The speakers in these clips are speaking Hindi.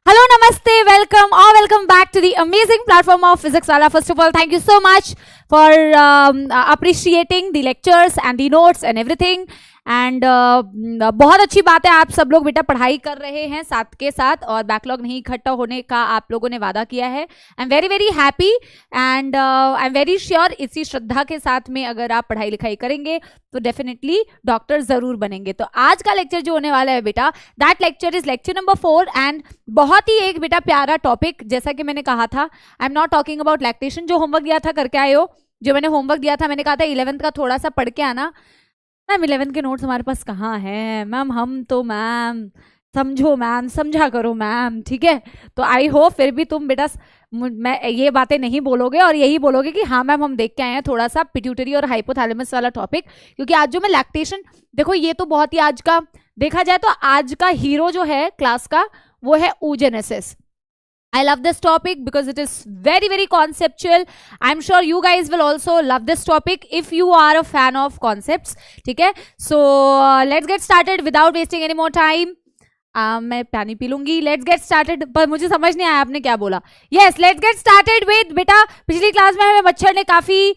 Hello, namaste, welcome or welcome back to the amazing platform of Physics Wala. First of all, thank you so much for appreciating the lectures and the notes and everything. And बहुत अच्छी बात है, आप सब लोग बेटा पढ़ाई कर रहे हैं साथ के साथ और बैकलॉग नहीं इकट्ठा होने का आप लोगों ने वादा किया है. I am very very happy and I am very sure इसी श्रद्धा के साथ में अगर आप पढ़ाई लिखाई करेंगे तो डेफिनेटली डॉक्टर जरूर बनेंगे. तो आज का लेक्चर जो होने वाला है बेटा, that lecture is lecture number 4 and बहुत ही एक बेटा प्यारा टॉपिक. जैसा कि मैंने कहा था, आई am not talking about lactation. जो होमवर्क दिया था करके आए हो, जो मैंने होमवर्क दिया था, मैंने कहा था 11th का थोड़ा सा पढ़ के आना. मैम 11th के नोट्स हमारे पास कहाँ हैं मैम, हम तो मैम समझो मैम, समझा करो मैम, ठीक है. तो आई होप फिर भी तुम बेटा मैं ये बातें नहीं बोलोगे और यही बोलोगे कि हाँ मैम हम देख के आए हैं थोड़ा सा पिट्यूटरी और हाइपोथैलेमस वाला टॉपिक. क्योंकि आज जो मैं लैक्टेशन, देखो ये तो बहुत ही आज का देखा जाए तो आज का हीरो जो है क्लास का वो है oogenesis. I love this topic because it is very very conceptual. I'm sure you guys will also love this topic if you are a fan of concepts. ठीक है, so let's get started without wasting any more time. मैं पानी पी लूंगी. Let's get started. पर मुझे समझ नहीं आया आपने क्या बोला. Yes, let's get started with बेटा. पिछली क्लास में हमें मच्छर ने काफी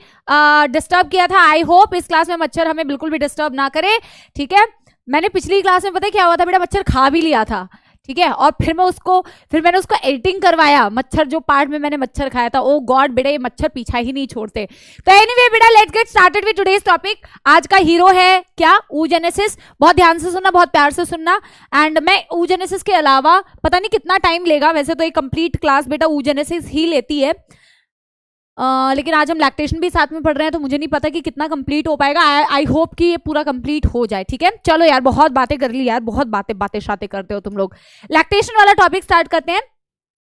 डिस्टर्ब किया था. आई होप इस क्लास में मच्छर हमें बिल्कुल भी डिस्टर्ब ना करे. ठीक है, मैंने पिछली क्लास में पता क्या हुआ था बेटा, मच्छर खा भी लिया था. ठीक है, और फिर मैंने उसको एडिटिंग करवाया. मच्छर जो पार्ट में मैंने मच्छर खाया था, ओ गॉड बेटा ये मच्छर पीछा ही नहीं छोड़ते. तो एनीवे बेटा, let's get started with today's topic. आज का हीरो है क्या, oogenesis. बहुत ध्यान से सुनना, बहुत प्यार से सुनना. एंड मैं oogenesis के अलावा पता नहीं कितना टाइम लेगा, वैसे तो एक कंप्लीट क्लास बेटा oogenesis ही लेती है. लेकिन आज हम लैक्टेशन भी साथ में पढ़ रहे हैं तो मुझे नहीं पता कि कितना कंप्लीट हो पाएगा. आई होप कि ये पूरा कंप्लीट हो जाए. ठीक है, चलो यार बहुत बातें कर ली यार, बहुत बातें शातें करते हो तुम लोग. लैक्टेशन वाला टॉपिक स्टार्ट करते हैं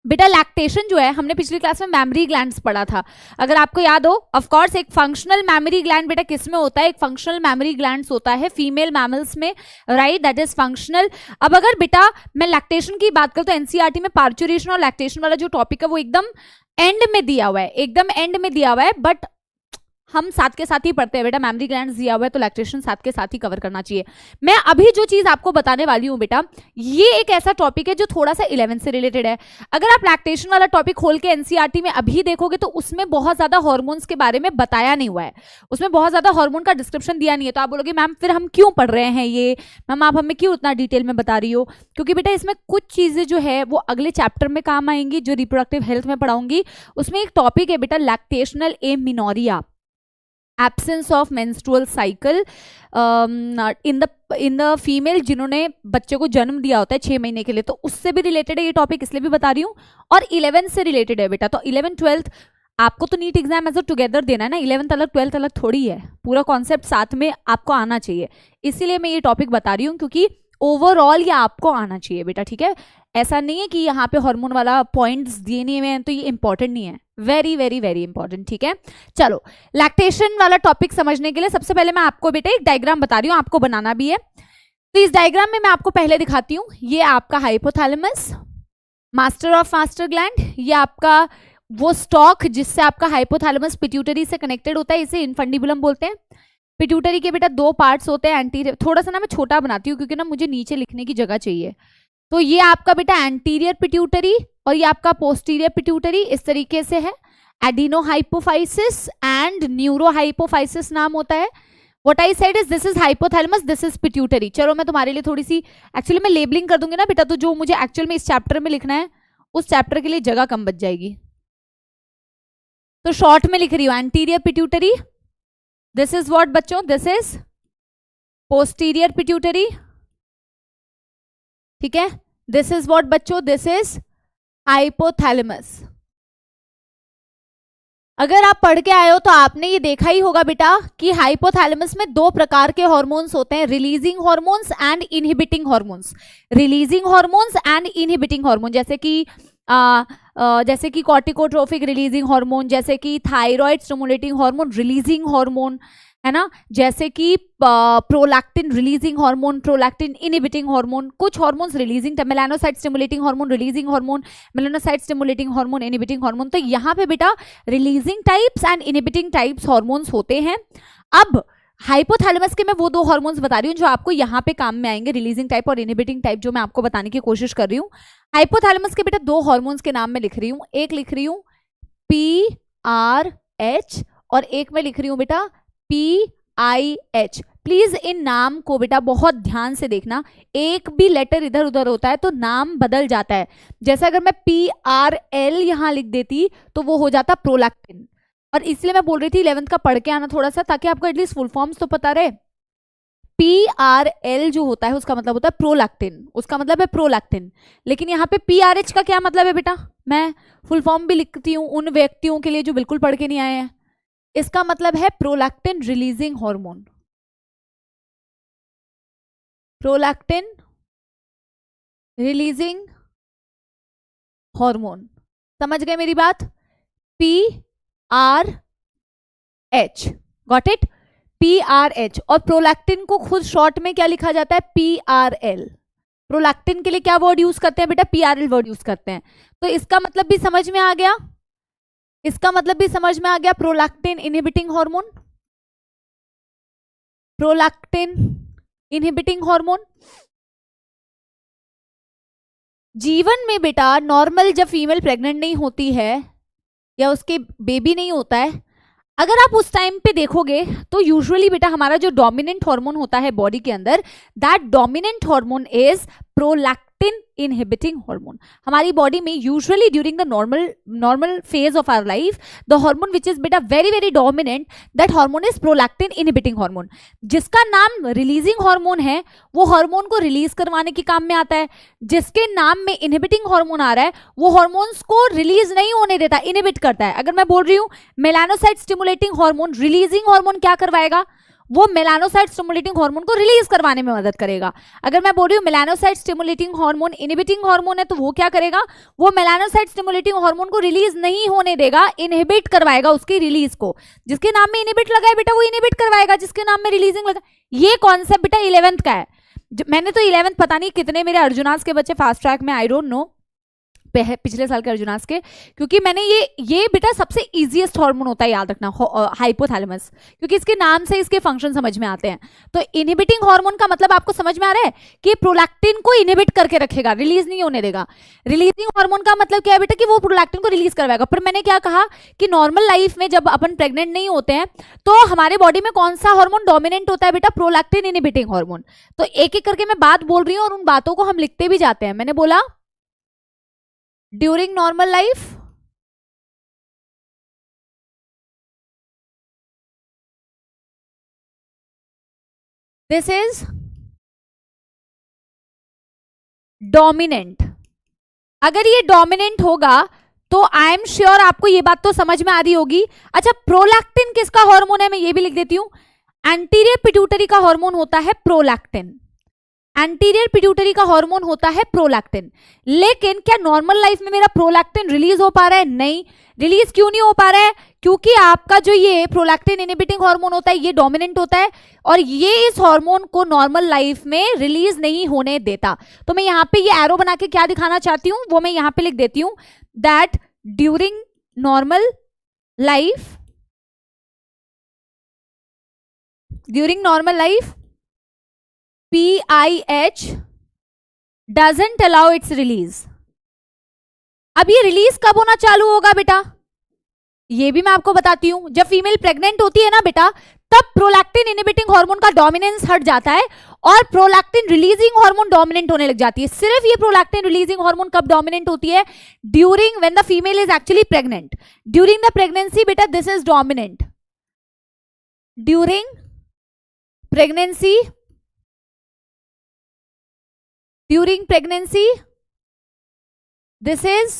बेटा. लैक्टेशन जो है हमने पिछली क्लास में मैमरी ग्लैंड्स पढ़ा था, अगर आपको याद हो. ऑफ कोर्स एक फंक्शनल मैमरी ग्लैंड बेटा किस में होता है, एक फंक्शनल मैमरी ग्लैंड्स होता है फीमेल मैमल्स में, राइट, दैट इज फंक्शनल. अब अगर बेटा मैं लैक्टेशन की बात करूं तो एनसीईआरटी में पार्चुरेशन और लैक्टेशन वाला जो टॉपिक है वो एकदम एंड में दिया हुआ है, एकदम एंड में दिया हुआ है. बट हम साथ के साथ ही पढ़ते हैं बेटा. मैमरी ग्लैंड्स दिया हुआ है तो लैक्टेशन साथ के साथ ही कवर करना चाहिए. मैं अभी जो चीज आपको बताने वाली हूं बेटा, ये एक ऐसा टॉपिक है जो थोड़ा सा 11th से रिलेटेड है. अगर आप लैक्टेशन वाला टॉपिक खोल के एनसीईआरटी में अभी देखोगे तो उसमें बहुत ज्यादा हार्मोन्स के बारे में बताया नहीं हुआ है, उसमें बहुत ज्यादा हार्मोन का डिस्क्रिप्शन दिया नहीं है. तो आप बोलोगे मैम फिर हम क्यों पढ़ रहे हैं ये, मैम आप हमें क्यों उतना डिटेल में बता रही हो. क्योंकि बेटा इसमें कुछ चीजें जो है वो अगले चैप्टर में काम आएंगी, जो रिप्रोडक्टिव हेल्थ में पढ़ाऊंगी. उसमें एक टॉपिक है बेटा lactational amenorrhoea, absence of menstrual cycle in the female जिन्होंने बच्चे को जन्म दिया होता है 6 महीने के लिए. तो उससे भी रिलेटेड है ये टॉपिक, इसलिए भी बता रही हूँ. और 11th से रिलेटेड है बेटा. तो 11th 12th आपको तो NEET exam as a together देना है ना, 11th अलग 12th अलग थोड़ी है, पूरा कॉन्सेप्ट साथ में आपको आना चाहिए. इसीलिए मैं ये टॉपिक बता रही हूँ क्योंकि ओवरऑल ये आपको आना चाहिए बेटा. ठीक है, ऐसा नहीं है कि यहाँ पे हार्मोन वाला पॉइंट्स दिए नहीं हुए तो ये इंपॉर्टेंट नहीं है, वेरी वेरी वेरी इंपॉर्टेंट. ठीक है, चलो लैक्टेशन वाला टॉपिक समझने के लिए सबसे पहले मैं आपको बेटा एक डायग्राम बता रही हूँ, आपको बनाना भी है. तो इस डायग्राम में मैं आपको पहले दिखाती हूँ. ये आपका hypothalamus, master of master gland, ये आपका वो स्टॉक जिससे आपका हाइपोथैलेमस पिट्यूटरी से कनेक्टेड होता है, इसे इनफंडिबुलम बोलते हैं. पिट्यूटरी के बेटा 2 पार्ट्स होते हैं. एंटीरियर, थोड़ा सा ना मैं छोटा बनाती हूँ क्योंकि ना मुझे नीचे लिखने की जगह चाहिए. तो ये आपका बेटा एंटीरियर पिट्यूटरी और ये आपका पोस्टीरियर पिट्यूटरी इस तरीके से है. एडिनोहाइपोफाइसिस एंड न्यूरोहाइपोफाइसिस नाम होता है. What I said is this is hypothalamus, this is pituitary. चलो मैं तुम्हारे लिए थोड़ी सी एक्चुअली मैं लेबलिंग कर दूंगी ना बेटा, तो जो मुझे एक्चुअल में इस चैप्टर में लिखना है उस चैप्टर के लिए जगह कम बच जाएगी. तो शॉर्ट में लिख रही हूँ anterior pituitary, this is what बच्चों, दिस इज पोस्टीरियर पिट्यूटरी. ठीक है, दिस इज व्हाट बच्चों, दिस इज हाइपोथैलेमस. अगर आप पढ़ के आए हो तो आपने ये देखा ही होगा बेटा कि हाइपोथैलेमस में 2 प्रकार के हार्मोन्स होते हैं, releasing hormones and inhibiting hormones. Releasing hormones and inhibiting hormone जैसे कि कॉर्टिकोट्रोफिक रिलीजिंग हार्मोन, जैसे कि thyroid stimulating hormone releasing hormone, है ना, जैसे कि prolactin releasing hormone, prolactin inhibiting hormone. कुछ hormones releasing, melanocyte stimulating hormone releasing hormone, melanocyte stimulating hormone inhibiting hormone. तो यहाँ पे बेटा releasing types and inhibiting types hormones होते हैं. अब हाइपोथैलेमस के मैं वो 2 हार्मोन्स बता रही हूँ जो आपको यहाँ पे काम में आएंगे, रिलीजिंग टाइप और इनहिबिटिंग टाइप, जो मैं आपको बताने की कोशिश कर रही हूँ। हाइपोथैलेमस के बेटा 2 हार्मोन्स के नाम में लिख रही हूँ, एक लिख रही हूँ PRH और एक मैं लिख रही हूँ बेटा PIH। प्लीज इन नाम को बेटा बहुत ध्यान से देखना, एक भी लेटर इधर उधर होता है तो नाम बदल जाता है। जैसे अगर मैं PRL यहां लिख देती तो वो हो जाता प्रोलैक्टिन, और इसलिए मैं बोल रही थी 11th का पढ़ के आना थोड़ा सा, ताकि आपको एटलीस्ट फुल फॉर्म्स तो पता रहे। PRL जो होता है उसका मतलब होता है प्रोलैक्टिन, उसका मतलब है प्रोलैक्टिन। लेकिन यहाँ पे PRH का क्या मतलब है बेटा, मैं फुल फॉर्म भी लिखती हूँ उन व्यक्तियों के लिए जो बिल्कुल पढ़ के नहीं आए हैं। इसका मतलब है prolactin releasing hormone, prolactin releasing hormone. समझ गए मेरी बात? PRH, got it? PRH। और प्रोलैक्टिन को खुद शॉर्ट में क्या लिखा जाता है, PRL। प्रोलैक्टिन के लिए क्या वर्ड यूज करते हैं बेटा, PRL वर्ड यूज करते हैं। तो इसका मतलब भी समझ में आ गया, इसका मतलब भी समझ में आ गया, prolactin inhibiting hormone, prolactin inhibiting hormone. जीवन में बेटा नॉर्मल जब फीमेल प्रेग्नेंट नहीं होती है या उसके बेबी नहीं होता है, अगर आप उस टाइम पे देखोगे तो यूजुअली बेटा हमारा जो डोमिनेंट हार्मोन होता है बॉडी के अंदर, that dominant hormone is prolactin inhibiting hormone. हमारी बॉडी में usually during the normal phase of our life, the hormone which is बेटा very very dominant, that hormone is prolactin inhibiting hormone. जिसका नाम रिलीजिंग हार्मोन है वो हार्मोन को रिलीज करवाने के काम में आता है, जिसके नाम में इनहिबिटिंग हार्मोन आ रहा है वो हार्मोन्स को रिलीज नहीं होने देता, इनहिबिट करता है। अगर मैं बोल रही हूँ melanocyte stimulating hormone, releasing hormone क्या करवाएगा, वो मेलानोसाइट स्टिमुलेटिंग हार्मोन को रिलीज करवाने में मदद करेगा। अगर मैं बोल रही हूँ melanocyte stimulating hormone inhibiting hormone है, तो वो क्या करेगा, वो मेलानोसाइट स्टिमुलेटिंग हार्मोन को रिलीज नहीं होने देगा, इनहिबिट करवाएगा उसकी रिलीज को। जिसके नाम में इनहिबिट लगा है बेटा वो इनहिबिट करवाएगा, जिसके नाम में रिलीजिंग लगा। ये कॉन्सेप्ट बेटा 11th का है। मैंने तो 11th पता नहीं कितने मेरे अर्जुनास के बच्चे फास्ट ट्रैक में, आई डोंट नो, पिछले साल के अर्जुनास के, क्योंकि मैंने ये बेटा सबसे इजीएस्ट हार्मोन होता है, याद रखना, हाइपोथैलेमस, क्योंकि इसके नाम से इसके फंक्शन समझ में आते हैं। तो इनहिबिटिंग हार्मोन का मतलब आपको समझ में आ रहा है कि प्रोलैक्टिन को इनहिबिट करके रखेगा, रिलीज नहीं होने देगा। रिलीजिंग हार्मोन का मतलब क्या है बेटा, कि वो प्रोलैक्टिन को रिलीज करवाएगा। पर मैंने क्या कहा कि नॉर्मल लाइफ में जब अपन प्रेग्नेंट नहीं होते हैं तो हमारे बॉडी में कौन सा हार्मोन डोमिनेंट होता है बेटा, प्रोलैक्टिन इनहिबिटिंग हार्मोन। तो एक एक करके मैं बात बोल रही हूँ और उन बातों को हम लिखते भी जाते हैं। मैंने बोला during normal life, this is dominant. अगर ये डोमिनेंट होगा तो आई एम श्योर आपको ये बात तो समझ में आ रही होगी। अच्छा, प्रोलैक्टिन किसका हार्मोन है, मैं ये भी लिख देती हूं, एंटीरियर पिट्यूटरी का हार्मोन होता है प्रोलैक्टिन। एंटीरियर पिट्यूटरी का हार्मोन होता है प्रोलैक्टिन। लेकिन क्या नॉर्मल लाइफ में मेरा प्रोलैक्टिन रिलीज हो पा रहा है? नहीं। रिलीज क्यों नहीं हो पा रहा है? क्योंकि आपका जो ये प्रोलैक्टिन इनहिबिटिंग हार्मोन होता है ये डोमिनेंट होता है और ये इस हार्मोन को नॉर्मल लाइफ में रिलीज नहीं होने देता। तो मैं यहाँ पे ये एरो बना के क्या दिखाना चाहती हूँ वो मैं यहाँ पे लिख देती हूँ, that during normal life, during normal life PIH doesn't allow its release। अब ये रिलीज कब होना चालू होगा बेटा, ये भी मैं आपको बताती हूं। जब फीमेल प्रेग्नेंट होती है ना बेटा, तब प्रोलैक्टिन इनहिबिटिंग हार्मोन का डोमिनेंस हट जाता है और प्रोलैक्टिन रिलीजिंग हार्मोन डोमिनेंट होने लग जाती है। सिर्फ ये प्रोलैक्टिन रिलीजिंग हार्मोन कब डोमिनेंट होती है, during when the female is actually pregnant. During the pregnancy बेटा this is dominant, during pregnancy, during pregnancy this is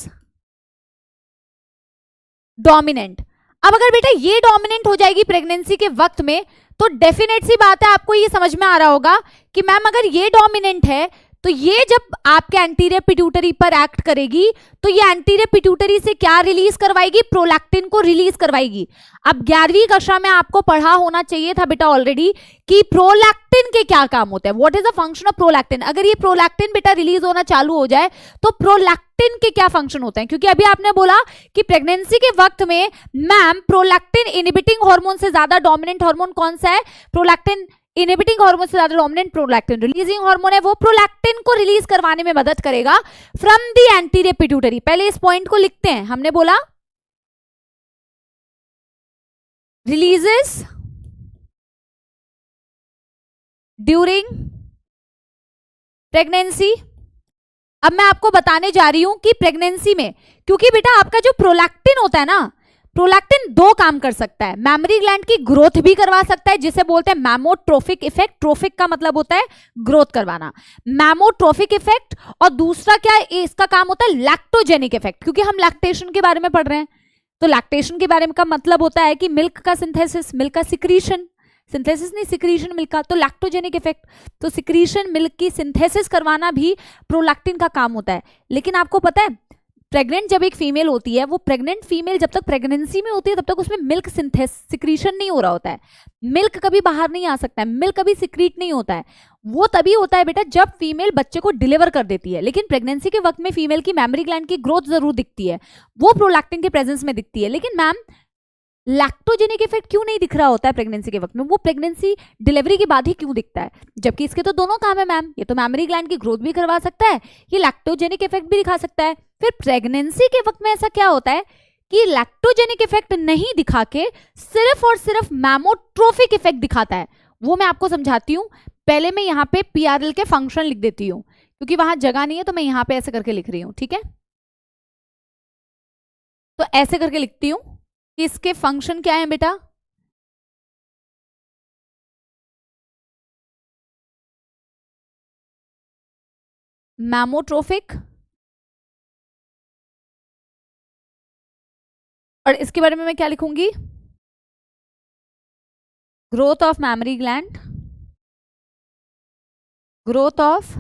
dominant. अब अगर बेटा ये डोमिनेंट हो जाएगी प्रेगनेंसी के वक्त में, तो डेफिनेट सी बात है आपको ये समझ में आ रहा होगा कि मैम अगर ये डोमिनेंट है तो ये जब आपके एंटीरियर पिट्यूटरी पर एक्ट करेगी तो ये एंटीरियर पिट्यूटरी से क्या रिलीज करवाएगी, प्रोलैक्टिन को रिलीज करवाएगी। अब 11वीं कक्षा में आपको पढ़ा होना चाहिए था बेटा ऑलरेडी कि प्रोलैक्टिन के क्या काम होते हैं, what is the function of prolactin. अगर ये प्रोलैक्टिन बेटा रिलीज होना चालू हो जाए तो प्रोलैक्टिन के क्या फंक्शन होते हैं, क्योंकि अभी आपने बोला कि प्रेगनेंसी के वक्त में मैम प्रोलैक्टिन इनहिबिटिंग हार्मोन से ज्यादा डोमिनेंट हार्मोन कौन सा है, प्रोलैक्टिन इनहिबिटिंग हार्मोन से ज्यादा डोमिनेंट प्रोलैक्टिन रिलीजिंग हार्मोन है, वो प्रोलैक्टिन को रिलीज करवाने में मदद करेगा फ्रॉम द एंटीरियर पिट्यूटरी। पहले इस पॉइंट को लिखते हैं, हमने बोला रिलीजेस ड्यूरिंग प्रेगनेंसी। अब मैं आपको बताने जा रही हूं कि प्रेगनेंसी में, क्योंकि बेटा आपका जो प्रोलैक्टिन होता है ना, प्रोलैक्टिन दो काम कर सकता है, मेमोरी ग्लैंड की ग्रोथ भी करवा सकता है जिसे बोलते हैं मैमोट्रोफिक इफेक्ट। ट्रोफिक का मतलब होता है ग्रोथ करवाना, मैमोट्रोफिक इफेक्ट। और दूसरा क्या इसका काम होता है, लैक्टोजेनिक इफेक्ट, क्योंकि हम लैक्टेशन के बारे में पढ़ रहे हैं। तो लैक्टेशन के बारे में का मतलब होता है कि मिल्क का सिंथेसिस, मिल्क का सिक्रीशन, सिंथेसिस नहीं सिक्रीशन मिल्क का, तो लैक्टोजेनिक इफेक्ट, तो सिक्रीशन मिल्क की सिंथेसिस करवाना भी प्रोलैक्टिन का काम होता है। लेकिन आपको पता है प्रेग्नेंट जब एक फीमेल होती है, वो प्रेग्नेंट फीमेल जब तक प्रेगनेंसी में होती है तब तक उसमें मिल्क सिक्रीशन नहीं हो रहा होता है, मिल्क कभी बाहर नहीं आ सकता है, मिल्क कभी सिक्रीट नहीं होता है। वो तभी होता है बेटा जब फीमेल बच्चे को डिलीवर कर देती है। लेकिन प्रेगनेंसी के वक्त में फीमेल की मेमोरी ग्लैंड की ग्रोथ जरूर दिखती है, वो प्रोलैक्टिन के प्रेजेंस में दिखती है। लेकिन मैम लैक्टोजेनिक इफेक्ट क्यों नहीं दिख रहा होता है प्रेगनेंसी के वक्त में, वो प्रेगनेंसी डिलीवरी के बाद ही क्यों दिखता है, जबकि इसके तो दोनों काम है मैम, ये तो मेमोरी ग्लैंड की ग्रोथ भी करवा सकता है, ये लैक्टोजेनिक इफेक्ट भी दिखा सकता है। फिर प्रेगनेंसी के वक्त में ऐसा क्या होता है कि लैक्टोजेनिक इफेक्ट नहीं दिखा के सिर्फ और सिर्फ मैमोट्रोफिक इफेक्ट दिखाता है। वो मैं आपको समझाती हूँ। पहले मैं यहाँ पे PRL के फंक्शन लिख देती हूँ, क्योंकि वहां जगह नहीं है तो मैं यहाँ पे ऐसे करके लिख रही हूँ, ठीक है। तो ऐसे करके लिखती हूँ कि इसके फंक्शन क्या है बेटा, मैमोट्रोफिक, और इसके बारे में मैं क्या लिखूंगी, growth of memory gland, growth of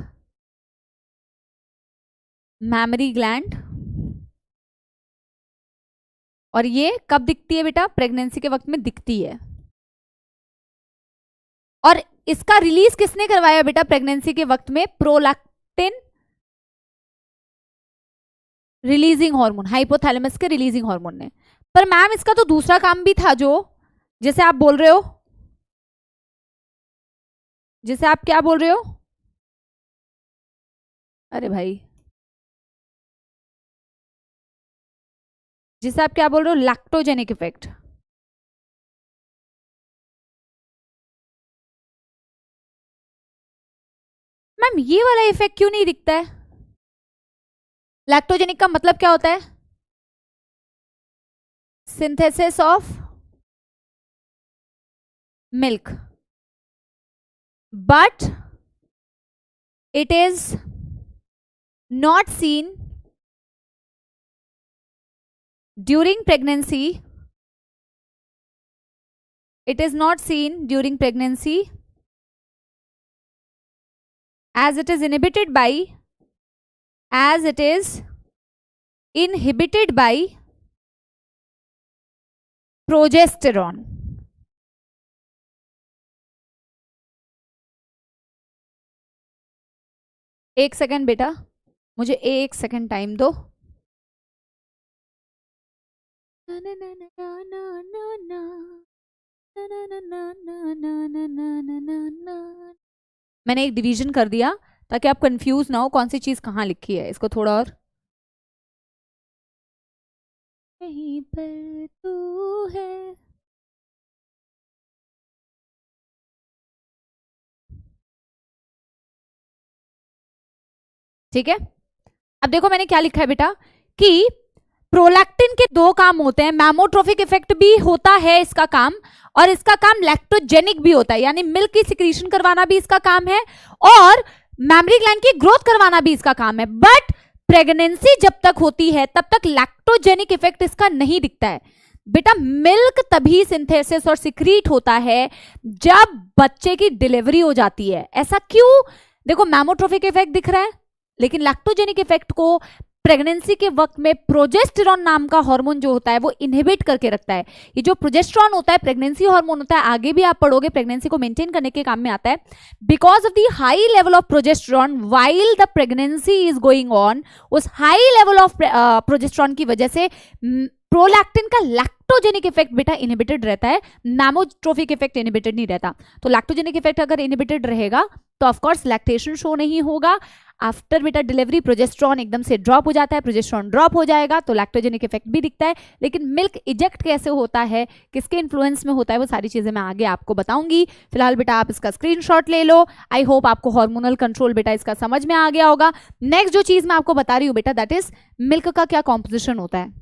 memory gland. और ये कब दिखती है बेटा, प्रेगनेंसी के वक्त में दिखती है। और इसका रिलीज किसने करवाया बेटा प्रेगनेंसी के वक्त में, प्रोलैक्टिन रिलीजिंग हार्मोन, हाइपोथैलेमस के रिलीजिंग हार्मोन ने। पर मैम इसका तो दूसरा काम भी था, जो जैसे आप बोल रहे हो, जैसे आप क्या बोल रहे हो, अरे भाई जिसे आप क्या बोल रहे हो, लैक्टोजेनिक इफेक्ट। मैम ये वाला इफेक्ट क्यों नहीं दिखता है, लैक्टोजेनिक का मतलब क्या होता है, synthesis of milk, but it is not seen during pregnancy, it is not seen during pregnancy as it is inhibited by progesterone। एक सेकंड बेटा, मुझे एक सेकंड टाइम दो। मैंने एक डिवीजन कर दिया ताकि आप कंफ्यूज ना हो कौन सी चीज कहाँ लिखी है। इसको थोड़ा और, कहीं पर तू है, ठीक है। अब देखो मैंने क्या लिखा है बेटा कि प्रोलैक्टिन के दो काम होते हैं, मैमोट्रोफिक इफेक्ट भी होता है इसका काम, और इसका काम लैक्टोजेनिक भी होता है, यानी मिल्क की सिक्रीशन करवाना भी इसका काम है, और मेमोरी ग्लैंड की ग्रोथ करवाना भी इसका काम है। बट प्रेगनेंसी जब तक होती है तब तक लैक्टोजेनिक इफेक्ट इसका नहीं दिखता है बेटा। मिल्क तभी सिंथेसिस और सिक्रीट होता है जब बच्चे की डिलीवरी हो जाती है। ऐसा क्यों, देखो मैमोट्रोफिक इफेक्ट दिख रहा है, लेकिन लैक्टोजेनिक इफेक्ट को प्रेगनेंसी के वक्त में प्रोजेस्टेरॉन नाम का हार्मोन जो होता है वो इनहिबिट करके रखता है। ये जो प्रोजेस्टेरॉन होता है प्रेगनेंसी हार्मोन होता है, आगे भी आप पढ़ोगे, प्रेगनेंसी को मेंटेन करने के काम में आता है। Because of the high level of progesterone while the pregnancy is going on, उस हाई लेवल ऑफ प्रोजेस्टेरॉन की वजह से प्रोलैक्टिन का लैक्टोजेनिक इफेक्ट बेटा इनहिबिटेड रहता है, मैमोट्रोफिक इफेक्ट इनहिबिटेड नहीं रहता। तो लैक्टोजेनिक इफेक्ट अगर इनहिबिटेड रहेगा तो ऑफकोर्स लैक्टेशन शो नहीं होगा। आफ्टर बेटा डिलीवरी प्रोजेस्टेरॉन एकदम से ड्रॉप हो जाता है, प्रोजेस्टेरॉन ड्रॉप हो जाएगा तो लैक्टोजेनिक इफेक्ट भी दिखता है। लेकिन मिल्क इजेक्ट कैसे होता है, किसके इन्फ्लुएंस में होता है, वो सारी चीजें मैं आगे आपको बताऊंगी। फिलहाल बेटा आप इसका स्क्रीनशॉट ले लो। आई होप आपको हार्मोनल कंट्रोल बेटा इसका समझ में आ गया होगा। नेक्स्ट जो चीज मैं आपको बता रही हूँ बेटा, दैट इज मिल्क का क्या कॉम्पोजिशन होता है।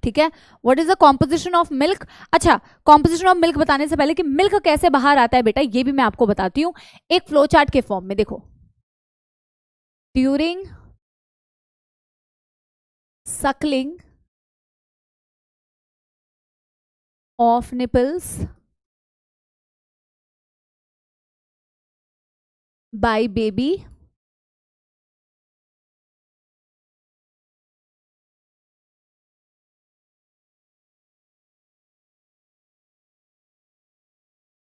ठीक है, what is the composition of milk. अच्छा, कॉम्पोजिशन ऑफ मिल्क बताने से पहले कि मिल्क कैसे बाहर आता है बेटा, ये भी मैं आपको बताती हूँ एक फ्लो चार्ट के फॉर्म में। देखो, during suckling of nipples by baby,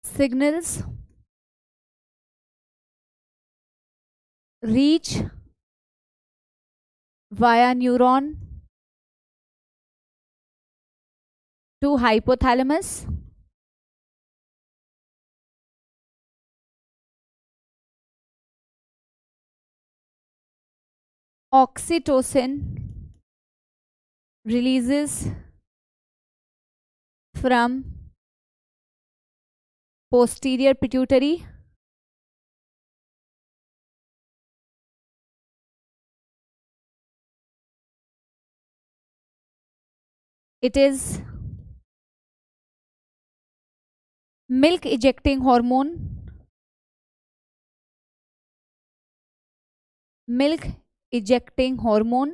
signals reach via neuron to hypothalamus, oxytocin releases from posterior pituitary, it is milk ejecting hormone, milk ejecting hormone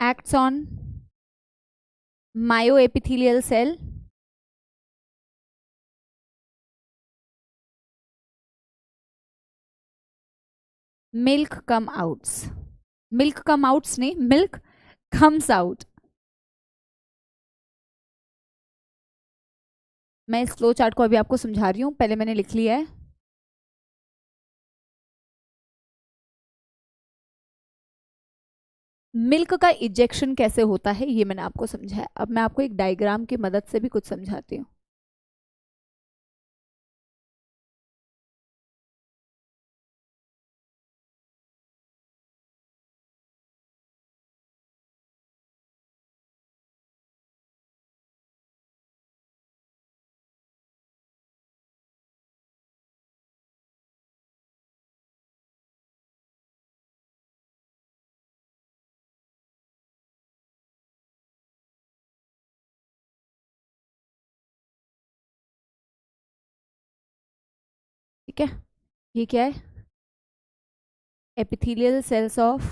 acts on myoepithelial cell, milk come outs, milk come outs नहीं, milk comes out। मैं इस फ्लो चार्ट को अभी आपको समझा रही हूँ, पहले मैंने लिख लिया है। मिल्क का इजेक्शन कैसे होता है ये मैंने आपको समझाया। अब मैं आपको एक डायग्राम की मदद से भी कुछ समझाती हूँ। ठीक है, ये क्या है, epithelial cells of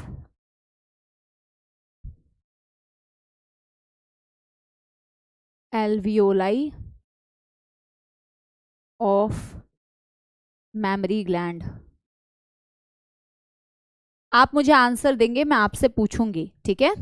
alveoli of mammary gland. आप मुझे आंसर देंगे, मैं आपसे पूछूंगी। ठीक है,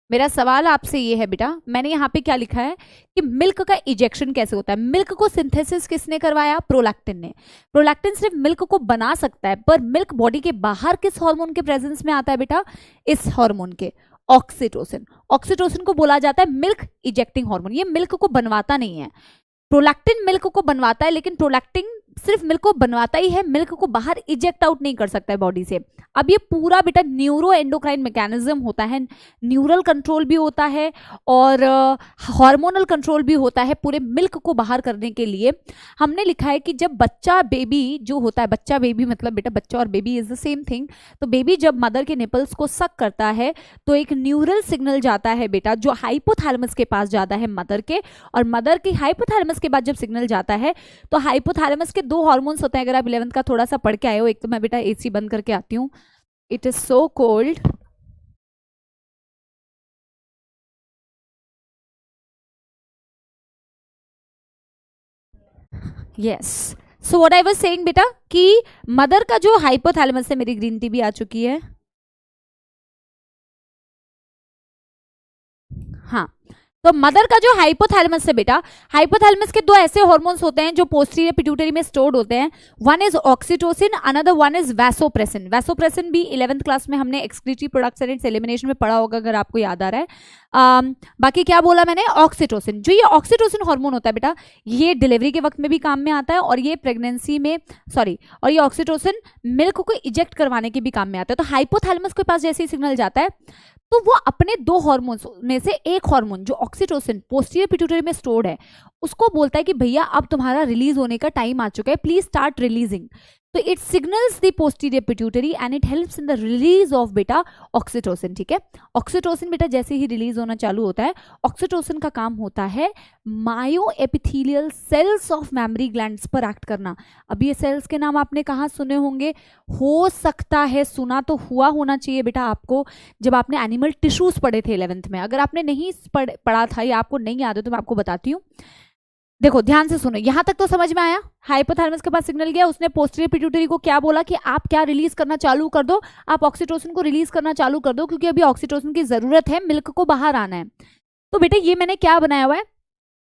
मेरा सवाल आपसे ये है बेटा, मैंने यहाँ पे क्या लिखा है कि मिल्क का इजेक्शन कैसे होता है। मिल्क को सिंथेसिस किसने करवाया, प्रोलैक्टिन ने। प्रोलैक्टिन सिर्फ मिल्क को बना सकता है, पर मिल्क बॉडी के बाहर किस हार्मोन के प्रेजेंस में आता है बेटा, इस हार्मोन के, ऑक्सीटोसिन। ऑक्सीटोसिन को बोला जाता है मिल्क इजेक्टिंग हार्मोन। ये मिल्क को बनवाता नहीं है, प्रोलैक्टिन मिल्क को बनवाता है, लेकिन प्रोलैक्टिन सिर्फ मिल्क को बनवाता ही है, मिल्क को बाहर इजेक्ट आउट नहीं कर सकता है बॉडी से। अब ये पूरा बेटा न्यूरो एंडोक्राइन मैकेनिज्म होता है, न्यूरल कंट्रोल भी होता है और हार्मोनल कंट्रोल भी होता है पूरे मिल्क को बाहर करने के लिए। हमने लिखा है कि जब बच्चा बेबी जो होता है, बच्चा बेबी मतलब बेटा बच्चा और baby is the same thing. तो बेबी जब मदर के निपल्स को सक करता है तो एक न्यूरल सिग्नल जाता है बेटा, जो हाइपोथैलेमस के पास जाता है मदर के, और मदर की हाइपोथैलेमस के बाद जब सिग्नल जाता है तो हाइपोथैलेमस के दो हार्मोन्स होते हैं। अगर आप 11th का थोड़ा सा पढ़ के आए हो, एक तो मैं बेटा एसी बंद करके आती हूँ, it is so cold, yes, so what I was saying बेटा कि मदर का जो हाइपोथैलेमस से, मेरी ग्रीन टी भी आ चुकी है, हाँ, तो मदर का जो हाइपोथैलेमस है बेटा, हाइपोथैलेमस के दो ऐसे हॉर्मोन्स होते हैं जो पोस्टीरियर पिट्यूटरी में स्टोर्ड होते हैं. One is oxytocin, another one is vasopressin. Vasopressin भी 11th क्लास में हमने excretory products and it's elimination में पढ़ा होगा, अगर आपको याद आ रहा है. बाकी क्या बोला मैंने, ऑक्सीटोसिन. जो ये ऑक्सीटोसिन हार्मोन होता है बेटा, ये डिलीवरी के वक्त में भी काम में आता है, और ये प्रेगनेंसी में, सॉरी, और ये ऑक्सीटोसिन मिल्क को इजेक्ट करवाने के भी काम में आता है. तो हाइपोथैलेमस के पास जैसे ही सिग्नल जाता है, तो वो अपने दो हार्मोन्स में से एक हार्मोन जो ऑक्सीटोसिन पोस्टीरियर पिट्यूटरी में स्टोर्ड है, उसको बोलता है कि भैया अब तुम्हारा रिलीज होने का टाइम आ चुका है, प्लीज स्टार्ट रिलीजिंग. तो it signals the posterior pituitary and it helps in the release of बेटा ऑक्सीटोसिन. ठीक है, ऑक्सीटोसिन बेटा जैसे ही रिलीज होना चालू होता है, ऑक्सीटोसिन का काम होता है मायो epithelial cells of mammary glands पर एक्ट करना. अब ये सेल्स के नाम आपने कहाँ सुने होंगे, हो सकता है सुना तो हुआ होना चाहिए बेटा आपको, जब आपने एनिमल टिश्यूज पढ़े थे 11th में. अगर आपने नहीं पढ़ा था या आपको नहीं याद है तो मैं आपको बताती हूँ. देखो ध्यान से सुनो, यहां तक तो समझ में आया. हाइपोथैलेमस के पास सिग्नल गया, उसने पोस्टीरियर पिट्यूटरी को क्या बोला कि आप क्या रिलीज करना चालू कर दो, आप ऑक्सीटोसिन को रिलीज करना चालू कर दो, क्योंकि अभी ऑक्सीटोसिन की जरूरत है, मिल्क को बाहर आना है. तो बेटा ये मैंने क्या बनाया हुआ है,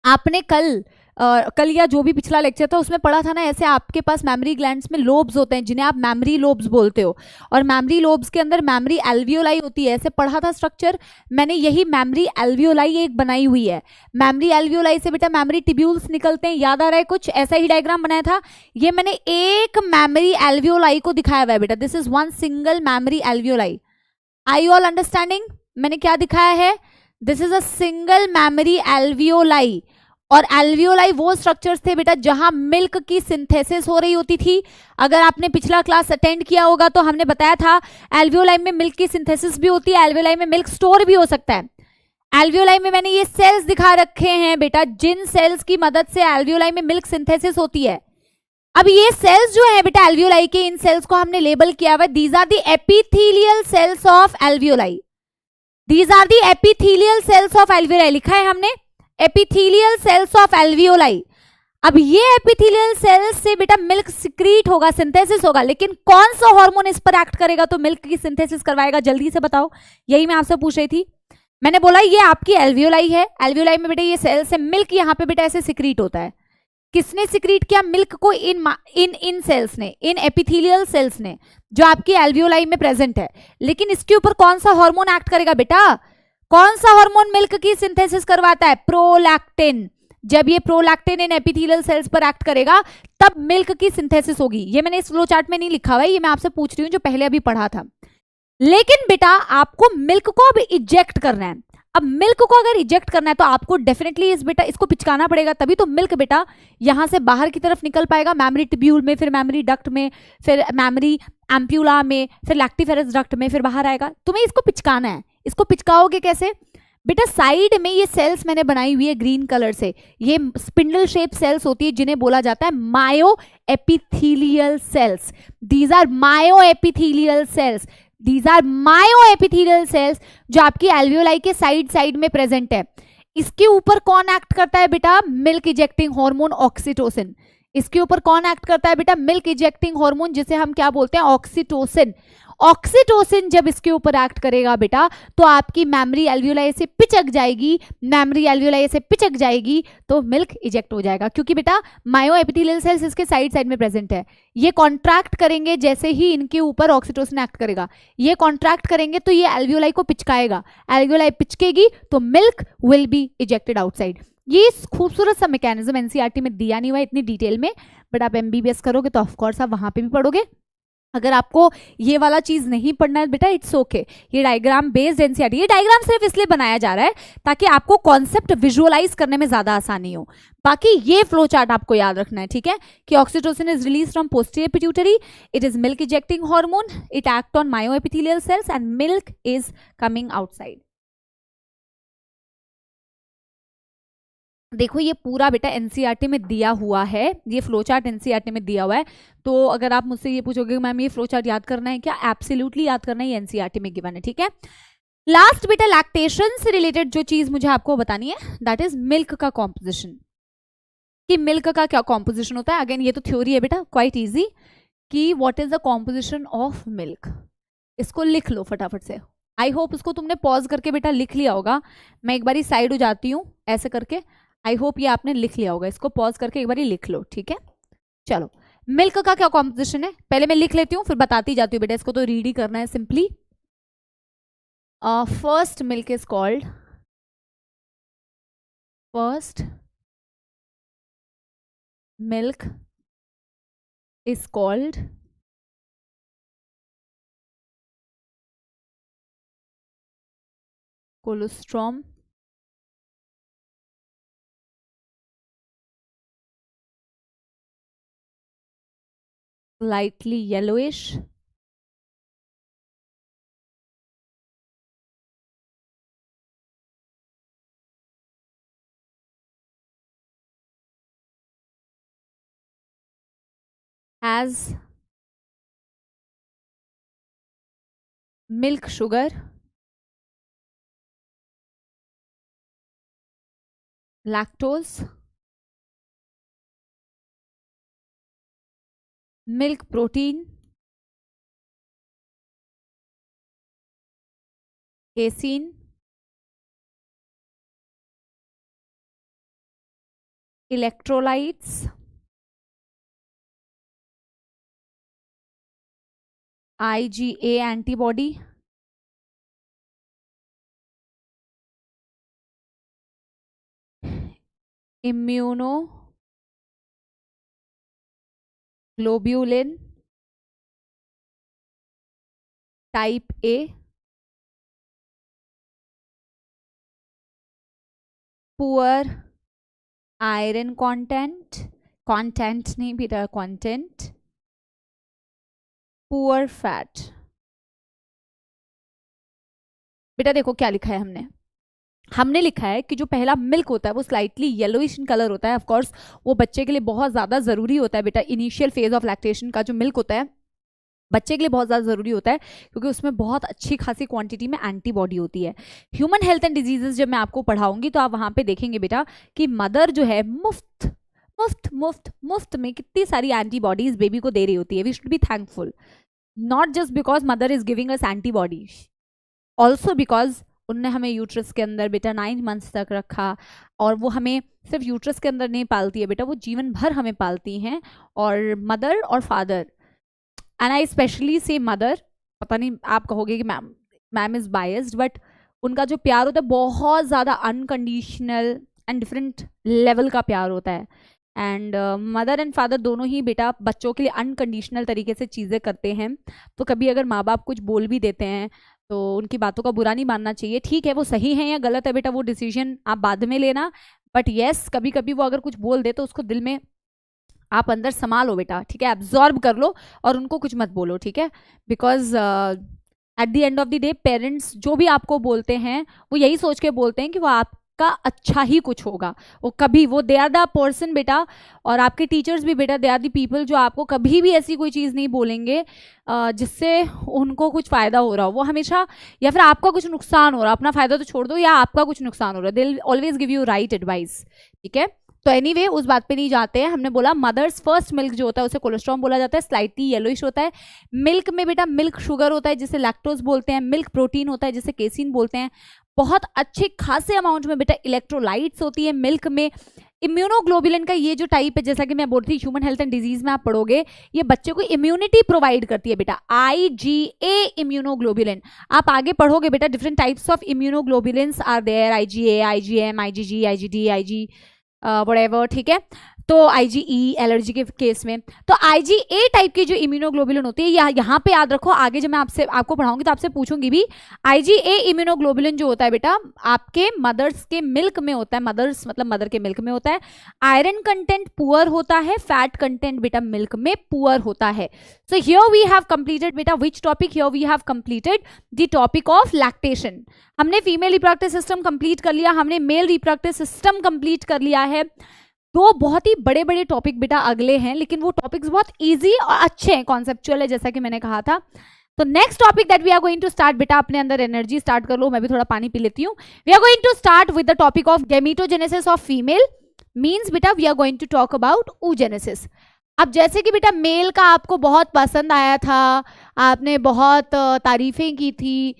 आपने कल या जो भी पिछला लेक्चर था उसमें पढ़ा था ना, ऐसे आपके पास मेमोरी ग्लैंड्स में लोब्स होते हैं जिन्हें आप मेमोरी लोब्स बोलते हो, और मेमोरी लोब्स के अंदर मेमोरी एल्वियोलाई होती है. ऐसे पढ़ा था स्ट्रक्चर, मैंने यही मेमोरी एल्वियोलाई एक बनाई हुई है. मेमोरी एल्वियोलाई से बेटा मेमोरी टिब्यूल्स निकलते हैं, याद आ रहा है कुछ, ऐसा ही डायग्राम बनाया था. ये मैंने एक मेमोरी एल्वियोलाई को दिखाया हुआ है बेटा, this is one single memory alveoli. Are you all understanding? मैंने क्या दिखाया है, this is a single memory alveoli. और एल्वियोलाई वो स्ट्रक्चर्स थे बेटा जहां मिल्क की सिंथेसिस हो रही होती थी. अगर आपने पिछला क्लास अटेंड किया होगा तो हमने बताया था एल्वियोलाई में मिल्क की सिंथेसिस भी होती है, एल्वियोलाई में मिल्क स्टोर भी हो सकता है. एल्वियोलाई में मैंने ये सेल्स दिखा रखे हैं बेटा, जिन सेल्स की मदद से एल्वियोलाई में मिल्क सिंथेसिस होती है. अब ये सेल्स जो है बेटा एल्वियोलाई के, इन सेल्स को हमने लेबल किया हुआ है, these are the epithelial cells of alveoli. These are the epithelial cells of alveoli, लिखा है हमने एपिथेलियल सेल्स ऑफ एल्वियोलाई. अब ये एपिथेलियल सेल्स से बेटा मिल्क सिक्रीट होगा, सिंथेसिस होगा, लेकिन कौन सा हार्मोन इस पर एक्ट करेगा तो मिल्क की सिंथेसिस करवाएगा, जल्दी से बताओ. यही मैं आपसे पूछ रही थी. मैंने बोला ये आपकी एल्वियोलाई है, एल्वियोलाई में बेटा ये सेल्स है, मिल्क यहाँ पे बेटा ऐसे सिक्रीट होता है. किसने सिक्रीट किया मिल्क को, इन सेल्स ने, इन एपिथेलियल सेल्स ने जो आपकी एल्वियोलाई में प्रेजेंट है. लेकिन इसके ऊपर कौन सा हार्मोन एक्ट करेगा बेटा, कौन सा हार्मोन मिल्क की सिंथेसिस करवाता है, प्रोलैक्टिन. जब ये प्रोलैक्टिन इन एपिथेलियल सेल्स पर एक्ट करेगा तब मिल्क की सिंथेसिस होगी. ये मैंने इस फ्लो चार्ट में नहीं लिखा हुआ है, ये मैं आपसे पूछ रही हूँ जो पहले अभी पढ़ा था. लेकिन बेटा आपको मिल्क को अब इजेक्ट करना है. अब मिल्क को अगर इजेक्ट करना है तो आपको डेफिनेटली इस बेटा इसको पिचकाना पड़ेगा, तभी तो मिल्क बेटा यहां से बाहर की तरफ निकल पाएगा, मेमोरी टिब्यूल में, फिर मेमोरी डक्ट में, फिर मेमोरी एम्प्यूला में, फिर लैक्टिफेरस डक्ट में, फिर बाहर आएगा. तुम्हें इसको पिचकाना है. इसको पिचकाओगे कैसे बेटा, साइड में ये सेल्स मैंने बनाई हुई है ग्रीन कलर से, ये स्पिंडल शेप सेल्स होती है जिन्हें बोला जाता है मायो epithelial cells. These are mayo epithelial cells, these are mayo epithelial cells जो आपकी एल्वियोलाई के साइड में प्रेजेंट है. इसके ऊपर कौन एक्ट करता है बेटा, मिल्क इजेक्टिंग हार्मोन ऑक्सीटोसिन. इसके ऊपर कौन एक्ट करता है बेटा, मिल्क इजेक्टिंग हार्मोन जिसे हम क्या बोलते हैं, ऑक्सीटोसिन. ऑक्सीटोसिन जब इसके ऊपर एक्ट करेगा बेटा तो आपकी मेमोरी एल्वियोलाई से पिचक जाएगी, मेमोरी एल्वियोलाई से पिचक जाएगी तो मिल्क इजेक्ट हो जाएगा, क्योंकि बेटा मायो एपिथेलियल सेल्स इसके साइड में प्रेजेंट है. ये कॉन्ट्रैक्ट करेंगे जैसे ही इनके ऊपर ऑक्सीटोसिन एक्ट करेगा, ये कॉन्ट्रैक्ट करेंगे तो ये एल्वियोलाई को पिचकाएगा, एल्वियोलाई पिचकेगी तो milk will be ejected outside. ये खूबसूरत सा मैकेनिज्म एनसीईआरटी में दिया नहीं हुआ इतनी डिटेल में, बट आप एमबीबीएस करोगे तो ऑफकोर्स आप वहां पे भी पढ़ोगे. अगर आपको ये वाला चीज नहीं पढ़ना है बेटा इट्स ओके, ये डायग्राम बेस्ड एनसीईआरटी, ये डायग्राम सिर्फ इसलिए बनाया जा रहा है ताकि आपको कॉन्सेप्ट विजुअलाइज करने में ज्यादा आसानी हो. बाकी ये फ्लो चार्ट आपको याद रखना है, ठीक है, कि oxytocin is release from posterior pituitary, it is milk ejecting hormone, it act on myo epithelial cells and milk is coming outside. देखो ये पूरा बेटा एनसीईआरटी में दिया हुआ है, ये फ्लो चार्ट एनसीईआरटी में दिया हुआ है. तो अगर आप मुझसे ये पूछोगे मैम ये फ्लो चार्ट याद करना है क्या, एब्सोल्युटली याद करना है, ये एनसीईआरटी में गिवन है, ठीक है. लास्ट बेटा लैक्टेशन से रिलेटेड जो चीज मुझे आपको बतानी है दैट इज मिल्क का कॉम्पोजिशन. कि मिल्क का क्या कॉम्पोजिशन होता है। अगेन ये तो थ्योरी है बेटा, क्वाइट इजी, कि what is the composition of milk. इसको लिख लो फटाफट से। आई होप इसको तुमने पॉज करके बेटा लिख लिया होगा। मैं एक बारी साइड हो जाती हूँ ऐसे करके, आई होप ये आपने लिख लिया होगा। इसको पॉज करके एक बारी लिख लो, ठीक है। चलो, मिल्क का क्या कॉम्पोजिशन है पहले मैं लिख लेती हूँ, फिर बताती जाती हूँ बेटा। इसको तो रीड ही करना है simply. First milk is called, first milk is called colostrum, slightly yellowish, has milk sugar, lactose, milk protein, casein, electrolytes, IgA antibody, immunoglobulin type A, poor iron content, content नहीं बेटा, content, poor fat। बेटा देखो क्या लिखा है हमने, हमने लिखा है कि जो पहला मिल्क होता है वो स्लाइटली येलोइश इन कलर होता है। ऑफ कोर्स वो बच्चे के लिए बहुत ज़्यादा ज़रूरी होता है बेटा। इनिशियल फेज ऑफ लैक्टेशन का जो मिल्क होता है बच्चे के लिए बहुत ज़्यादा ज़रूरी होता है, क्योंकि उसमें बहुत अच्छी खासी क्वांटिटी में एंटीबॉडी होती है। ह्यूमन हेल्थ एंड डिजीजेस जब मैं आपको पढ़ाऊंगी तो आप वहाँ पे देखेंगे बेटा कि मदर जो है मुफ्त मुफ्त मुफ्त मुफ्त में कितनी सारी एंटीबॉडीज बेबी को दे रही होती है। We should be thankful, not just because mother is giving us antibodies, also because उनने हमें यूट्रस के अंदर बेटा 9 मंथ्स तक रखा, और वो हमें सिर्फ यूट्रस के अंदर नहीं पालती है बेटा, वो जीवन भर हमें पालती हैं। और मदर और फादर, एंड आई स्पेशली से मदर, पता नहीं आप कहोगे कि मैम इज बायस्ड, बट उनका जो प्यार होता है बहुत ज़्यादा अनकंडीशनल एंड डिफरेंट लेवल का प्यार होता है। एंड मदर एंड फादर दोनों ही बेटा बच्चों के लिए अनकंडीशनल तरीके से चीज़ें करते हैं। तो कभी अगर माँ बाप कुछ बोल भी देते हैं तो उनकी बातों का बुरा नहीं मानना चाहिए। ठीक है, वो सही है या गलत है बेटा, वो डिसीजन आप बाद में लेना, बट येस कभी कभी वो अगर कुछ बोल दे तो उसको दिल में आप अंदर संभालो बेटा, ठीक है, एब्जॉर्ब कर लो और उनको कुछ मत बोलो, ठीक है। Because at the end of the day parents जो भी आपको बोलते हैं वो यही सोच के बोलते हैं कि वो आपका अच्छा ही कुछ होगा। वो कभी वो दे आर द पर्सन बेटा, और आपके टीचर्स भी बेटा दे आर द पीपल जो आपको कभी भी ऐसी कोई चीज़ नहीं बोलेंगे जिससे उनको कुछ फ़ायदा हो रहा हो। वो हमेशा या फिर आपका कुछ नुकसान हो रहा, अपना फ़ायदा तो छोड़ दो, या आपका कुछ नुकसान हो रहा है, they will always give you right advice, ठीक है। तो एनीवे उस बात पे नहीं जाते हैं। हमने बोला मदर्स फर्स्ट मिल्क जो होता है उसे कोलेस्ट्रॉल बोला जाता है, स्लाइटली येलोइश होता है। मिल्क में बेटा मिल्क शुगर होता है जिसे लैक्टोज बोलते हैं, मिल्क प्रोटीन होता है जिसे केसिन बोलते हैं, बहुत अच्छे खासे अमाउंट में बेटा इलेक्ट्रोलाइट्स होती है मिल्क में। इम्यूनोग्लोबुलिन का ये जो टाइप है, जैसा कि मैं बोलती थी ह्यूमन हेल्थ एंड डिजीज में आप पढ़ोगे, ये बच्चे को इम्यूनिटी प्रोवाइड करती है बेटा, IgA इम्यूनोग्लोबुलिन। आप आगे पढ़ोगे बेटा different types of immunoglobulins are there, IgA, IgM, IgG, IgD, IG whatever, ठीक है। तो IgE एलर्जी के केस में, तो IgA टाइप की जो इम्यूनोग्लोबुलिन होती है यहाँ पे याद रखो, आगे जब मैं आपको पढ़ाऊंगी तो आपसे पूछूंगी भी। IgA इम्यूनोग्लोबुलिन जो होता है बेटा आपके मदर्स के मिल्क में होता है, मदर्स मतलब मदर के मिल्क में होता है। आयरन कंटेंट पुअर होता है, फैट कंटेंट बेटा मिल्क में पुअर होता है। So here we have completed बेटा which topic, here we have completed the topic of lactation. हमने फीमेल रिप्रोडक्टिव सिस्टम कंप्लीट कर लिया, हमने मेल रिप्रोडक्टिव सिस्टम कंप्लीट कर लिया है। दो बहुत ही बड़े बड़े टॉपिक बेटा अगले हैं, लेकिन वो टॉपिक्स बहुत इजी और अच्छे हैं, कॉन्सेप्चुअल है जैसा कि मैंने कहा था। तो next topic that we are going to start, बेटा अपने अंदर एनर्जी स्टार्ट कर लो, मैं भी थोड़ा पानी पी लेती हूँ। We are going to start with the topic of gametogenesis of female. Means बेटा we are going to talk about oogenesis. अब जैसे कि बेटा मेल का आपको बहुत पसंद आया था, आपने बहुत तारीफें की थी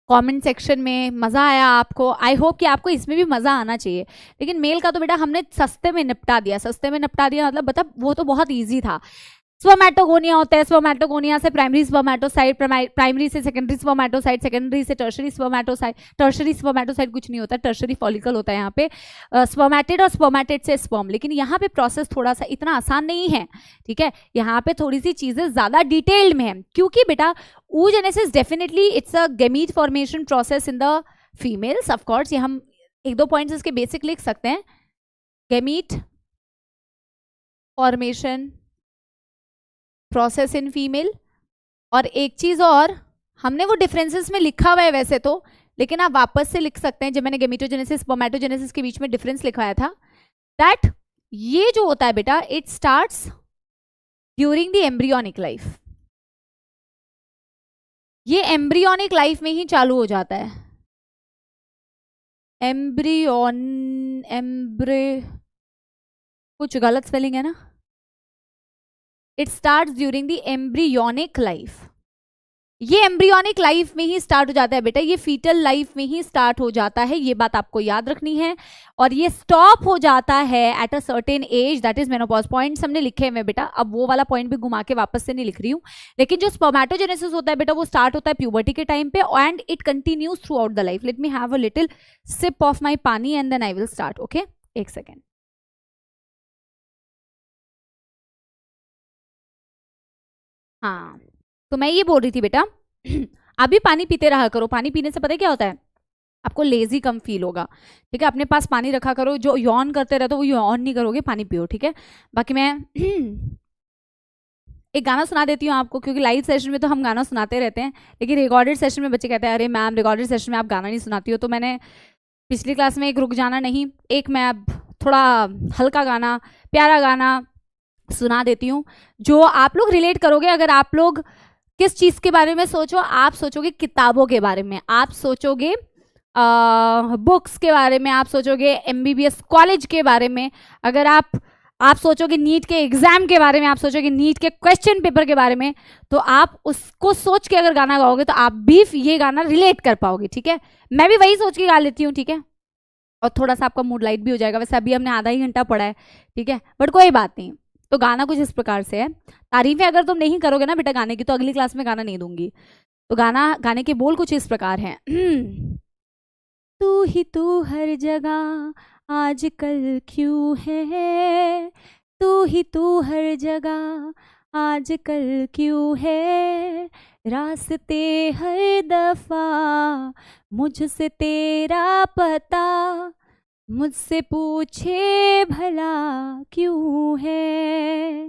कमेंट सेक्शन में, मज़ा आया आपको. आई होप कि आपको इसमें भी मज़ा आना चाहिए. लेकिन मेल का तो बेटा हमने सस्ते में निपटा दिया. सस्ते में निपटा दिया मतलब बता, वो तो बहुत ईजी था. स्पर्मेटोगोनिया होता है, स्पर्मेटोगोनिया से प्राइमरी स्पर्मेटोसाइट, प्राइमरी से सेकेंडरी स्पर्मेटोसाइट, सेकेंडरी से टर्शरी स्पर्मेटोसाइट. टर्शरी स्पर्मेटोसाइट कुछ नहीं होता, टर्शरी फॉलिकल होता है यहाँ पे. स्पर्मेटेड और स्पर्मेटेड से स्पर्म. लेकिन यहाँ पे प्रोसेस थोड़ा सा इतना आसान नहीं है, ठीक है. यहाँ पे थोड़ी सी चीजें ज्यादा डिटेल्ड में है, क्योंकि बेटा oogenesis definitely it's a gamete formation process in the females. Of course ये हम एक दो पॉइंट्स इसके बेसिक लिख सकते हैं. Gamete formation process in female. और एक चीज और, हमने वो डिफरेंसेस में लिखा हुआ है वैसे तो, लेकिन आप वापस से लिख सकते हैं. जब मैंने गेमिटोजेनेसिस स्पर्मेटोजेनेसिस के बीच में डिफरेंस लिखवाया था, दैट ये जो होता है बेटा it starts during the embryonic life. ये एम्ब्रियोनिक लाइफ में ही चालू हो जाता है. कुछ गलत स्पेलिंग है ना. It start during the embryonic life. ये एम्ब्रियोनिक लाइफ में ही स्टार्ट हो जाता है बेटा, ये फीटल लाइफ में ही स्टार्ट हो जाता है. ये बात आपको याद रखनी है. और ये स्टॉप हो जाता है at a certain age, that is menopause. Points हमने लिखे हुए बेटा, अब वो वाला पॉइंट भी घुमा के वापस से नहीं लिख रही हूँ. लेकिन जो स्पर्मेटोजेनेसिस होता है बेटा वो स्टार्ट होता है प्यूबर्टी के टाइम पे, and it continues throughout the life. Let me have a little sip of my pani and then I will start. Okay, एक सेकेंड. हाँ, तो मैं ये बोल रही थी बेटा अभी पानी पीते रहा करो. पानी पीने से पता है क्या होता है, आपको लेजी कम फील होगा, ठीक है. अपने पास पानी रखा करो. जो यॉन करते रहते हो वो यॉन नहीं करोगे, पानी पियो, ठीक है. बाकी मैं एक गाना सुना देती हूँ आपको, क्योंकि लाइव सेशन में तो हम गाना सुनाते रहते हैं, लेकिन रिकॉर्डेड सेशन में बच्चे कहते हैं अरे मैम रिकॉर्डेड सेशन में आप गाना नहीं सुनाती हो. तो मैंने पिछली क्लास में एक रुक जाना नहीं, एक मैं अब थोड़ा हल्का गाना, प्यारा गाना सुना देती हूँ जो आप लोग रिलेट करोगे. अगर आप लोग किस चीज़ के बारे में सोचो, आप सोचोगे किताबों के बारे में, आप सोचोगे बुक्स के बारे में, आप सोचोगे MBBS कॉलेज के बारे में, अगर आप सोचोगे नीट के एग्जाम के बारे में, आप सोचोगे नीट के क्वेश्चन पेपर के बारे में, तो आप उसको सोच के अगर गाना गाओगे तो आप भी ये गाना रिलेट कर पाओगे, ठीक है. मैं भी वही सोच के गा लेती हूँ, ठीक है. और थोड़ा सा आपका मूड लाइट भी हो जाएगा. वैसे अभी हमने आधा ही घंटा पढ़ा है, ठीक है, बट कोई बात नहीं. तो गाना कुछ इस प्रकार से है. तारीफें अगर तुम नहीं करोगे ना बेटा गाने की, तो अगली क्लास में गाना नहीं दूंगी. तो गाने के बोल कुछ इस प्रकार हैं. तू ही तू हर जगह आजकल क्यों है, तू ही तू हर जगह आजकल क्यों है, रास्ते हर दफा मुझसे तेरा पता, मुझसे पूछे भला क्यों है,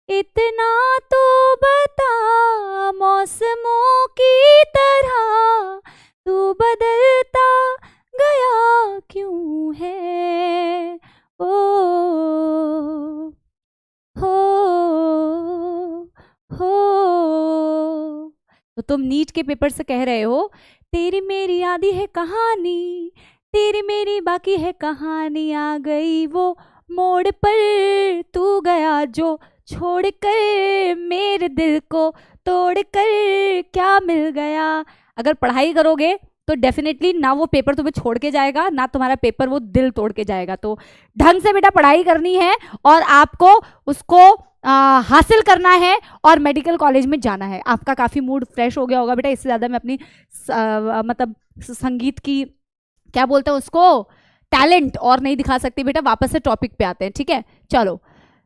इतना तो बता मौसमों की तरह तू बदलता गया क्यों है. ओ हो. तो तुम नीट के पेपर से कह रहे हो तेरी मेरी आधी है कहानी, तेरी मेरी बाकी है कहानी, आ गई वो मोड़ पर तू गया जो, छोड़ कर मेरे दिल को तोड़ कर क्या मिल गया. अगर पढ़ाई करोगे तो डेफिनेटली ना वो पेपर तुम्हें छोड़ के जाएगा, ना तुम्हारा पेपर वो दिल तोड़ के जाएगा. तो ढंग से बेटा पढ़ाई करनी है और आपको उसको हासिल करना है और मेडिकल कॉलेज में जाना है. आपका काफ़ी मूड फ्रेश हो गया होगा बेटा. इससे ज़्यादा मैं अपनी मतलब संगीत की क्या बोलते हैं उसको, टैलेंट और नहीं दिखा सकती बेटा. वापस से टॉपिक पे आते हैं, ठीक है. चलो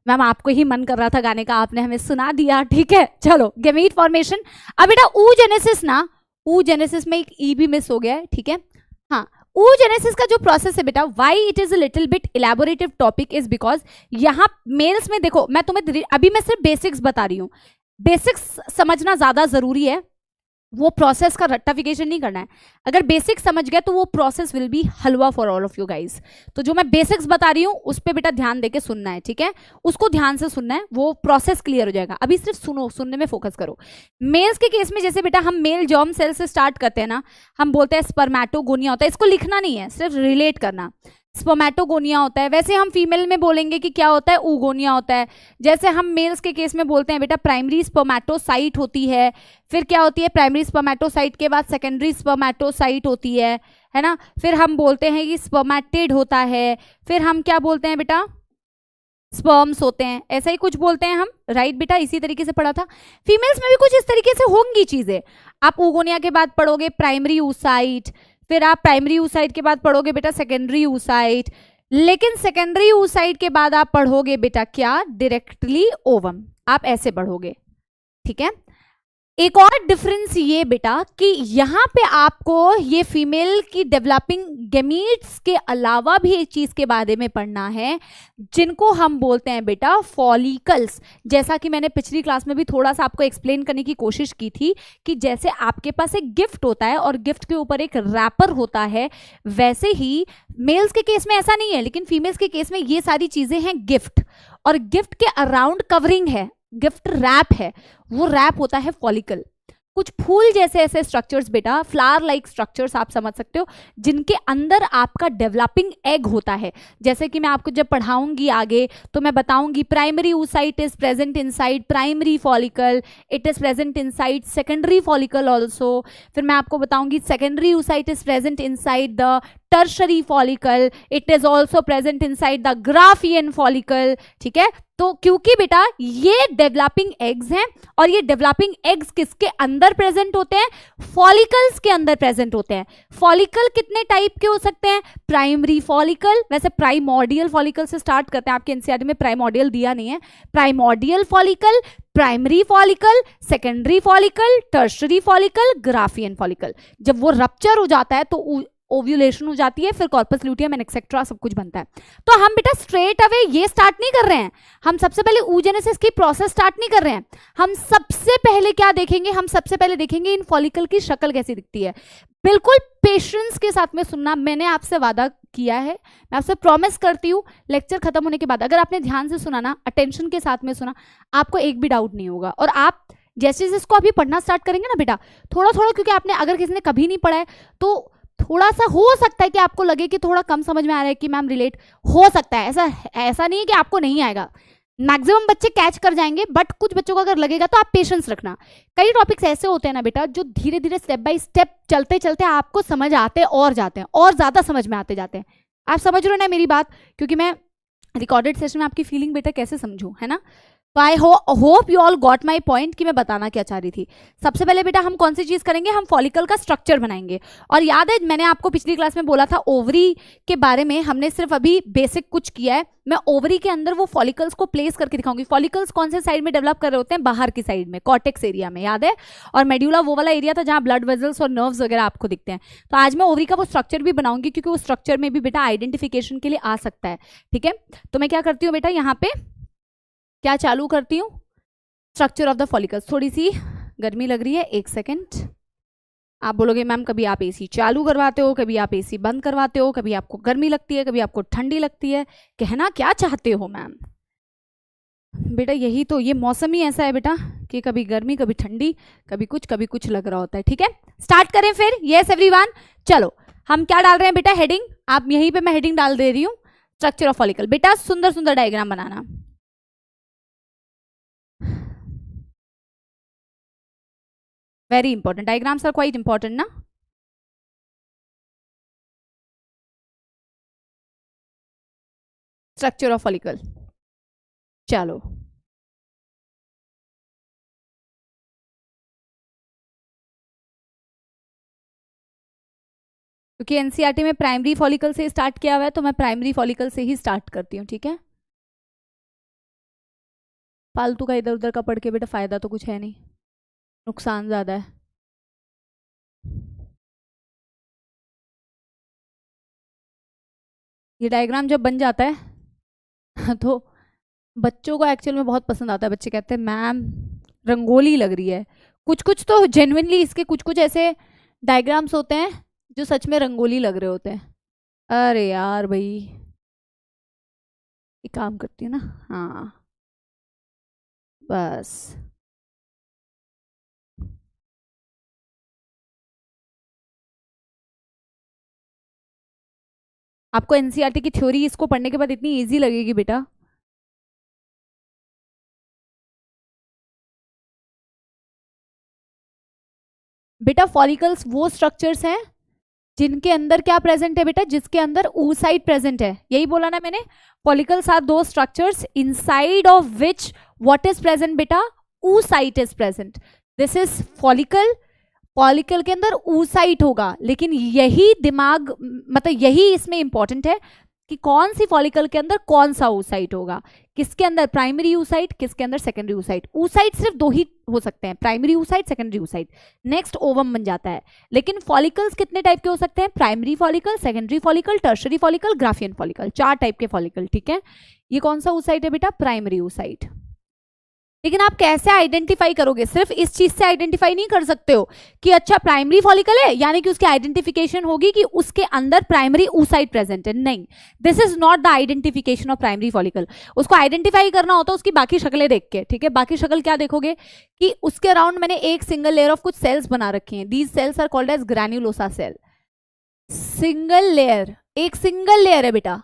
मैम आपको ही मन कर रहा था गाने का, आपने हमें सुना दिया, ठीक है. चलो गैमीट फॉर्मेशन. अब बेटा oogenesis ना, oogenesis में एक ई भी मिस हो गया है, ठीक है. हाँ, oogenesis का जो प्रोसेस है बेटा, why it is a little bit elaborative topic is because यहाँ मेल्स में देखो, मैं तुम्हें अभी मैं सिर्फ बेसिक्स बता रही हूँ. बेसिक्स समझना ज्यादा जरूरी है, वो प्रोसेस का रट्टाफिकेशन नहीं करना है. अगर बेसिक्स समझ गया तो वो process will be halwa for all of you guys. तो जो मैं बेसिक्स बता रही हूँ उस पर बेटा ध्यान देके सुनना है, ठीक है. उसको ध्यान से सुनना है, वो प्रोसेस क्लियर हो जाएगा. अभी सिर्फ सुनो, सुनने में फोकस करो. मेल्स के केस में जैसे बेटा हम मेल जर्म सेल से स्टार्ट करते हैं ना, हम बोलते हैं स्पर्मेटोगोनिया होता है. इसको लिखना नहीं है, सिर्फ रिलेट करना. स्पर्मेटोगोनिया होता है, वैसे हम फीमेल में बोलेंगे कि क्या होता है, ऊगोनिया होता है। जैसे हम मेल्स के केस में बोलते हैं बेटा प्राइमरी स्पर्मेटोसाइट होती है, फिर क्या होती है, प्राइमरी स्पर्मेटोसाइट के बाद सेकेंडरी स्पर्मेटोसाइट होती है ना। फिर हम बोलते हैं कि स्पर्मेटिड होता है, फिर हम क्या बोलते हैं बेटा, स्पर्म्स होते हैं, ऐसा ही कुछ बोलते हैं हम, राइट बेटा, इसी तरीके से पढ़ा था। फीमेल्स में भी कुछ इस तरीके से होंगी चीजें। आप ऊगोनिया के बाद पढ़ोगे प्राइमरी ऊसाइट, फिर आप प्राइमरी ऊसाइट के बाद पढ़ोगे बेटा सेकेंडरी ऊसाइट, लेकिन सेकेंडरी ऊसाइट के बाद आप पढ़ोगे बेटा क्या, डायरेक्टली ओवम, आप ऐसे पढ़ोगे, ठीक है। एक और डिफरेंस ये बेटा कि यहाँ पे आपको ये फीमेल की डेवलपिंग गेमीट्स के अलावा भी एक चीज के बारे में पढ़ना है, जिनको हम बोलते हैं बेटा फॉलिकल्स। जैसा कि मैंने पिछली क्लास में भी थोड़ा सा आपको एक्सप्लेन करने की कोशिश की थी कि जैसे आपके पास एक गिफ्ट होता है और गिफ्ट के ऊपर एक रैपर होता है, वैसे ही मेल्स के केस में ऐसा नहीं है, लेकिन फीमेल्स के केस में ये सारी चीजें हैं गिफ्ट, और गिफ्ट के अराउंड कवरिंग है, गिफ्ट रैप है, वो रैप होता है फॉलिकल। कुछ फूल जैसे ऐसे स्ट्रक्चर्स बेटा, फ्लावर लाइक स्ट्रक्चर्स आप समझ सकते हो, जिनके अंदर आपका डेवलपिंग एग होता है। जैसे कि मैं आपको जब पढ़ाऊंगी आगे तो मैं बताऊंगी primary oocyte is present inside primary follicle, it is present inside secondary follicle also. फिर मैं आपको बताऊंगी secondary oocyte is present inside the tertiary follicle, it is also present inside the Graafian follicle, ठीक है। तो क्योंकि बेटा ये डेवलपिंग एग्स हैं, और ये डेवलपिंग एग्स किसके अंदर प्रेजेंट होते हैं, फॉलिकल्स के अंदर प्रेजेंट होते हैं। फॉलिकल कितने टाइप के हो सकते हैं, प्राइमरी फॉलिकल, वैसे प्राइमोर्डियल फॉलिकल से स्टार्ट करते हैं, आपके एनसीईआरटी में प्राइमोर्डियल दिया नहीं है, primordial follicle, primary follicle, secondary follicle, tertiary follicle, Graafian follicle. जब वो रप्चर हो जाता है तो ओव्यूलेशन हो जाती है, फिर कॉर्पस ल्यूटियम एंड एक्सेट्रा सब कुछ बनता है। तो हम बेटा स्ट्रेट अवे ये स्टार्ट नहीं कर रहे हैं, हम सबसे पहले oogenesis की प्रोसेस स्टार्ट नहीं कर रहे हैं। हम सबसे पहले क्या देखेंगे, हम सबसे पहले देखेंगे इन फॉलिकल की शक्ल कैसी दिखती है। बिल्कुल पेशेंस के साथ में सुनना, मैंने आपसे वादा किया है, मैं आपसे प्रॉमिस करती हूँ लेक्चर खत्म होने के बाद अगर आपने ध्यान से सुना ना, अटेंशन के साथ में सुना, आपको एक भी डाउट नहीं होगा। और आप जैसे जैसे इसको अभी पढ़ना स्टार्ट करेंगे ना बेटा, थोड़ा थोड़ा, क्योंकि आपने अगर किसी ने कभी नहीं पढ़ा है तो थोड़ा सा हो सकता है कि आपको लगे कि थोड़ा कम समझ में आ रहा है कि मैम रिलेट हो सकता है, ऐसा नहीं है कि आपको नहीं आएगा, मैक्सिमम बच्चे कैच कर जाएंगे, बट कुछ बच्चों को अगर लगेगा तो आप पेशेंस रखना। कई टॉपिक्स ऐसे होते हैं ना बेटा जो धीरे धीरे स्टेप बाय स्टेप चलते चलते आपको समझ आते और जाते हैं, और ज्यादा समझ में आते जाते हैं। आप समझ रहे हो ना मेरी बात, क्योंकि मैं रिकॉर्डेड सेशन में आपकी फीलिंग बेटा कैसे समझूं, है ना। तो I hope you all got my point कि मैं बताना क्या चाह रही थी। सबसे पहले बेटा हम कौन सी चीज करेंगे, हम फॉलिकल का स्ट्रक्चर बनाएंगे। और याद है मैंने आपको पिछली क्लास में बोला था ओवरी के बारे में, हमने सिर्फ अभी बेसिक कुछ किया है। मैं ओवरी के अंदर वो फॉलिकल्स को प्लेस करके दिखाऊंगी। फॉलिकल्स कौन से साइड में डेवलप कर रहे होते हैं, बाहर की साइड में, कॉर्टेक्स एरिया में, याद है। और मेड्यूला वो वाला एरिया था जहाँ ब्लड वेजल्स और नर्व्स वगैरह आपको दिखते हैं। तो आज मैं ओवरी का वो स्ट्रक्चर भी बनाऊंगी, क्योंकि वो स्ट्रक्चर में भी बेटा आइडेंटिफिकेशन के लिए आ सकता है, ठीक है। तो मैं क्या करती हूँ बेटा, यहाँ पे क्या चालू करती हूँ, स्ट्रक्चर ऑफ द फॉलिकल्स। थोड़ी सी गर्मी लग रही है, एक सेकेंड। आप बोलोगे मैम कभी आप एसी चालू करवाते हो, कभी आप एसी बंद करवाते हो, कभी आपको गर्मी लगती है, कभी आपको ठंडी लगती है, कहना क्या चाहते हो मैम। बेटा यही तो, ये मौसम ही ऐसा है बेटा कि कभी गर्मी कभी ठंडी, कभी कुछ लग रहा होता है, ठीक है। स्टार्ट करें फिर, यस एवरीवन। चलो हम क्या डाल रहे हैं बेटा, हेडिंग, आप यहीं पे मैं हेडिंग डाल दे रही हूँ, स्ट्रक्चर ऑफ फॉलिकल। बेटा सुंदर सुंदर डायग्राम बनाना, very important, diagrams are quite important ना। स्ट्रक्चर ऑफ फॉलिकल, चलो क्योंकि एनसीईआरटी में प्राइमरी फॉलिकल से स्टार्ट किया हुआ है तो मैं प्राइमरी फॉलिकल से ही स्टार्ट करती हूँ, ठीक है। फालतू का इधर उधर का पढ़ के बेटा फायदा तो कुछ है नहीं, नुकसान ज्यादा है। ये डायग्राम जब बन जाता है तो बच्चों को एक्चुअल में बहुत पसंद आता है। बच्चे कहते हैं मैम रंगोली लग रही है। कुछ कुछ तो जेन्युइनली इसके कुछ कुछ ऐसे डायग्राम्स होते हैं जो सच में रंगोली लग रहे होते हैं। अरे यार भाई एक काम करती है ना, हाँ बस आपको एनसीईआरटी की थ्योरी इसको पढ़ने के बाद इतनी इजी लगेगी बेटा। बेटा फॉलिकल्स वो स्ट्रक्चर्स हैं जिनके अंदर क्या प्रेजेंट है बेटा, जिसके अंदर oocyte प्रेजेंट है, यही बोला ना मैंने। फॉलिकल्स आर दो structures inside of which what is present बेटा, oocyte is present. This is follicle, follicle के अंदर oocyte होगा, लेकिन यही दिमाग मतलब यही इसमें इंपॉर्टेंट है कि कौन सी फॉलिकल के अंदर कौन सा oocyte होगा, किसके अंदर प्राइमरी oocyte, किसके अंदर सेकेंडरी oocyte। oocyte सिर्फ दो ही हो सकते हैं, primary oocyte, secondary oocyte। Next ovum बन जाता है। लेकिन फॉलिकल्स कितने टाइप के हो सकते हैं, primary follicle, secondary follicle, tertiary follicle, Graafian follicle, 4 type के फॉलिकल, ठीक है। ये कौन सा oocyte है बेटा, प्राइमरी oocyte। लेकिन आप कैसे आइडेंटिफाई करोगे, सिर्फ इस चीज से आइडेंटिफाई नहीं कर सकते हो कि अच्छा प्राइमरी फॉलिकल है यानी कि उसकी आइडेंटिफिकेशन होगी कि उसके अंदर प्राइमरी oocyte प्रेजेंट है, नहीं, this is not the identification of primary follicle. उसको आइडेंटिफाई करना होता है उसकी बाकी शक्लें देख के, ठीक है। बाकी शक्ल क्या देखोगे कि उसके अराउंड मैंने एक सिंगल लेयर ऑफ कुछ सेल्स बना रखी हैं, these cells are called as granulosa cell. Single layer, एक सिंगल लेयर है बेटा,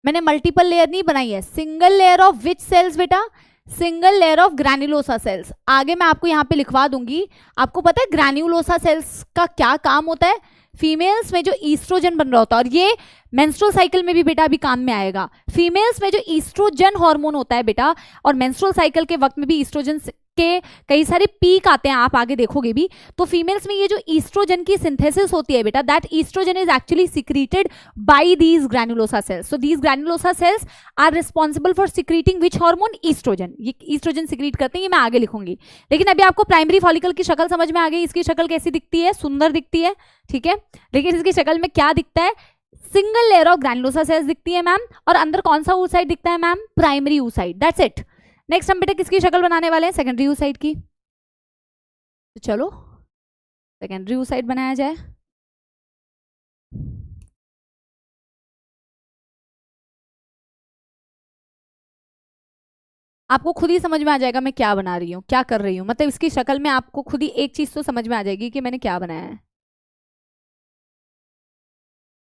मैंने मल्टीपल लेयर नहीं बनाई है। Single layer of which cells बेटा, single layer of granulosa cells. आगे मैं आपको यहाँ पे लिखवा दूंगी। आपको पता है ग्रैन्युलोसा सेल्स का क्या काम होता है, फीमेल्स में जो ईस्ट्रोजन बन रहा होता है, और ये मेंस्ट्रुअल साइकिल में भी बेटा अभी काम में आएगा। फीमेल्स में जो ईस्ट्रोजन हार्मोन होता है बेटा, और मेंस्ट्रुअल साइकिल के वक्त में भी ईस्ट्रोजन के कई सारे पीक आते हैं, आप आगे देखोगे भी। तो फीमेल्स में ये जो ईस्ट्रोजन की सिंथेसिस होती है बेटा, that oestrogen is actually secreted by these granulosa cells. So these granulosa cells are responsible for secreting which hormone, oestrogen. ये ईस्ट्रोजन सिक्रीट करते हैं, ये मैं आगे लिखूंगी। लेकिन अभी आपको प्राइमरी फॉलिकल की शक्ल समझ में आ गई। इसकी शक्ल कैसी दिखती है, सुंदर दिखती है, ठीक है। लेकिन इसकी शक्ल में क्या दिखता है, single layer of granulosa cells दिखती है मैम, और अंदर कौन सा oocyte दिखता है ma'am, primary oocyte, that's it. Next हम बेटा किसकी शक्ल बनाने वाले हैं, सेकेंडरी oocyte की। तो चलो सेकेंडरी oocyte बनाया जाए। आपको खुद ही समझ में आ जाएगा मैं क्या बना रही हूँ, क्या कर रही हूँ, मतलब इसकी शक्ल में आपको खुद ही एक चीज तो समझ में आ जाएगी कि मैंने क्या बनाया है।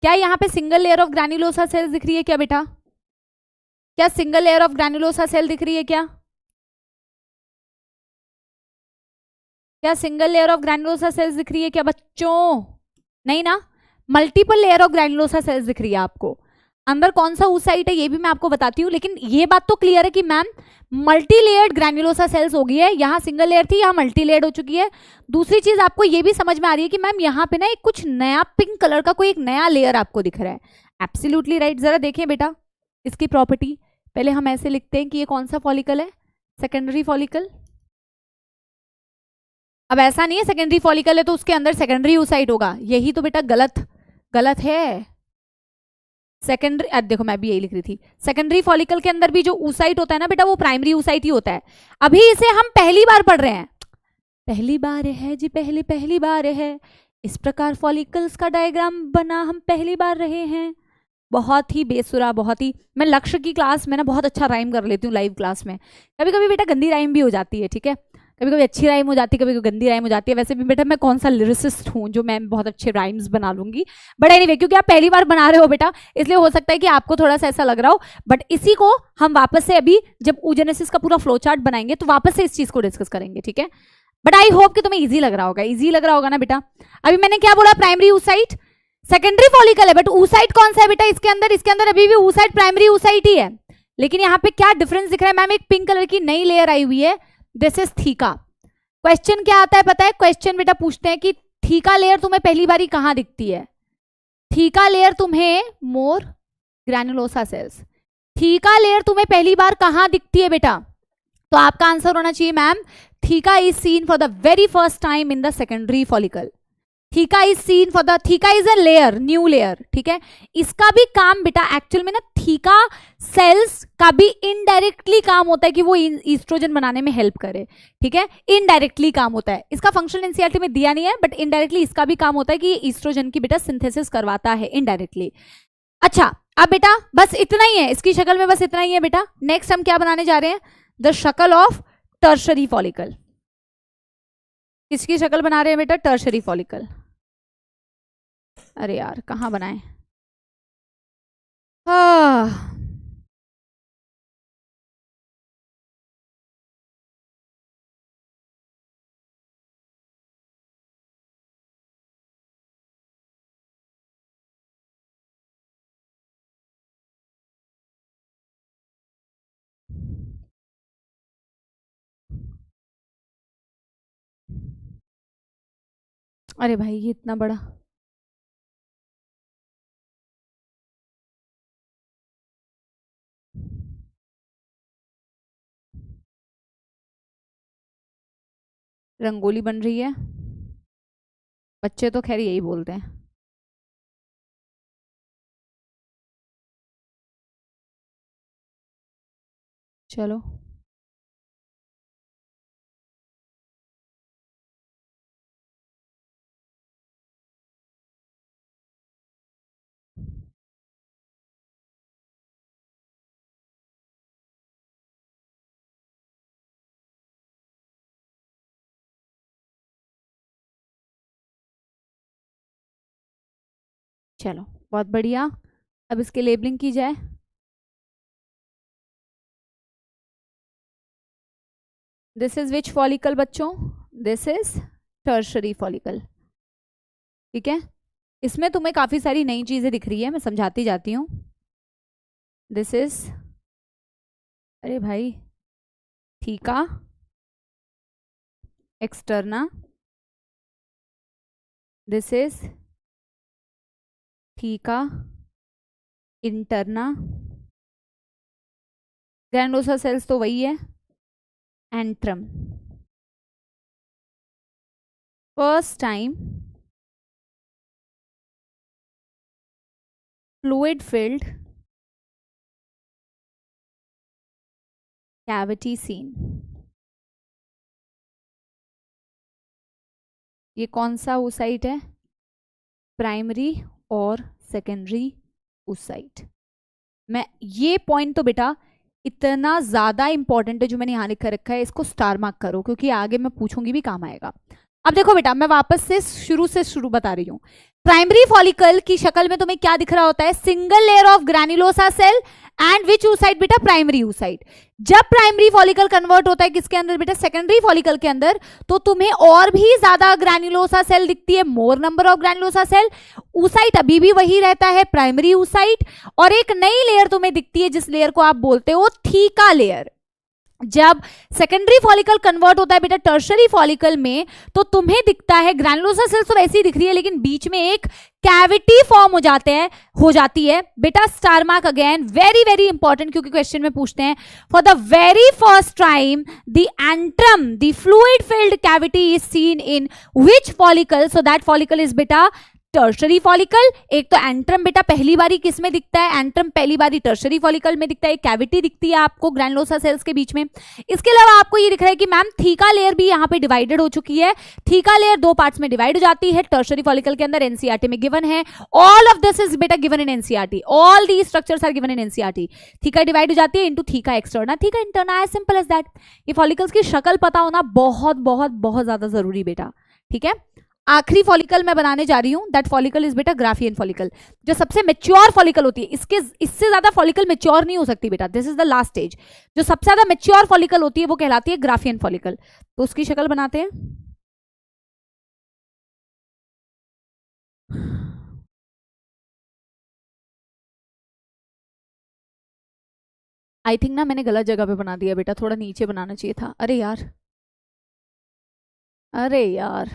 क्या यहाँ पे single layer of granulosa cells दिख रही है क्या बेटा, क्या single layer of granulosa cell दिख रही है क्या, क्या single layer of granulosa cells दिख रही है क्या बच्चों, नहीं ना। Multiple layer of granulosa cells दिख रही है आपको। अंदर कौन सा oocyte है ये भी मैं आपको बताती हूँ, लेकिन ये बात तो क्लियर है कि ma'am multi layered granulosa cells हो गई है। यहाँ सिंगल लेयर थी, यहाँ मल्टी लेयर्ड हो चुकी है। दूसरी चीज आपको ये भी समझ में आ रही है कि मैम यहाँ पे ना एक कुछ नया पिंक कलर का कोई एक नया लेयर आपको दिख रहा है। Absolutely right. जरा देखें बेटा इसकी प्रॉपर्टी। पहले हम ऐसे लिखते हैं कि ये कौन सा फॉलिकल है, सेकेंडरी फॉलिकल। अब ऐसा नहीं है सेकेंडरी फॉलिकल है तो उसके अंदर सेकेंडरी oocyte होगा, यही तो बेटा गलत है। सेकेंडरी, देखो मैं भी यही लिख रही थी, सेकेंडरी फॉलिकल के अंदर भी जो oocyte होता है ना बेटा वो प्राइमरी oocyte ही होता है। अभी इसे हम पहली बार पढ़ रहे हैं, पहली बार है जी, पहली बार है। इस प्रकार फॉलिकल्स का डायग्राम बना हम पहली बार रहे हैं। बहुत ही बेसुरा, बहुत ही, मैं लक्ष्य की क्लास में ना बहुत अच्छा राइम कर लेती हूँ लाइव क्लास में। कभी कभी बेटा गंदी राइम भी हो जाती है, ठीक है, कभी कभी अच्छी राइम हो जाती है, कभी कभी गंदी राइम हो जाती है। वैसे भी बेटा मैं कौन सा लिरिसिस्ट हूँ जो मैं बहुत अच्छे राइम्स बना लूंगी, बट एनीवे क्योंकि आप पहली बार बना रहे हो बेटा इसलिए हो सकता है कि आपको थोड़ा सा ऐसा लग रहा हो। बट इसी को हम वापस से अभी जब oogenesis का पूरा फ्लो चार्ट बनाएंगे तो वापस से इस चीज को डिस्कस करेंगे, ठीक है। बट आई होप कि तुम्हें ईजी लग रहा होगा, ईजी लग रहा होगा ना बेटा। अभी मैंने क्या बोला, प्राइमरी oocyte, सेकेंडरी फॉलिकल है, बट oocyte कौन सा है बेटा इसके अंदर अभी भी oocyte प्राइमरी oocyte ही है। लेकिन यहाँ पे क्या डिफरेंस दिख रहा है मैम, एक पिंक कलर की नई लेयर आई हुई है, दिस इज थीका। क्वेश्चन क्या आता है पता है, क्वेश्चन बेटा पूछते हैं कि थीका लेयर तुम्हें पहली बारी कहां दिखती है। थीका लेयर तुम्हें मोर ग्रैन्युलोसा सेल्स, थीका लेयर तुम्हें पहली बार कहां दिखती है बेटा, तो आपका आंसर होना चाहिए ma'am theca is seen for the very first time in the secondary follicle. Theca is seen for the, theca is a layer, new layer, ठीक है। इसका भी काम बेटा एक्चुअल में ना थीका सेल्स का भी इनडायरेक्टली काम होता है कि वो ईस्ट्रोजन बनाने में हेल्प करे, ठीक है, इनडायरेक्टली काम होता है। इसका फंक्शन एनसीईआरटी में दिया नहीं है बट इनडायरेक्टली इसका भी काम होता है कि ईस्ट्रोजन की बेटा सिंथेसिस करवाता है इनडायरेक्टली। अच्छा अब बेटा बस इतना ही है, इसकी शक्ल में बस इतना ही है बेटा। नेक्स्ट हम क्या बनाने जा रहे हैं, द शक्ल ऑफ टर्शरी फॉलिकल। किसकी शक्ल बना रहे हैं बेटा, टर्शरी फॉलिकल। अरे यार कहाँ बनाए, हाँ, अरे भाई ये इतना बड़ा। रंगोली बन रही है। बच्चे तो खैर यही बोलते हैं। चलो चलो, बहुत बढ़िया। अब इसकी लेबलिंग की जाए। दिस इज विच फॉलिकल बच्चों? This is tertiary follicle. ठीक है, इसमें तुम्हें काफी सारी नई चीजें दिख रही है, मैं समझाती जाती हूँ। दिस इज, अरे भाई, theca externa. This is theca interna. Granulosa cells तो वही है। Antrum. First time fluid filled cavity seen. ये कौन सा oocyte है? प्राइमरी और सेकेंडरी oocyte। मैं ये पॉइंट तो बेटा इतना ज्यादा इंपॉर्टेंट है जो मैंने यहाँ लिख कर रखा है, इसको स्टार मार्क करो क्योंकि आगे मैं पूछूंगी भी काम आएगा। अब देखो बेटा, मैं वापस से शुरू बता रही हूँ। प्राइमरी फॉलिकल की शक्ल में तुम्हें क्या दिख रहा होता है? Single layer of granulosa cell and which oocyte बेटा? Primary oocyte। जब प्राइमरी फॉलिकल कन्वर्ट होता है किसके अंदर बेटा? सेकेंडरी फॉलिकल के अंदर, तो तुम्हें और भी ज्यादा ग्रैन्युलोसा सेल दिखती है, more number of granulosa cell. oocyte अभी भी वही रहता है, प्राइमरी oocyte, और एक नई लेयर तुम्हें दिखती है जिस लेयर को आप बोलते हो थीका लेयर। जब सेकेंडरी फॉलिकल कन्वर्ट होता है बेटा टर्शरी फॉलिकल में, तो तुम्हें दिखता है ग्रैन्युलोसा सेल्स तो वैसी दिख रही है, लेकिन बीच में एक कैविटी फॉर्म हो जाती है बेटा। Star mark again, very very important, क्योंकि क्वेश्चन में पूछते हैं। For the very first time the antrum, the fluid filled cavity is seen in which follicle? So that follicle is बेटा टर्शरी फॉलिकल। एक तो एंट्रम बेटा पहली बारी किस में दिखता है? एंट्रम पहली बारी टर्शरी फॉलिकल में दिखता है, एक कैविटी दिखती है आपको ग्रैन्युलोसा सेल्स के बीच में। इसके अलावा आपको ये दिख रहा है कि मैम थीका लेयर भी यहाँ पे डिवाइडेड हो चुकी है। थीका लेयर दो पार्ट्स में डिवाइड हो जाती है टर्शरी फॉलिकल के अंदर, एनसीईआरटी में गिवन है। ऑल ऑफ दिस इज बेटा given in NCERT, all the structures are given in NCERT. Theca divide हो जाती है into theca externa, theca interna, as simple as that. ये फॉलिकल्स की शक्ल पता होना बहुत बहुत बहुत ज्यादा जरूरी बेटा, ठीक है। आखिरी फॉलिकल मैं बनाने जा रही हूं, दैट फॉलिकल इज बेटा ग्राफियन फॉलिकल, जो सबसे मेच्योर फॉलिकल होती है। इससे ज्यादा फॉलिकल मेच्योर नहीं हो सकती बेटा, this is the last stage. जो सबसे ज्यादा मेच्योर फॉलिकल होती है वो कहलाती है ग्राफियन फॉलिकल। तो उसकी शक्ल बनाते हैं। आई थिंक ना मैंने गलत जगह पे बना दिया बेटा, थोड़ा नीचे बनाना चाहिए था। अरे यार, अरे यार,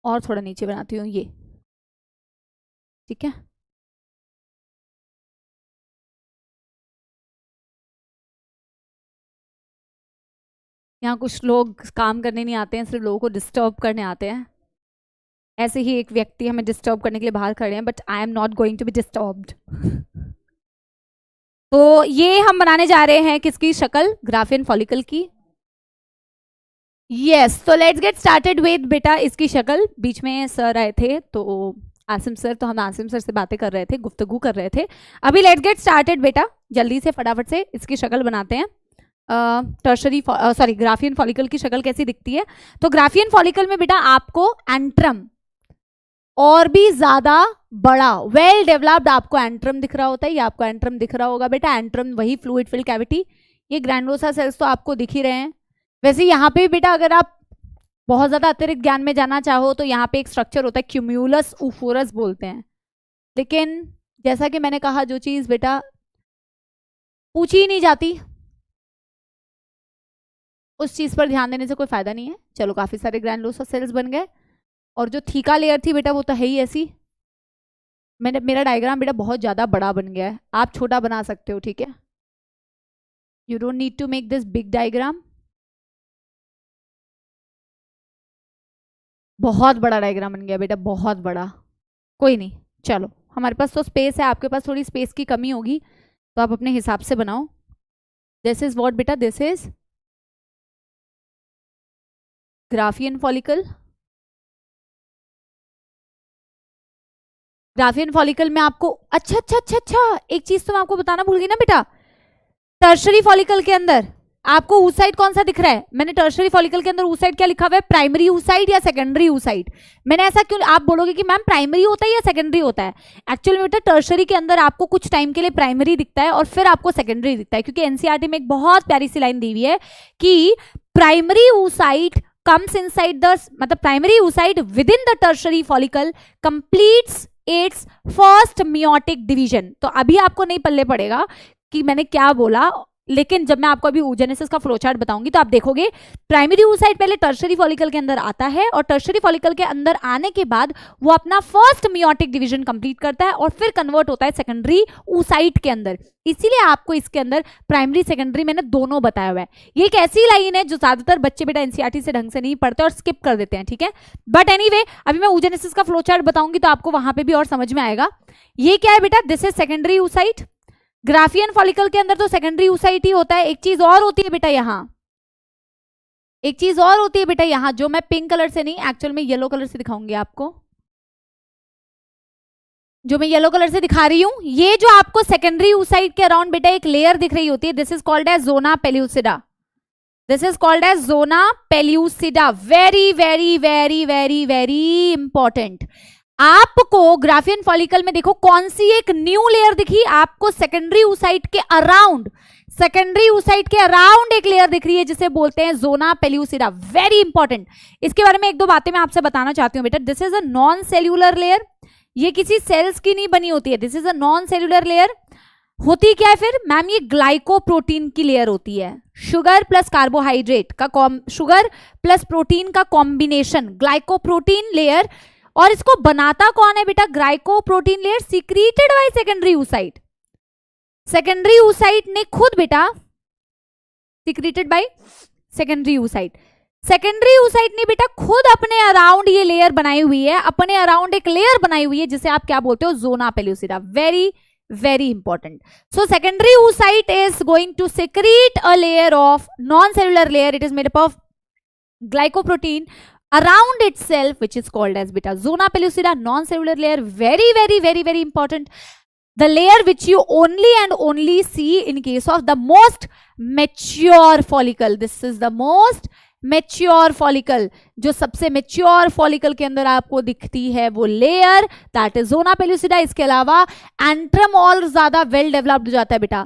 और थोड़ा नीचे बनाती हूँ ये, ठीक है। यहाँ कुछ लोग काम करने नहीं आते हैं, सिर्फ लोगों को डिस्टर्ब करने आते हैं। ऐसे ही एक व्यक्ति हमें डिस्टर्ब करने के लिए बाहर खड़े हैं, but I am not going to be disturbed. तो ये हम बनाने जा रहे हैं किसकी शक्ल? ग्राफियन फॉलिकल की। यस, तो लेट्स गेट स्टार्टेड विद बेटा इसकी शक्ल। बीच में सर आए थे तो आसिम सर, तो हम आसिम सर से बातें कर रहे थे, गुफ्तगू कर रहे थे। अभी लेट्स गेट स्टार्टेड बेटा, जल्दी से फटाफट से इसकी शक्ल बनाते हैं। टर्शरी सॉरी ग्राफियन फॉलिकल की शक्ल कैसी दिखती है। तो ग्राफियन फॉलिकल में बेटा आपको एंट्रम और भी ज्यादा बड़ा वेल डेवलप्ड आपको एंट्रम दिख रहा होता है। ये आपको एंट्रम दिख रहा होगा बेटा, एंट्रम वही फ्लूइड फिल्ड कैविटी। ये ग्रैंडोसा सेल्स तो आपको दिख ही रहे हैं। वैसे यहाँ पे बेटा अगर आप बहुत ज्यादा अतिरिक्त ज्ञान में जाना चाहो तो यहाँ पे एक स्ट्रक्चर होता है क्यूम्यूलस उफोरस बोलते हैं। लेकिन जैसा कि मैंने कहा जो चीज बेटा पूछी ही नहीं जाती उस चीज पर ध्यान देने से कोई फायदा नहीं है। चलो काफी सारे ग्रैनुलोसा सेल्स बन गए और जो थीका लेयर थी बेटा वो तो है ही ऐसी। मेरा डायग्राम बेटा बहुत ज्यादा बड़ा बन गया है, आप छोटा बना सकते हो, ठीक है। You don't need to make this big diagram. बहुत बड़ा डायग्राम बन गया बेटा, बहुत बड़ा। कोई नहीं, चलो हमारे पास तो स्पेस है, आपके पास थोड़ी स्पेस की कमी होगी तो आप अपने हिसाब से बनाओ। दिस इज व्हाट बेटा, this is Graafian follicle. Graafian follicle में आपको अच्छा एक चीज तो मैं आपको बताना भूल गई ना बेटा, टर्शरी फॉलिकल के अंदर आपको ऊसाइड कौन सा दिख रहा है। मैंने टर्शरी फॉलिकल के अंदर ऊसाइड क्या लिखा हुआ है, प्राइमरी ऊसाइड या सेकेंडरी ऊसाइड। मैंने ऐसा क्यों, आप बोलोगे कि मैम प्राइमरी होता है या सेकेंडरी होता है। एक्चुअली में बेटा टर्शरी के अंदर आपको कुछ टाइम के लिए प्राइमरी दिखता है और फिर आपको सेकेंडरी दिखता है, क्योंकि एनसीईआरटी में एक बहुत प्यारी सी लाइन दी हुई है कि primary oocyte comes inside the मतलब primary oocyte within the tertiary follicle completes its first meiotic division। तो अभी आपको नहीं पल्ले पड़ेगा कि मैंने क्या बोला, लेकिन जब मैं आपको अभी oogenesis का फ्लोचार्ट बताऊंगी तो आप देखोगे प्राइमरी oocyte पहले टर्शरी फॉलिकल के अंदर आता है और टर्शरी फॉलिकल के अंदर आने के बाद वो अपना फर्स्ट मियोटिक डिवीजन कंप्लीट करता है और फिर कन्वर्ट होता है सेकेंडरी oocyte के अंदर। इसीलिए आपको इसके अंदर प्राइमरी सेकेंडरी मैंने दोनों बताया हुआ है। ये एक ऐसी लाइन है जो ज्यादातर बच्चे बेटा एनसीईआरटी से ढंग से नहीं पढ़ते और स्किप कर देते हैं, ठीक है। बट एनीवे अभी मैं oogenesis का फ्लोचार्ट बताऊंगी तो आपको वहां पे भी और समझ में आएगा। ये क्या है बेटा, this is secondary oocyte। Graafian follicle के अंदर तो सेकेंडरी oocyte ही होता है। एक चीज और होती है बेटा यहाँ, एक चीज और होती है बेटा यहाँ, जो मैं पिंक कलर से नहीं एक्चुअल में येलो कलर से दिखाऊंगी आपको, जो मैं येलो कलर से दिखा रही हूं। ये जो आपको सेकेंडरी oocyte के अराउंड बेटा एक लेयर दिख रही होती है, this is called as zona pellucida. This is called as zona pellucida. Very very very very very important. आपको ग्राफियन फॉलिकल में देखो कौन सी एक न्यू लेयर दिखी आपको, सेकेंडरी oocyte के अराउंड, सेकेंडरी oocyte के अराउंड एक लेयर दिख रही है जिसे बोलते हैं जोना पेल्यूसिडा। Very important. इसके बारे में एक दो बातें मैं आपसे बताना चाहती हूँ बेटा। This is a non cellular layer, ये किसी सेल्स की नहीं बनी होती है। This is a non cellular layer. होती क्या है फिर मैम, ये ग्लाइकोप्रोटीन की लेयर होती है। शुगर प्लस कार्बोहाइड्रेट का शुगर प्लस प्रोटीन का कॉम्बिनेशन ग्लाइकोप्रोटीन लेयर। और इसको बनाता कौन है बेटा, glycoprotein layer secreted by secondary oocyte। Secondary oocyte ने खुद बेटा secreted by secondary oocyte, secondary oocyte ने बेटा खुद अपने अराउंड ये लेयर बनाई हुई है, अपने अराउंड एक लेयर बनाई हुई है जिसे आप क्या बोलते हो, zona pellucida. Very very important. So secondary oocyte is going to secrete a layer of non-cellular layer. It is made up of glycoprotein around itself, which is called as beta zona pellucida, non-cellular layer. Very very very very important. The layer which you only and only see in case of the most mature follicle. This is the most mature follicle. जो सबसे मेच्योर फॉलिकल के अंदर आपको दिखती है वो layer that is zona pellucida. इसके अलावा एंट्रम और ज्यादा वेल डेवलप्ड हो जाता है बेटा,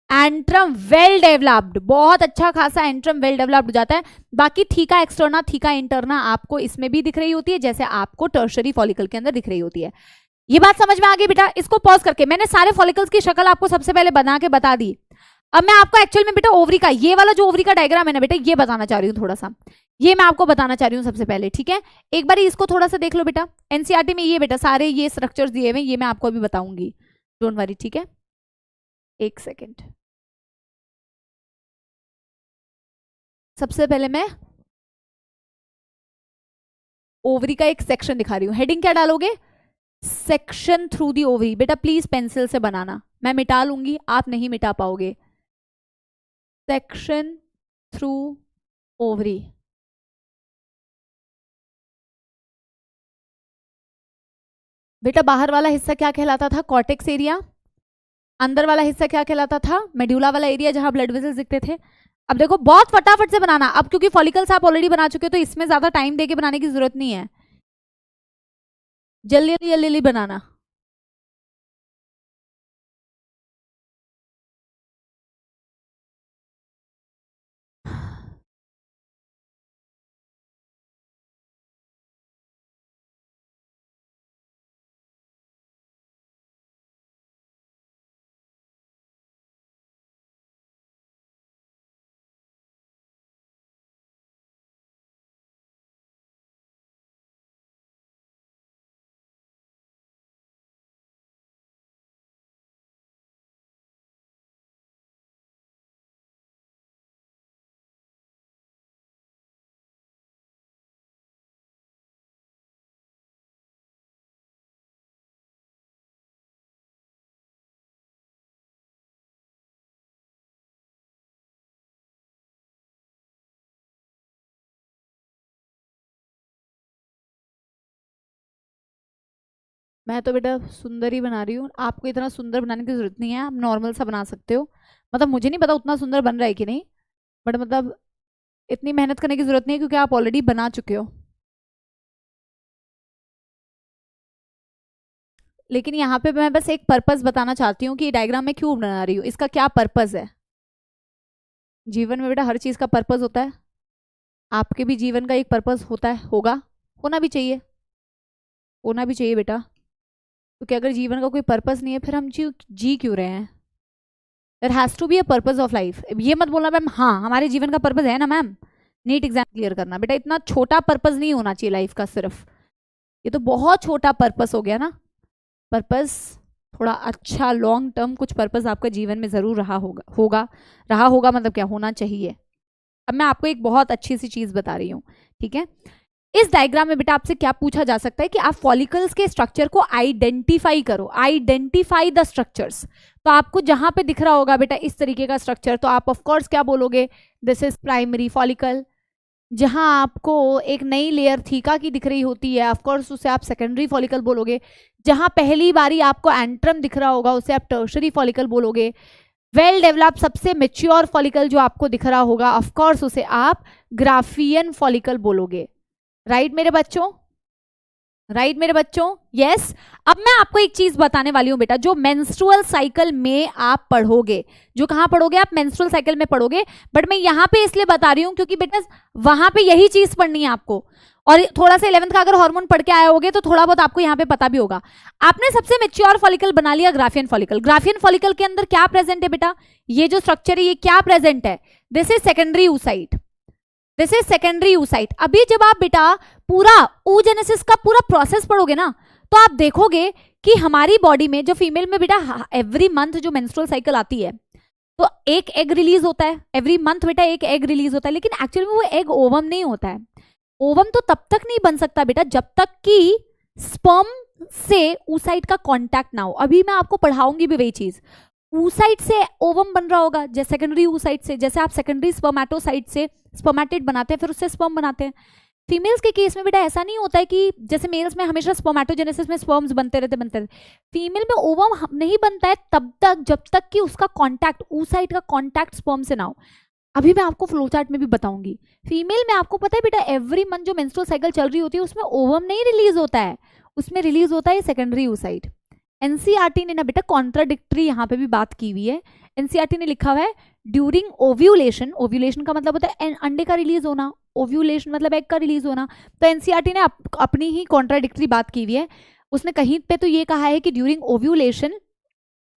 एंट्रम वेल डेवलप्ड, बहुत अच्छा खासा एंट्रम वेल डेवलप्ड हो जाता है। बाकी थीका एक्सटर्ना थीका इंटरना आपको इसमें भी दिख रही होती है जैसे आपको टर्शरी फॉलिकल के अंदर दिख रही होती है। ये बात समझ में आ गई बेटा। इसको पॉज करके मैंने सारे फॉलिकल्स की शक्ल आपको सबसे पहले बना के बता दी। अब मैं आपको एक्चुअल में बेटा ओवरी का ये वाला जो ओवरी का डायग्राम है ना बेटा, ये बताना चाह रही हूँ थोड़ा सा, ये मैं आपको बताना चाह रही हूँ सबसे पहले, ठीक है। एक बार इसको थोड़ा सा देख लो बेटा। एनसीईआरटी में ये बेटा सारे ये स्ट्रक्चर्स दिए हुए, ये मैं आपको अभी बताऊंगी, डोंट वरी, ठीक है। एक सेकेंड, सबसे पहले मैं ओवरी का एक सेक्शन दिखा रही हूँ। हेडिंग क्या डालोगे, सेक्शन थ्रू दी ओवरी। बेटा प्लीज पेंसिल से बनाना, मैं मिटा लूंगी, आप नहीं मिटा पाओगे। Section through ovary. बेटा बाहर वाला हिस्सा क्या कहलाता था, कॉर्टेक्स एरिया। अंदर वाला हिस्सा क्या कहलाता था, मेड्यूला वाला एरिया जहां ब्लड वेसल्स दिखते थे। अब देखो बहुत फटाफट से बनाना, अब क्योंकि फॉलिकल्स आप ऑलरेडी बना चुके हो तो इसमें ज्यादा टाइम देके बनाने की जरूरत नहीं है, जल्दी जल्दी जल्दी जल्दी बनाना। मैं तो बेटा सुंदर ही बना रही हूँ, आपको इतना सुंदर बनाने की जरूरत नहीं है, आप नॉर्मल सा बना सकते हो। मतलब मुझे नहीं पता उतना सुंदर बन रहा है कि नहीं, बट मतलब इतनी मेहनत करने की जरूरत नहीं है क्योंकि आप ऑलरेडी बना चुके हो। लेकिन यहाँ पे मैं बस एक पर्पस बताना चाहती हूँ कि डायग्राम में क्यों बना रही हूँ, इसका क्या पर्पस है। जीवन में बेटा हर चीज का पर्पस होता है, आपके भी जीवन का एक पर्पस होता है, होगा, होना भी चाहिए, होना भी चाहिए बेटा। क्योंकि अगर जीवन का कोई पर्पस नहीं है फिर हम जी क्यों रहे हैं। There has to be a purpose of life. ये मत बोलना मैम हाँ हमारे जीवन का पर्पस है ना मैम, नीट एग्जाम क्लियर करना, बेटा इतना छोटा पर्पस नहीं होना चाहिए लाइफ का सिर्फ, ये तो बहुत छोटा पर्पस हो गया ना। पर्पस थोड़ा अच्छा लॉन्ग टर्म कुछ पर्पस आपका जीवन में जरूर रहा होगा मतलब क्या होना चाहिए। अब मैं आपको एक बहुत अच्छी सी चीज बता रही हूँ, ठीक है। इस डायग्राम में बेटा आपसे क्या पूछा जा सकता है कि आप फॉलिकल्स के स्ट्रक्चर को आइडेंटिफाई करो, आइडेंटिफाई द स्ट्रक्चर्स। तो आपको जहां पे दिख रहा होगा बेटा इस तरीके का स्ट्रक्चर, तो आप ऑफ कोर्स क्या बोलोगे, दिस इज प्राइमरी फॉलिकल। जहां आपको एक नई लेयर थीका की दिख रही होती है ऑफ कोर्स उसे आप सेकेंडरी फॉलिकल बोलोगे। जहां पहली बारी आपको एंट्रम दिख रहा होगा उसे आप टर्शरी फॉलिकल बोलोगे। वेल डेवलप सबसे मेच्योर फॉलिकल जो आपको दिख रहा होगा ऑफ कोर्स उसे आप ग्राफियन फॉलिकल बोलोगे। राइट मेरे बच्चों, राइट मेरे बच्चों, यस। अब मैं आपको एक चीज बताने वाली हूं बेटा, जो मेंस्ट्रुअल साइकिल में आप पढ़ोगे, जो कहां पढ़ोगे आप मेंस्ट्रुअल साइकिल में पढ़ोगे, बट मैं यहां पे इसलिए बता रही हूं क्योंकि बेटा वहां पे यही चीज पढ़नी है आपको, और थोड़ा सा 11th का अगर हार्मोन पढ़ के आए होगे तो थोड़ा बहुत आपको यहाँ पे पता भी होगा। आपने सबसे मेच्योर फॉलिकल बना लिया ग्राफियन फॉलिकल। ग्राफियन फॉलिकल के अंदर क्या प्रेजेंट है बेटा, ये जो स्ट्रक्चर है ये क्या प्रेजेंट है, this is secondary oocyte, this is secondary oocyte। अभी जब आप बेटा पूरा oogenesis का पूरा प्रोसेस पढ़ोगे ना तो आप देखोगे कि हमारी बॉडी में जो फीमेल में बेटा एवरी मंथ जो मेंस्ट्रुअल साइकिल आती है तो एक एग रिलीज होता है, एवरी मंथ बेटा एक एग रिलीज होता है, लेकिन एक्चुअली में वो एग ओवम नहीं होता है। ओवम तो तब तक नहीं बन सकता बेटा जब तक कि स्पर्म से oocyte का कांटेक्ट ना हो। अभी मैं आपको पढ़ाऊंगी भी वही चीज, oocyte से ओवम बन रहा होगा, जैसे सेकेंडरी oocyte से, जैसे आप सेकेंडरी स्पर्मेटोसाइट से स्पर्मेटिड बनाते हैं फिर उससे स्पर्म बनाते हैं। फीमेल्स के केस में बेटा ऐसा नहीं होता है कि जैसे मेल्स में हमेशा स्पर्मेटोजेनेसिस में स्पर्म्स बनते रहते। फीमेल में ओवम नहीं बनता है तब तक जब तक कि उसका कांटेक्ट oocyte का कांटेक्ट स्पर्म से ना हो। अभी मैं आपको फ्लो चार्ट में भी बताऊंगी। फीमेल में आपको पता है बेटा एवरी मंथ जो मेंस्ट्रुअल साइकिल चल रही होती है उसमें ओवम नहीं रिलीज होता है, उसमें रिलीज होता है सेकेंडरी oocyte। एनसीईआरटी ने ना बेटा कॉन्ट्राडिक्टरी यहाँ पे भी बात की हुई है। एनसीईआरटी ने लिखा हुआ है ड्यूरिंग ओव्यूलेशन, ओव्यूलेशन का मतलब होता है अंडे का रिलीज होना, ओव्यूलेशन मतलब एग का रिलीज होना। तो एनसीईआरटी ने अपनी ही कॉन्ट्राडिक्टरी बात की हुई है। उसने कहीं पे तो ये कहा है कि during ovulation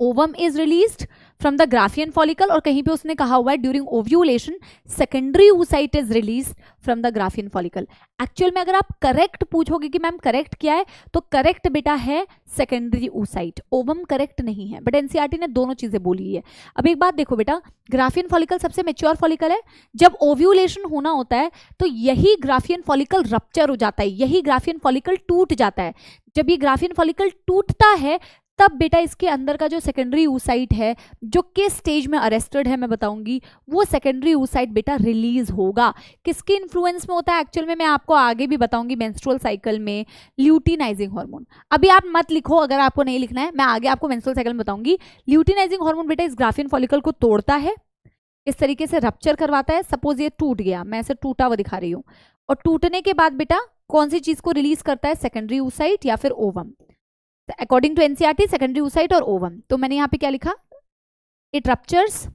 ovum is released from the Graafian follicle, और कहीं पे उसने कहा हुआ है during ovulation secondary oocyte is released from the Graafian follicle. Actual में अगर आप करेक्ट पूछोगे कि मैम करेक्ट क्या है, तो करेक्ट बेटा है सेकेंडरी oocyte, ओवम करेक्ट नहीं है, बट एनसीईआरटी ने दोनों चीजें बोली है। अब एक बात देखो बेटा, ग्राफियन फॉलिकल सबसे मेच्योर फॉलिकल है। जब ओव्यूलेशन होना होता है तो यही ग्राफियन फॉलिकल रप्चर हो जाता है, यही ग्राफियन फॉलिकल टूट जाता है। जब ये ग्राफियन फॉलिकल टूटता है तब बेटा इसके अंदर का जो सेकेंडरी oocyte है जो किस स्टेज में अरेस्टेड है मैं बताऊंगी, वो सेकेंडरी oocyte बेटा रिलीज होगा। किसके इन्फ्लुएंस में होता है एक्चुअल में मैं आपको आगे भी बताऊंगी मेंस्ट्रुअल साइकिल में, ल्यूटिनाइजिंग हार्मोन। अभी आप मत लिखो अगर आपको नहीं लिखना है, मैं आगे आपको मेंस्ट्रुअल साइकिल में बताऊंगी। ल्यूटिनाइजिंग हार्मोन बेटा इस ग्राफियन फॉलिकल को तोड़ता है, इस तरीके से रप्चर करवाता है। सपोज ये टूट गया, मैं ऐसे टूटा हुआ दिखा रही हूँ, और टूटने के बाद बेटा कौन सी चीज को रिलीज करता है, सेकेंडरी oocyte या फिर ovum. According to NCERT secondary oocyte और ओवम। तो मैंने यहाँ पे क्या लिखा, it ruptures,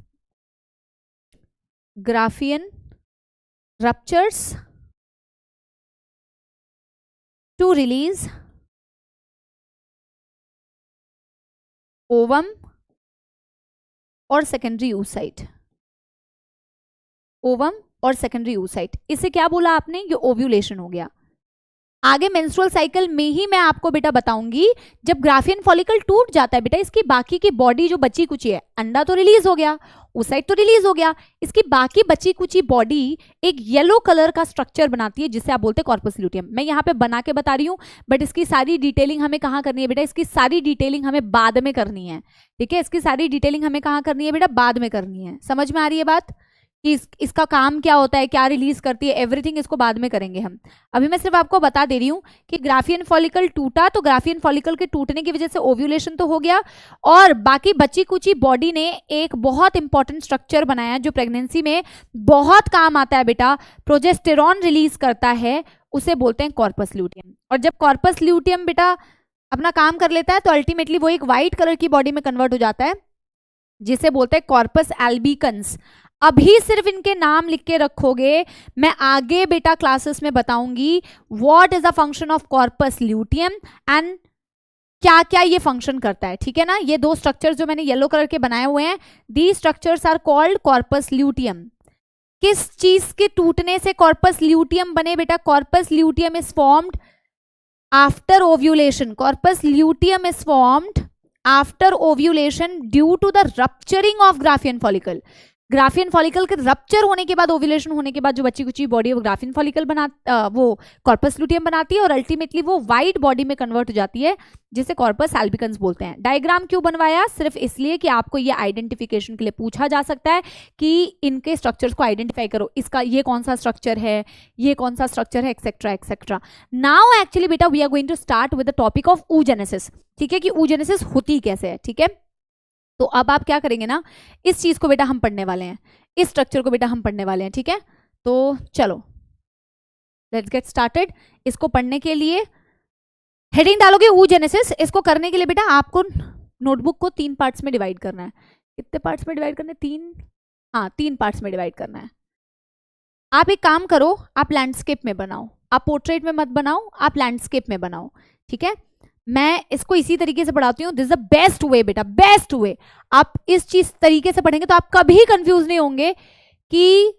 Graafian ruptures to release ovum और सेकेंडरी oocyte, ओवम और सेकेंडरी oocyte। इसे क्या बोला आपने, ये ओव्यूलेशन हो गया। आगे मेंस्ट्रुअल साइकिल में ही मैं आपको बेटा बताऊंगी, जब ग्राफियन फॉलिकल टूट जाता है बेटा, इसकी बाकी की बॉडी जो बची कुची है, अंडा तो रिलीज हो गया, oocyte तो रिलीज हो गया, इसकी बाकी बची कुची बॉडी एक येलो कलर का स्ट्रक्चर बनाती है जिसे आप बोलते हैं कॉर्पस ल्यूटियम। मैं यहाँ पे बना के बता रही हूँ, बट इसकी सारी डिटेलिंग हमें कहाँ करनी है बेटा, इसकी सारी डिटेलिंग हमें बाद में करनी है। ठीक है, इसकी सारी डिटेलिंग हमें कहाँ करनी है बेटा, बाद में करनी है। समझ में आ रही है बात कि इसका काम क्या होता है, क्या रिलीज करती है, एवरीथिंग इसको बाद में करेंगे हम। अभी मैं सिर्फ आपको बता दे रही हूँ कि ग्राफियन फॉलिकल टूटा, तो ग्राफियन फॉलिकल के टूटने की वजह से ओव्यूलेशन तो हो गया, और बाकी बची कुची बॉडी ने एक बहुत इंपॉर्टेंट स्ट्रक्चर बनाया जो प्रेगनेंसी में बहुत काम आता है बेटा, प्रोजेस्टेरॉन रिलीज करता है, उसे बोलते हैं कॉर्पस ल्यूटियम। और जब कॉर्पस ल्यूटियम बेटा अपना काम कर लेता है तो अल्टीमेटली वो एक व्हाइट कलर की बॉडी में कन्वर्ट हो जाता है जिसे बोलते हैं कॉर्पस एल्बिकन्स। अभी सिर्फ इनके नाम लिख के रखोगे, मैं आगे बेटा क्लासेस में बताऊंगी what is the function of corpus luteum and क्या क्या ये फंक्शन करता है। ठीक है ना, ये दो स्ट्रक्चर जो मैंने येलो कलर के बनाए हुए हैं, the structures are called corpus luteum. किस चीज के टूटने से कॉर्पस ल्यूटियम बने बेटा, corpus luteum is formed after ovulation, corpus luteum is formed after ovulation due to the rupturing of Graafian follicle. Graafian follicle के रप्चर होने के बाद, ओव्यूलेशन होने के बाद जो बची कुची बॉडी है वो ग्राफियन फॉलिकल वो कॉर्पस ल्यूटियम बनाती है, और अल्टीमेटली वो व्हाइट बॉडी में कन्वर्ट हो जाती है जिसे कॉर्पस एल्बिकन्स बोलते हैं। डायग्राम क्यों बनवाया, सिर्फ इसलिए कि आपको ये आइडेंटिफिकेशन के लिए पूछा जा सकता है कि इनके स्ट्रक्चर्स को आइडेंटिफाई करो, इसका ये कौन सा स्ट्रक्चर है, ये कौन सा स्ट्रक्चर है, एक्सेट्रा एक्सेट्रा। नाउ एक्चुअली बेटा we are going to start with the topic of oogenesis। ठीक है, कि oogenesis होती कैसे है। ठीक है, तो अब आप क्या करेंगे ना, इस चीज को बेटा हम पढ़ने वाले हैं, इस स्ट्रक्चर को बेटा हम पढ़ने वाले हैं। ठीक है, तो चलो लेट्स गेट स्टार्टेड। इसको पढ़ने के लिए हेडिंग डालोगे oogenesis। इसको करने के लिए बेटा आपको नोटबुक को 3 पार्ट्स में डिवाइड करना है। कितने पार्ट्स में डिवाइड करना है, 3, हाँ 3 पार्ट्स में डिवाइड करना है। आप एक काम करो, आप लैंडस्केप में बनाओ, आप पोर्ट्रेट में मत बनाओ, आप लैंडस्केप में बनाओ। ठीक है, मैं इसको इसी तरीके से पढ़ाती हूँ, this is the best way बेटा, बेस्ट वे। आप इस चीज तरीके से पढ़ेंगे तो आप कभी कंफ्यूज नहीं होंगे कि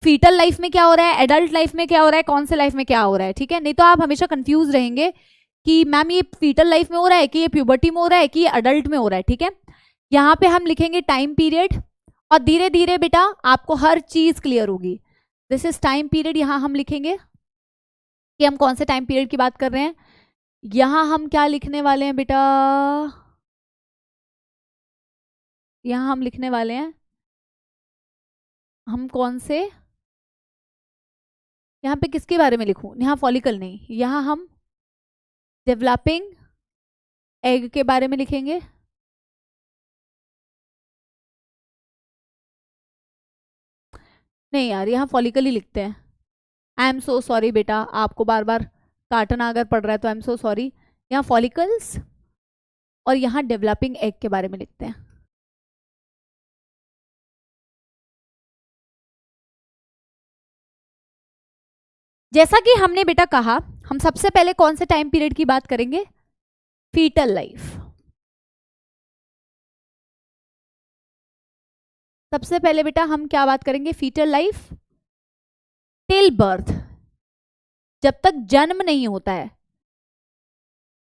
फीटल लाइफ में क्या हो रहा है, एडल्ट लाइफ में क्या हो रहा है, कौन से लाइफ में क्या हो रहा है। ठीक है, नहीं तो आप हमेशा कंफ्यूज रहेंगे कि मैम ये फीटल लाइफ में हो रहा है, कि ये प्यूबर्टी में हो रहा है, कि ये अडल्ट में हो रहा है। ठीक है, यहाँ पे हम लिखेंगे टाइम पीरियड, और धीरे धीरे बेटा आपको हर चीज क्लियर होगी। दिस इज टाइम पीरियड, यहाँ हम लिखेंगे कि हम कौन से टाइम पीरियड की बात कर रहे हैं। यहां हम क्या लिखने वाले हैं बेटा, यहां हम लिखने वाले हैं, हम कौन से, यहां पे किसके बारे में लिखूं, यहां फॉलिकल नहीं, यहां हम डेवलपिंग एग के बारे में लिखेंगे। नहीं यार, यहां फॉलिकल ही लिखते हैं। आई एम सो सॉरी बेटा, आपको बार बार काटना अगर पड़ रहा है तो आई एम सो सॉरी। यहाँ फॉलिकल्स और यहाँ डेवलपिंग एग के बारे में लिखते हैं। जैसा कि हमने बेटा कहा, हम सबसे पहले कौन से टाइम पीरियड की बात करेंगे, फीटल लाइफ। सबसे पहले बेटा हम क्या बात करेंगे, फीटल लाइफ टिल बर्थ, जब तक जन्म नहीं होता है,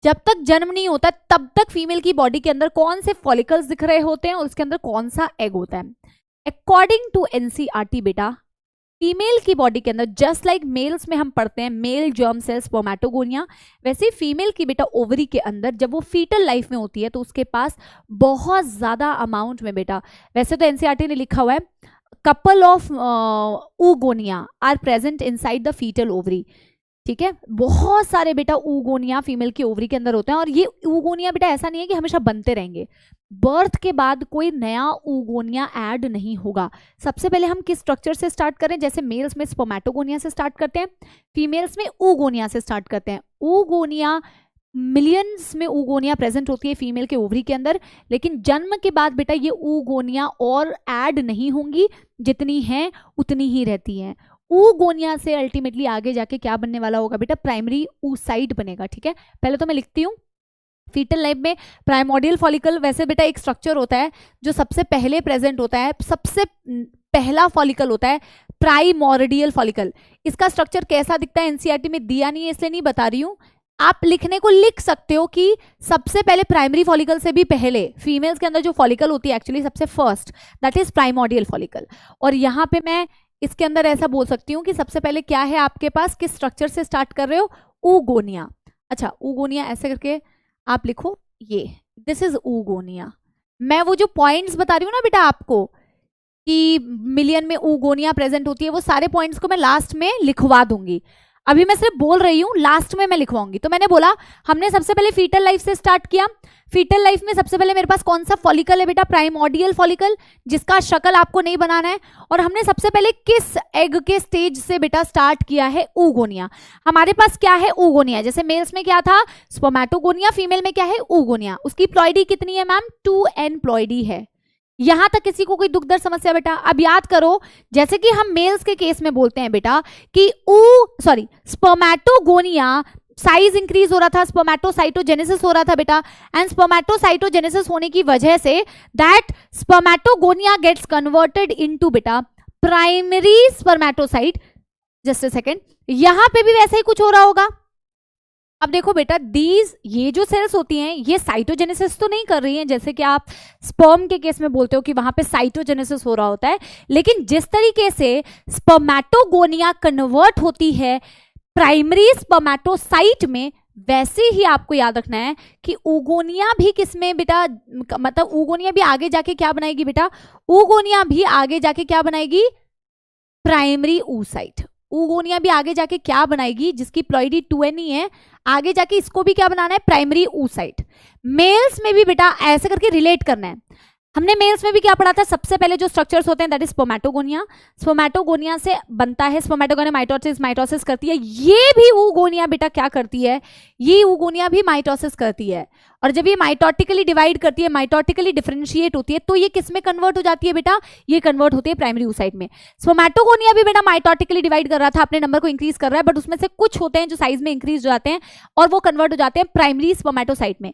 जब तक जन्म नहीं होता तब तक फीमेल की बॉडी के अंदर कौन से फॉलिकल्स दिख रहे होते हैं और उसके अंदर कौन सा एग होता है। अकॉर्डिंग टू एनसीईआरटी बेटा फीमेल की बॉडी के अंदर, जस्ट लाइक मेल्स में हम पढ़ते हैं मेल जर्म सेल्स स्पर्मेटोगोनिया, वैसे फीमेल की बेटा ओवरी के अंदर जब वो फीटल लाइफ में होती है तो उसके पास बहुत ज्यादा अमाउंट में बेटा, वैसे तो एनसीईआरटी ने लिखा हुआ है couple of oogonia are present inside the fetal ovary। ठीक है, बहुत सारे बेटा oogonia फीमेल की ओवरी के अंदर होते हैं, और ये oogonia बेटा ऐसा नहीं है कि हमेशा बनते रहेंगे, बर्थ के बाद कोई नया oogonia ऐड नहीं होगा। सबसे पहले हम किस स्ट्रक्चर से स्टार्ट करें? जैसे मेल्स में स्पर्मेटोगोनिया से स्टार्ट करते हैं, फीमेल्स में oogonia से स्टार्ट करते हैं। oogonia मिलियंस में oogonia प्रेजेंट होती है फीमेल के ओवरी के अंदर, लेकिन जन्म के बाद बेटा ये oogonia और ऐड नहीं होंगी, जितनी हैं उतनी ही रहती हैं। oogonia से अल्टीमेटली आगे जाके क्या बनने वाला होगा बेटा? प्राइमरी oocyte बनेगा। ठीक है, पहले तो मैं लिखती हूँ। फीटल लाइफ में प्राइमोडियल फॉलिकल वैसे बेटा एक स्ट्रक्चर होता है जो सबसे पहले प्रेजेंट होता है, सबसे पहला फॉलिकल होता है प्राइमोर्डियल फॉलिकल। इसका स्ट्रक्चर कैसा दिखता है एनसीईआरटी में दिया नहीं है, इसलिए नहीं बता रही हूँ। आप लिखने को लिख सकते हो कि सबसे पहले प्राइमरी फॉलिकल से भी पहले फीमेल्स के अंदर जो फॉलिकल होती है एक्चुअली सबसे first, that is primordial follicle. और यहाँ पे मैं इसके अंदर ऐसा बोल सकती हूँ कि सबसे पहले क्या है आपके पास, किस स्ट्रक्चर से स्टार्ट कर रहे हो? oogonia। अच्छा, oogonia ऐसे करके आप लिखो, ये दिस इज oogonia। मैं वो जो पॉइंट्स बता रही हूँ ना बेटा आपको कि मिलियन में oogonia प्रेजेंट होती है, वो सारे पॉइंट्स को मैं लास्ट में लिखवा दूंगी। अभी मैं सिर्फ बोल रही हूँ, लास्ट में मैं लिखवाऊंगी। तो मैंने बोला हमने सबसे पहले फीटल लाइफ से स्टार्ट किया। फीटल लाइफ में सबसे पहले मेरे पास कौन सा फॉलिकल है बेटा? प्राइमोडियल फॉलिकल, जिसका शक्ल आपको नहीं बनाना है। और हमने सबसे पहले किस एग के स्टेज से बेटा स्टार्ट किया है? oogonia। हमारे पास क्या है? oogonia। जैसे मेल्स में क्या था? स्पर्मेटोगोनिया, फीमेल में क्या है? oogonia। उसकी प्लॉइडी कितनी है मैम? 2n प्लॉइडी है। यहां तक किसी को कोई दुख दर्द समस्या बेटा? अब याद करो, जैसे कि हम मेल्स के केस में बोलते हैं बेटा कि स्पर्मेटोगोनिया साइज इंक्रीज हो रहा था, स्पर्मेटोसाइटोजेनेसिस हो रहा था बेटा, एंड स्पर्मेटोसाइटोजेनेसिस होने की वजह से that spermatogonia gets converted into बेटा primary spermatocyte. Just a second, यहां पे भी वैसे ही कुछ हो रहा होगा। अब देखो बेटा, ये जो सेल्स होती हैं ये साइटोजेनेसिस तो नहीं कर रही हैं, जैसे कि आप स्पर्म के केस में बोलते हो कि वहां पे साइटोजेनेसिस हो रहा होता है, लेकिन जिस तरीके से स्पर्मेटोगोनिया कन्वर्ट होती है प्राइमरी स्पर्मेटोसाइट में, वैसे ही आपको याद रखना है कि oogonia भी किसमें बेटा, मतलब oogonia भी आगे जाके क्या बनाएगी बेटा? oogonia भी आगे जाके क्या बनाएगी? Primary oocyte। oogonia भी आगे जाके क्या बनाएगी? जिसकी प्लॉइडी 2n ही है, आगे जाके इसको भी क्या बनाना है? Primary oocyte। मेल्स में भी बेटा ऐसे करके रिलेट करना है। हमने मेल्स में भी क्या पढ़ा था? सबसे पहले जो स्ट्रक्चर्स होते हैं दैट इज स्पर्मेटोगोनिया। स्पर्मेटोगोनिया से बनता है स्पर्मेटोगोनिया, माइटोसिस, माइटोसिस करती है। ये भी oogonia बेटा क्या करती है? ये oogonia भी माइटोसिस करती है। और जब ये माइटोटिकली डिवाइड करती है, माइटोटिकली डिफरेंशिएट होती है, तो ये किस में कन्वर्ट हो जाती है बेटा? ये कन्वर्ट होती है प्राइमरी oocyte में। स्पर्मेटोगोनिया भी बेटा माइटोटिकली डिवाइड कर रहा था, अपने नंबर को इंक्रीज कर रहा है, बट उसमें से कुछ होते हैं जो साइज में इंक्रीज हो जाते हैं और वो कन्वर्ट हो जाते हैं प्राइमरी स्पर्मेटोसाइट में।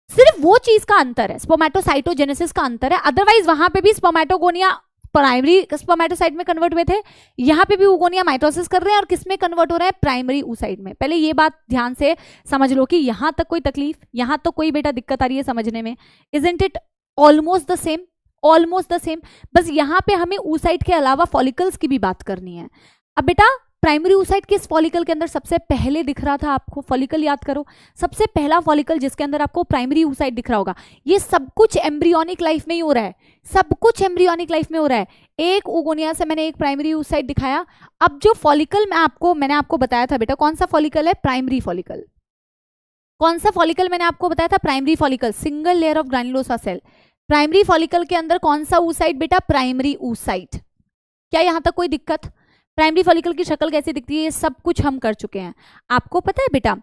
सिर्फ वो चीज का अंतर है, स्पर्मेटोसाइटोजेनेसिस का अंतर है। अदरवाइज वहां पे भी स्पर्मेटोगोनिया प्राइमरी स्पर्मेटोसाइट में कन्वर्ट हुए थे, यहाँ पे भी oogonia माइटोसिस कर रहे हैं और किसमें कन्वर्ट हो रहा है? प्राइमरी oocyte में। पहले ये बात ध्यान से समझ लो कि यहां तक कोई तकलीफ, यहां तो कोई बेटा दिक्कत आ रही है समझने में? Isn't it almost the same? Almost the same, बस यहाँ पे हमें oocyte के अलावा फॉलिकल्स की भी बात करनी है। अब बेटा प्राइमरी oocyte किस फॉलिकल के अंदर सबसे पहले दिख रहा था आपको? फॉलिकल याद करो, सबसे पहला फॉलिकल जिसके अंदर आपको प्राइमरी oocyte दिख रहा होगा। ये सब कुछ एम्ब्रियोनिक लाइफ में ही हो रहा है, सब कुछ एम्ब्रियोनिक लाइफ में हो रहा है। एक oogonia से मैंने एक प्राइमरी oocyte दिखाया। अब जो फॉलिकल मैंने आपको बताया था बेटा, कौन सा फॉलिकल है? Primary follicle. कौन सा फॉलिकल मैंने आपको बताया था? Primary follicle, single layer of granulosa cell. Primary follicle के अंदर कौन सा oocyte बेटा? Primary oocyte। क्या यहां तक कोई दिक्कत? प्राइमरी फॉलिकल की शक्ल कैसी दिखती है, ये सब कुछ हम कर चुके हैं। आपको पता है बेटा,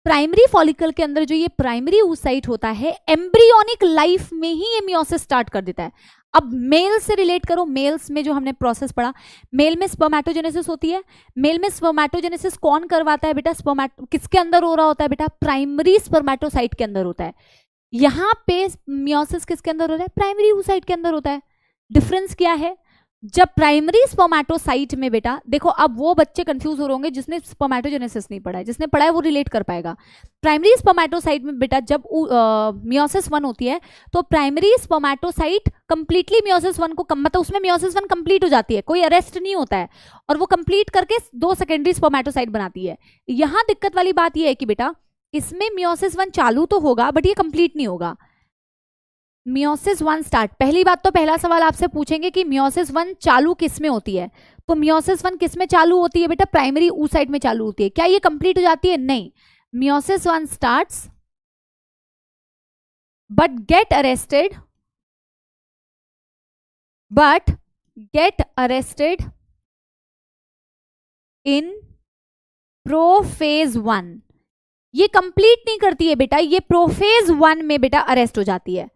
प्राइमरी फॉलिकल के अंदर जो ये प्राइमरी oocyte होता है, एम्ब्रियोनिक लाइफ में ही ये मियोसिस स्टार्ट कर देता है। अब मेल से रिलेट करो, मेल्स में जो हमने प्रोसेस पढ़ा, मेल में स्पर्मेटोजेनेसिस होती है। मेल में स्पर्मेटोजेनेसिस कौन करवाता है बेटा? किसके अंदर हो रहा होता है बेटा? प्राइमरी स्पर्मेटोसाइट के अंदर होता है। यहाँ पे मियोसिस किसके अंदर हो रहा है? प्राइमरी oocyte के अंदर होता है। डिफरेंस क्या है? जब प्राइमरी स्पर्मेटोसाइट में बेटा देखो, अब वो बच्चे कंफ्यूज हो रहे होंगे जिसने स्पर्मेटोजेनेसिस नहीं पढ़ा है, जिसने पढ़ा है वो रिलेट कर पाएगा। प्राइमरी स्पर्मेटोसाइट में बेटा जब मियोसिस 1 होती है तो प्राइमरी स्पर्मेटोसाइट कंप्लीटली मियोसिस 1 को मतलब उसमें मियोसिस 1 कंप्लीट हो जाती है, कोई अरेस्ट नहीं होता है, और वो कंप्लीट करके 2 सेकेंडरी स्पर्मेटोसाइट बनाती है। यहाँ दिक्कत वाली बात ये है कि बेटा इसमें मियोसिस 1 चालू तो होगा बट ये कंप्लीट नहीं होगा। मियोसिस 1 स्टार्ट, पहली बात तो पहला सवाल आपसे पूछेंगे कि मियोसिस 1 चालू किस में होती है? तो मियोसिस 1 किस में चालू होती है बेटा? प्राइमरी oocyte में चालू होती है। क्या ये कंप्लीट हो जाती है? नहीं, meiosis 1 starts but get arrested in prophase 1। ये कंप्लीट नहीं करती है बेटा, ये प्रोफेज 1 में बेटा अरेस्ट हो जाती है।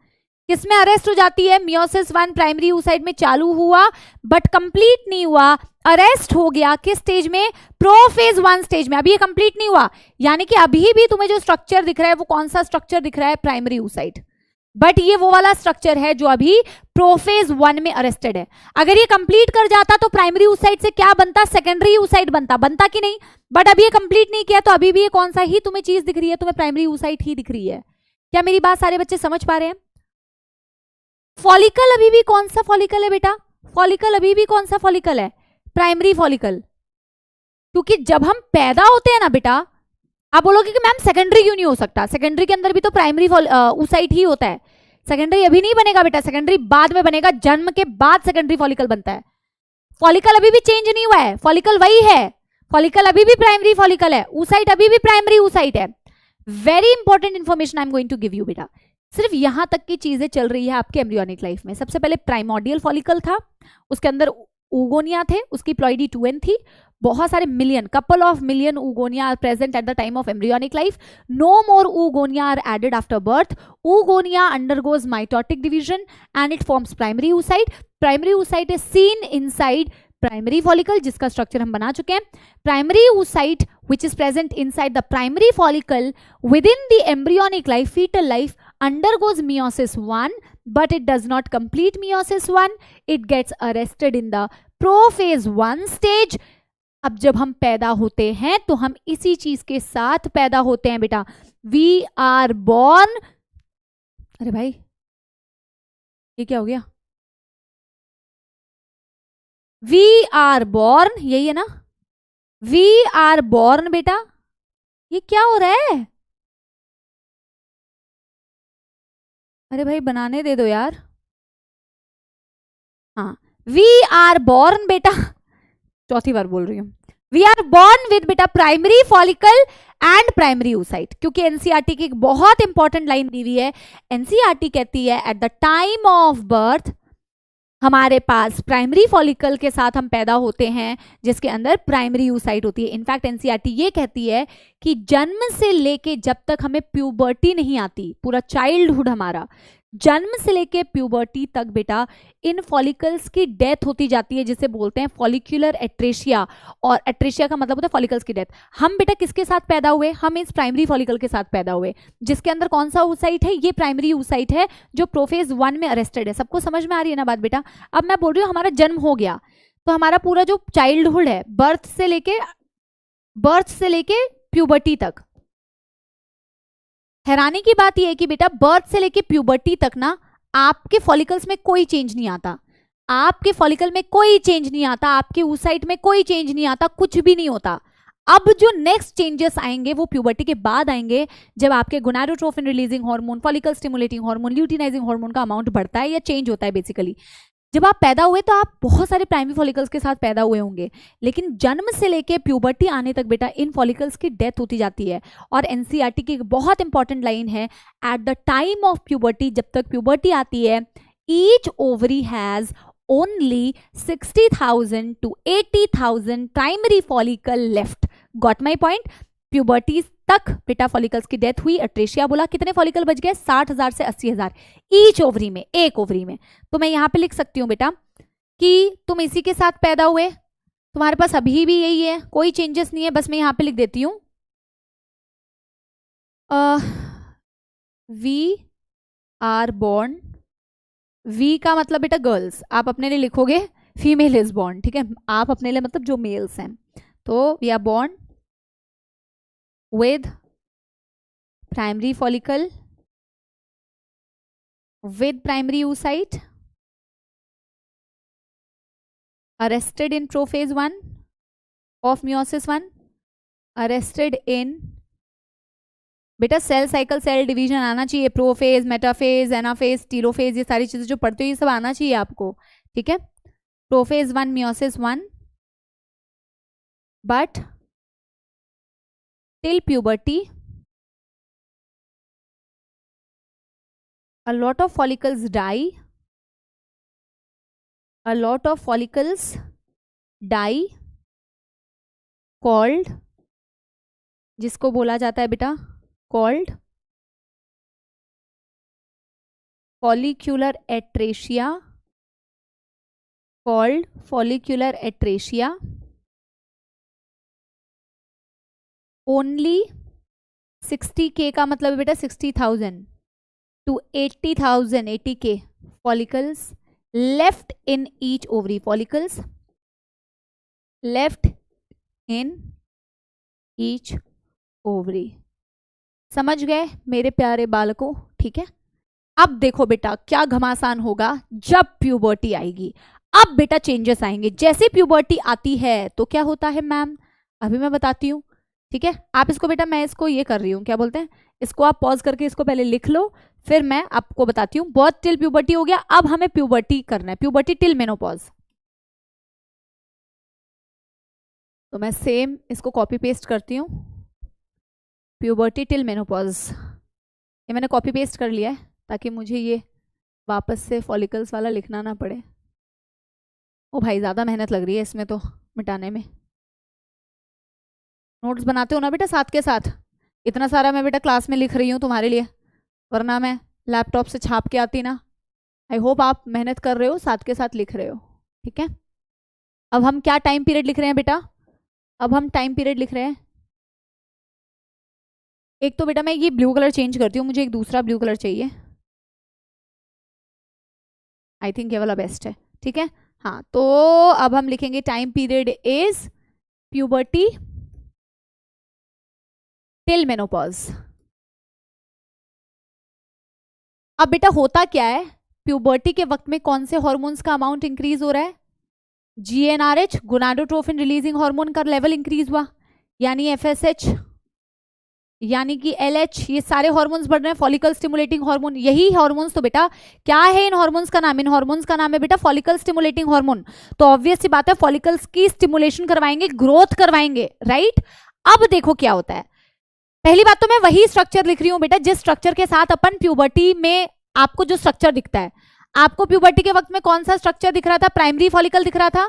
किसमें अरेस्ट हो जाती है? मियोसिस 1 प्राइमरी oocyte में चालू हुआ बट कंप्लीट नहीं हुआ, अरेस्ट हो गया। किस स्टेज में? प्रोफेज 1 स्टेज में। अभी ये कंप्लीट नहीं हुआ, यानी कि अभी भी तुम्हें जो स्ट्रक्चर दिख रहा है वो कौन सा स्ट्रक्चर दिख रहा है? Primary oocyte। बट ये वो वाला स्ट्रक्चर है जो अभी प्रोफेज 1 में अरेस्टेड है। अगर ये कंप्लीट कर जाता तो प्राइमरी oocyte से क्या बनता? सेकेंडरी oocyte बनता कि नहीं? बट अभी ये कंप्लीट नहीं किया तो अभी भी ये कौन सा ही तुम्हें चीज दिख रही है? तुम्हें प्राइमरी oocyte ही दिख रही है। क्या मेरी बात सारे बच्चे समझ पा रहे हैं? फॉलिकल अभी भी कौन सा फॉलिकल है बेटा? फॉलिकल अभी भी कौन सा फॉलिकल है? Primary follicle. क्योंकि जब हम पैदा होते हैं ना बेटा, आप बोलोगे कि मैम सेकेंडरी क्यों नहीं हो सकता? सेकेंडरी के अंदर भी तो प्राइमरी oocyte ही होता है। सेकेंडरी अभी नहीं बनेगा बेटा, सेकेंडरी बाद में बनेगा, जन्म के बाद सेकेंडरी फॉलिकल बनता है। फॉलिकल अभी भी चेंज नहीं हुआ है, फॉलिकल वही है। फॉलिकल अभी भी प्राइमरी फॉलिकल है, oocyte अभी भी प्राइमरी oocyte है। Very important information I am going to give you बेटा। सिर्फ यहां तक की चीजें चल रही है आपके एम्ब्रियोनिक लाइफ में। सबसे पहले प्राइमोर्डियल फॉलिकल था, उसके अंदर oogonia थे, उसकी प्लॉइडी 2n थी। बहुत सारे million, couple of million oogonia are present at the time of embryonic life. No more oogonia are added after birth. Oogonia undergoes mitotic division and it forms primary oocyte. Primary oocyte is seen inside primary follicle, जिसका स्ट्रक्चर हम बना चुके हैं। Primary oocyte which is present inside the primary follicle within the embryonic life, fetal life, undergoes meiosis 1, but it does not complete meiosis 1. It gets arrested in the prophase 1 stage. अब जब हम पैदा होते हैं तो हम इसी चीज के साथ पैदा होते हैं बेटा। वी आर बॉर्न, अरे भाई ये क्या हो गया? वी आर बॉर्न, यही है ना? वी आर बॉर्न बेटा। ये क्या हो रहा है? अरे भाई बनाने दे दो यार। हाँ, वी आर बॉर्न बेटा, चौथी बार बोल रही हूँ। वी आर बॉर्न विद बेटा primary follicle and primary oocyte। क्योंकि एनसीईआरटी की एक बहुत इंपॉर्टेंट लाइन दी हुई है। एनसीईआरटी कहती है at the time of birth हमारे पास प्राइमरी फॉलिकल के साथ हम पैदा होते हैं जिसके अंदर प्राइमरी oocyte होती है। इनफैक्ट एनसीईआरटी ये कहती है कि जन्म से लेके जब तक हमें प्यूबर्टी नहीं आती, पूरा चाइल्डहुड हमारा, जन्म से लेके प्यूबर्टी तक बेटा इन फॉलिकल्स की डेथ होती जाती है, जिसे बोलते हैं फॉलिक्यूलर एट्रेशिया। और एट्रेशिया का मतलब होता है फॉलिकल्स की डेथ। हम बेटा किसके साथ पैदा हुए? हम इस प्राइमरी फॉलिकल के साथ पैदा हुए, जिसके अंदर कौन सा oocyte है? ये प्राइमरी oocyte है जो प्रोफेज 1 में अरेस्टेड है। सबको समझ में आ रही है ना बात बेटा? अब मैं बोल रही हूँ हमारा जन्म हो गया तो हमारा पूरा जो चाइल्डहुड है, बर्थ से लेके प्यूबर्टी तक, हैरानी की बात यह है कि बेटा बर्थ से लेके प्यूबर्टी तक ना आपके फॉलिकल्स में कोई चेंज नहीं आता। आपके फॉलिकल में कोई चेंज नहीं आता, आपके oocyte में कोई चेंज नहीं आता, कुछ भी नहीं होता। अब जो नेक्स्ट चेंजेस आएंगे वो प्यूबर्टी के बाद आएंगे, जब आपके gonadotrophin releasing hormone, follicle stimulating hormone, luteinizing hormone का अमाउंट बढ़ता है या चेंज होता है बेसिकली। जब आप पैदा हुए तो आप बहुत सारे प्राइमरी फॉलिकल्स के साथ पैदा हुए होंगे, लेकिन जन्म से लेके प्यूबर्टी आने तक बेटा इन फॉलिकल्स की डेथ होती जाती है। और एनसीईआरटी की एक बहुत इंपॉर्टेंट लाइन है, at the time of puberty, जब तक प्यूबर्टी आती है, each ovary has only 60,000 to 80,000 primary follicle left. Got my point? Puberty तक बेटा फॉलिकल्स की डेथ हुई, अट्रेशिया बोला, कितने फॉलिकल बच गए? 60,000 से 80,000 ईच ओवरी में, एक ओवरी में। तो मैं यहां पे लिख सकती हूं बेटा कि तुम इसी के साथ पैदा हुए, तुम्हारे पास अभी भी यही है, कोई चेंजेस नहीं है। बस मैं यहां पे लिख देती हूं वी आर बॉर्न। वी का मतलब बेटा गर्ल्स, आप अपने लिए लिखोगे फीमेल इज बॉर्न, ठीक है? आप अपने लिए मतलब जो मेल्स हैं, तो we are born with primary follicle with primary oocyte arrested in prophase 1 of meiosis 1, arrested in बेटा सेल साइकिल, सेल डिवीजन आना चाहिए, प्रोफेज, मेटाफेज, एनाफेज, टीलोफेज, ये सारी चीजें जो पढ़ते हो ये सब आना चाहिए आपको, ठीक है? Prophase 1 meiosis 1, but till puberty a lot of follicles die, a lot of follicles die called, जिसको बोला जाता है बेटा called follicular atresia, called follicular atresia. Only 60K का मतलब बेटा 60,000 to 80,000, 80K follicles left in each ovary, follicles left in each ovary. समझ गए मेरे प्यारे बालकों? ठीक है, अब देखो बेटा क्या घमासान होगा जब प्यूबर्टी आएगी. अब बेटा चेंजेस आएंगे. जैसे प्यूबर्टी आती है तो क्या होता है मैम, अभी मैं बताती हूँ. ठीक है, आप इसको बेटा, मैं इसको ये कर रही हूँ, क्या बोलते हैं इसको, आप पॉज करके इसको पहले लिख लो, फिर मैं आपको बताती हूँ. बर्थ टिल प्यूबर्टी हो गया, अब हमें प्यूबर्टी करना है, प्यूबर्टी टिल मेनोपॉज. तो मैं सेम इसको कॉपी पेस्ट करती हूँ, प्यूबर्टी टिल मेनोपॉज. ये मैंने कॉपी पेस्ट कर लिया है ताकि मुझे ये वापस से फॉलिकल्स वाला लिखना ना पड़े. ओ भाई ज़्यादा मेहनत लग रही है इसमें तो मिटाने में. नोट्स बनाते हो ना बेटा साथ के साथ? इतना सारा मैं बेटा क्लास में लिख रही हूँ तुम्हारे लिए, वरना मैं लैपटॉप से छाप के आती ना. आई होप आप मेहनत कर रहे हो, साथ के साथ लिख रहे हो. ठीक है, अब हम क्या टाइम पीरियड लिख रहे हैं बेटा? अब हम टाइम पीरियड लिख रहे हैं. एक तो बेटा मैं ये ब्लू कलर चेंज करती हूँ, मुझे एक दूसरा ब्लू कलर चाहिए. आई थिंक ये वाला बेस्ट है. ठीक है, हाँ, तो अब हम लिखेंगे time period is puberty till menopause. अब बेटा होता क्या है, प्यूबर्टी के वक्त में कौन से हार्मोन्स का अमाउंट इंक्रीज हो रहा है? GnRH, गोनाडोट्रोफिन रिलीजिंग हार्मोन का लेवल इंक्रीज हुआ, यानी FSH, यानी कि LH, ये सारे हार्मोन्स बढ़ रहे हैं. फॉलिकल स्टिमुलेटिंग हार्मोन, यही हार्मोन्स तो बेटा क्या है इन हार्मोन्स का नाम? इन हार्मोन्स का नाम है बेटा फॉलिकल स्टिमुलेटिंग हार्मोन. तो ऑब्वियस सी बात है फॉलिकल्स की स्टिमुलेशन करवाएंगे, ग्रोथ करवाएंगे, राइट. अब देखो क्या होता है. पहली बात तो मैं वही स्ट्रक्चर लिख रही हूँ बेटा जिस स्ट्रक्चर के साथ अपन प्यूबर्टी में, आपको जो स्ट्रक्चर दिखता है, आपको प्यूबर्टी के वक्त में कौन सा स्ट्रक्चर दिख रहा था? प्राइमरी फॉलिकल दिख रहा था.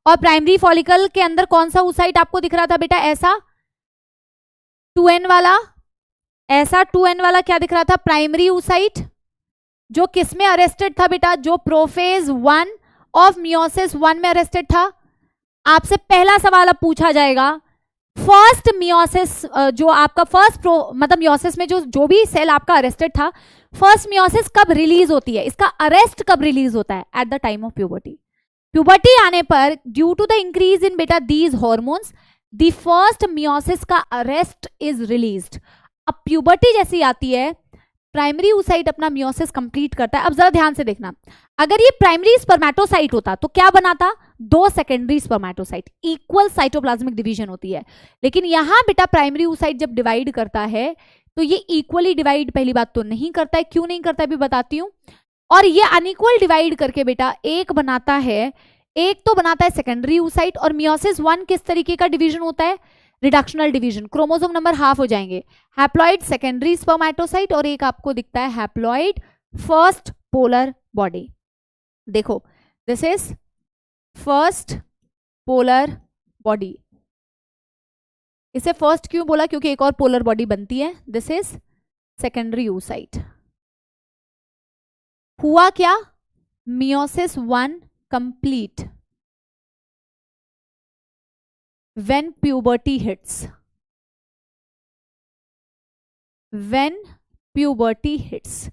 और प्राइमरी फॉलिकल के अंदर कौन सा oocyte आपको दिख रहा था बेटा? ऐसा 2n वाला, ऐसा 2n वाला क्या दिख रहा था? प्राइमरी oocyte, जो किस में अरेस्टेड था बेटा? जो प्रोफेज 1 ऑफ मियोसिस 1 में अरेस्टेड था. आपसे पहला सवाल अब पूछा जाएगा, फर्स्ट मियोसिस, जो आपका फर्स्ट मतलब मियोसिस में जो भी सेल आपका अरेस्टेड था, फर्स्ट मियोसिस कब रिलीज होती है? इसका अरेस्ट कब रिलीज होता है? At the time of puberty. Puberty आने पर due to the increase in बेटा these hormones, the first meiosis का अरेस्ट इज रिलीज्ड. अब प्यूबर्टी जैसी आती है, प्राइमरी oocyte अपना मियोसिस कंप्लीट करता है. अब जरा ध्यान से देखना, अगर ये प्राइमरी स्पर्मेटोसाइट होता तो क्या बनाता? 2 secondary spermatocyte, equal cytoplasmic division होती है. लेकिन यहां बेटा प्राइमरी oocyte जब डिवाइड करता है तो ये इक्वली डिवाइड पहली बात तो नहीं करता है. क्यों नहीं करता है अभी बताती हूँ. और ये अनइक्वल डिवाइड करके बेटा एक बनाता है, एक तो बनाता है सेकेंडरी oocyte. और मियोसिस 1 किस तरीके का डिवीजन होता है? Reductional division. Chromosome number half हो जाएंगे. हैप्लॉइड सेकेंडरी स्पर्मेटोसाइट और एक आपको दिखता है हैप्लॉइड फर्स्ट पोलर बॉडी. देखो this is first polar body. इसे फर्स्ट क्यों बोला? क्योंकि एक और पोलर बॉडी बनती है. This is secondary oocyte. हुआ क्या? Meiosis 1 complete. When puberty hits, when puberty hits,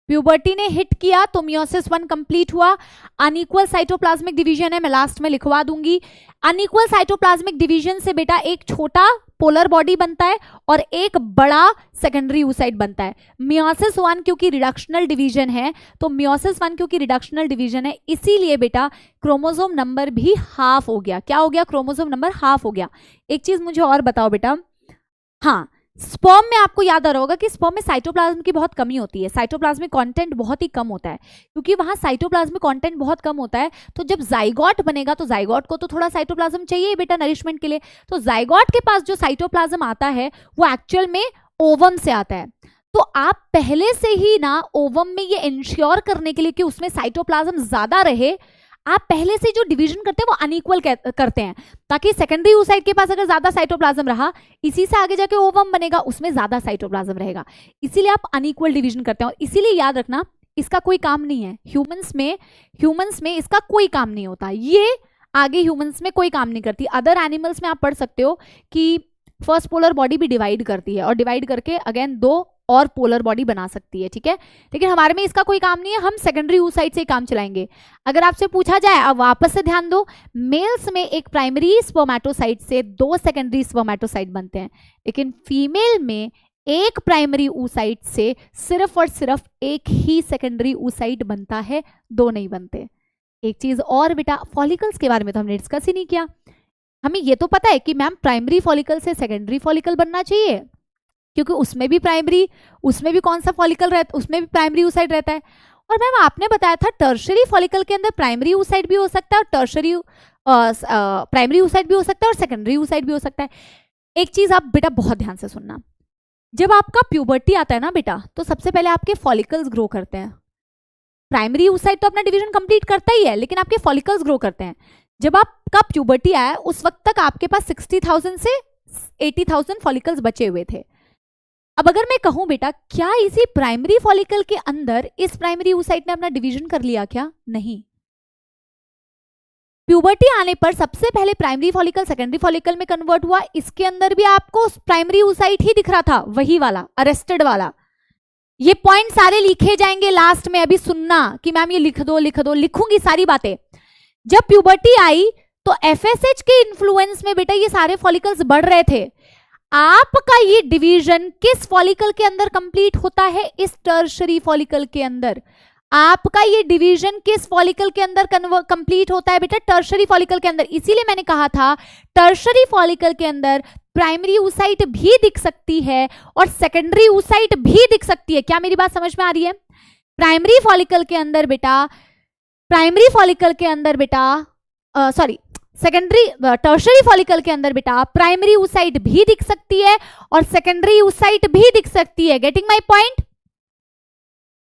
puberty ने हिट किया तो मियोसिस 1 कंप्लीट हुआ. अनइक्वल साइटोप्लाज्मिक डिवीजन है, मैं लास्ट में लिखवा दूंगी. अनइक्वल साइटोप्लाज्मिक डिवीजन से बेटा एक छोटा पोलर बॉडी बनता है और एक बड़ा सेकेंडरी oocyte बनता है. मियोसिस 1 क्योंकि रिडक्शनल डिवीजन है, तो मियोसिस 1 क्योंकि रिडक्शनल डिवीजन है, इसीलिए बेटा क्रोमोसोम नंबर भी हाफ हो गया. क्या हो गया? क्रोमोसोम नंबर हाफ हो गया. एक चीज मुझे और बताओ बेटा, हाँ, स्पर्म में आपको याद आ रहा होगा कि स्पर्म में साइटोप्लाज्म की बहुत कमी होती है. साइटोप्लाज्मिक कंटेंट बहुत ही कम होता है. क्योंकि वहां साइटोप्लाज्मिक कंटेंट बहुत कम होता है, तो जब जाइगोट बनेगा तो जाइगोट को तो थोड़ा साइटोप्लाज्म चाहिए बेटा नरिशमेंट के लिए. तो जाइगोट के पास जो साइटोप्लाज्म आता है वो एक्चुअल में ओवम से आता है. तो आप पहले से ही ना ओवम में ये इंश्योर करने के लिए कि उसमें साइटोप्लाज्म ज्यादा रहे, आप पहले से जो डिवीजन करते हैं वो अनइक्वल करते हैं, ताकि सेकेंडरी oocyte के पास अगर ज्यादा साइटोप्लाज्म रहा, इसी से आगे जाके ओवम बनेगा, उसमें ज्यादा साइटोप्लाज्म रहेगा, इसीलिए आप अनइक्वल डिवीजन करते हैं। और इसीलिए याद रखना इसका कोई काम नहीं है ह्यूमंस में इसका कोई काम नहीं होता, ये आगे ह्यूमंस में कोई काम नहीं करती। अदर एनिमल्स में आप पढ़ सकते हो कि फर्स्ट पोलर बॉडी भी डिवाइड करती है और डिवाइड करके अगेन 2 और पोलर बॉडी बना सकती है, ठीक है, लेकिन हमारे में इसका कोई काम नहीं है, हम सेकेंडरी oocyte से ही काम चलाएंगे। अगर आपसे पूछा जाए, अब वापस से ध्यान दो, मेल्स में एक प्राइमरी स्पर्मेटोसाइट से 2 सेकेंडरी स्पर्मेटोसाइट बनते हैं, लेकिन फीमेल में एक प्राइमरी oocyte से सिर्फ और सिर्फ एक ही सेकेंडरी oocyte बनता है, 2 नहीं बनते। एक चीज और बेटा, फॉलिकल्स के बारे में तो हमने डिस्कस ही नहीं किया। हमें ये तो पता है कि मैम प्राइमरी फॉलिकल से सेकेंडरी फॉलिकल बनना चाहिए, क्योंकि उसमें भी कौन सा फॉलिकल रहता, उसमें भी प्राइमरी oocyte रहता है। और मैम आपने बताया था टर्शरी फॉलिकल के अंदर प्राइमरी oocyte भी हो सकता है और टर्शरी प्राइमरी oocyte भी हो सकता है और सेकेंडरी oocyte भी हो सकता है। एक चीज आप बेटा बहुत ध्यान से सुनना, जब आपका प्यूबर्टी आता है ना बेटा, तो सबसे पहले आपके फॉलिकल्स ग्रो करते हैं। प्राइमरी oocyte तो अपना डिवीजन कंप्लीट करता ही है, लेकिन आपके फॉलिकल्स ग्रो करते हैं। जब आपका प्यूबर्टी आया उस वक्त तक आपके पास 60,000 से 80,000 फॉलिकल्स बचे हुए थे। अब अगर मैं कहूं बेटा, क्या इसी प्राइमरी फॉलिकल के अंदर इस प्राइमरी oocyte ने अपना डिवीजन कर लिया क्या? नहीं। प्यूबर्टी आने पर सबसे पहले प्राइमरी फॉलिकल सेकेंडरी फॉलिकल में कन्वर्ट हुआ, इसके अंदर भी आपको प्राइमरी oocyte ही दिख रहा था, वही वाला अरेस्टेड वाला। ये पॉइंट सारे लिखे जाएंगे लास्ट में, अभी सुनना कि मैम ये लिख दो, लिखूंगी सारी बातें। जब प्यूबर्टी आई तो एफएसएच के इन्फ्लुएंस में बेटा ये सारे फॉलिकल्स बढ़ रहे थे। आपका ये डिवीजन किस फॉलिकल के अंदर कंप्लीट होता है? इस टर्शरी फॉलिकल के अंदर। आपका ये डिवीजन किस फॉलिकल के अंदर कंप्लीट होता है बेटा? टर्शरी फॉलिकल के अंदर। इसीलिए मैंने कहा था टर्शरी फॉलिकल के अंदर प्राइमरी oocyte भी दिख सकती है और सेकेंडरी oocyte भी दिख सकती है। क्या मेरी बात समझ में आ रही है? प्राइमरी फॉलिकल के अंदर बेटा सेकेंडरी टर्शरी फॉलिकल के अंदर बेटा प्राइमरी oocyte भी दिख सकती है और सेकेंडरी oocyte भी दिख सकती है। Getting my point?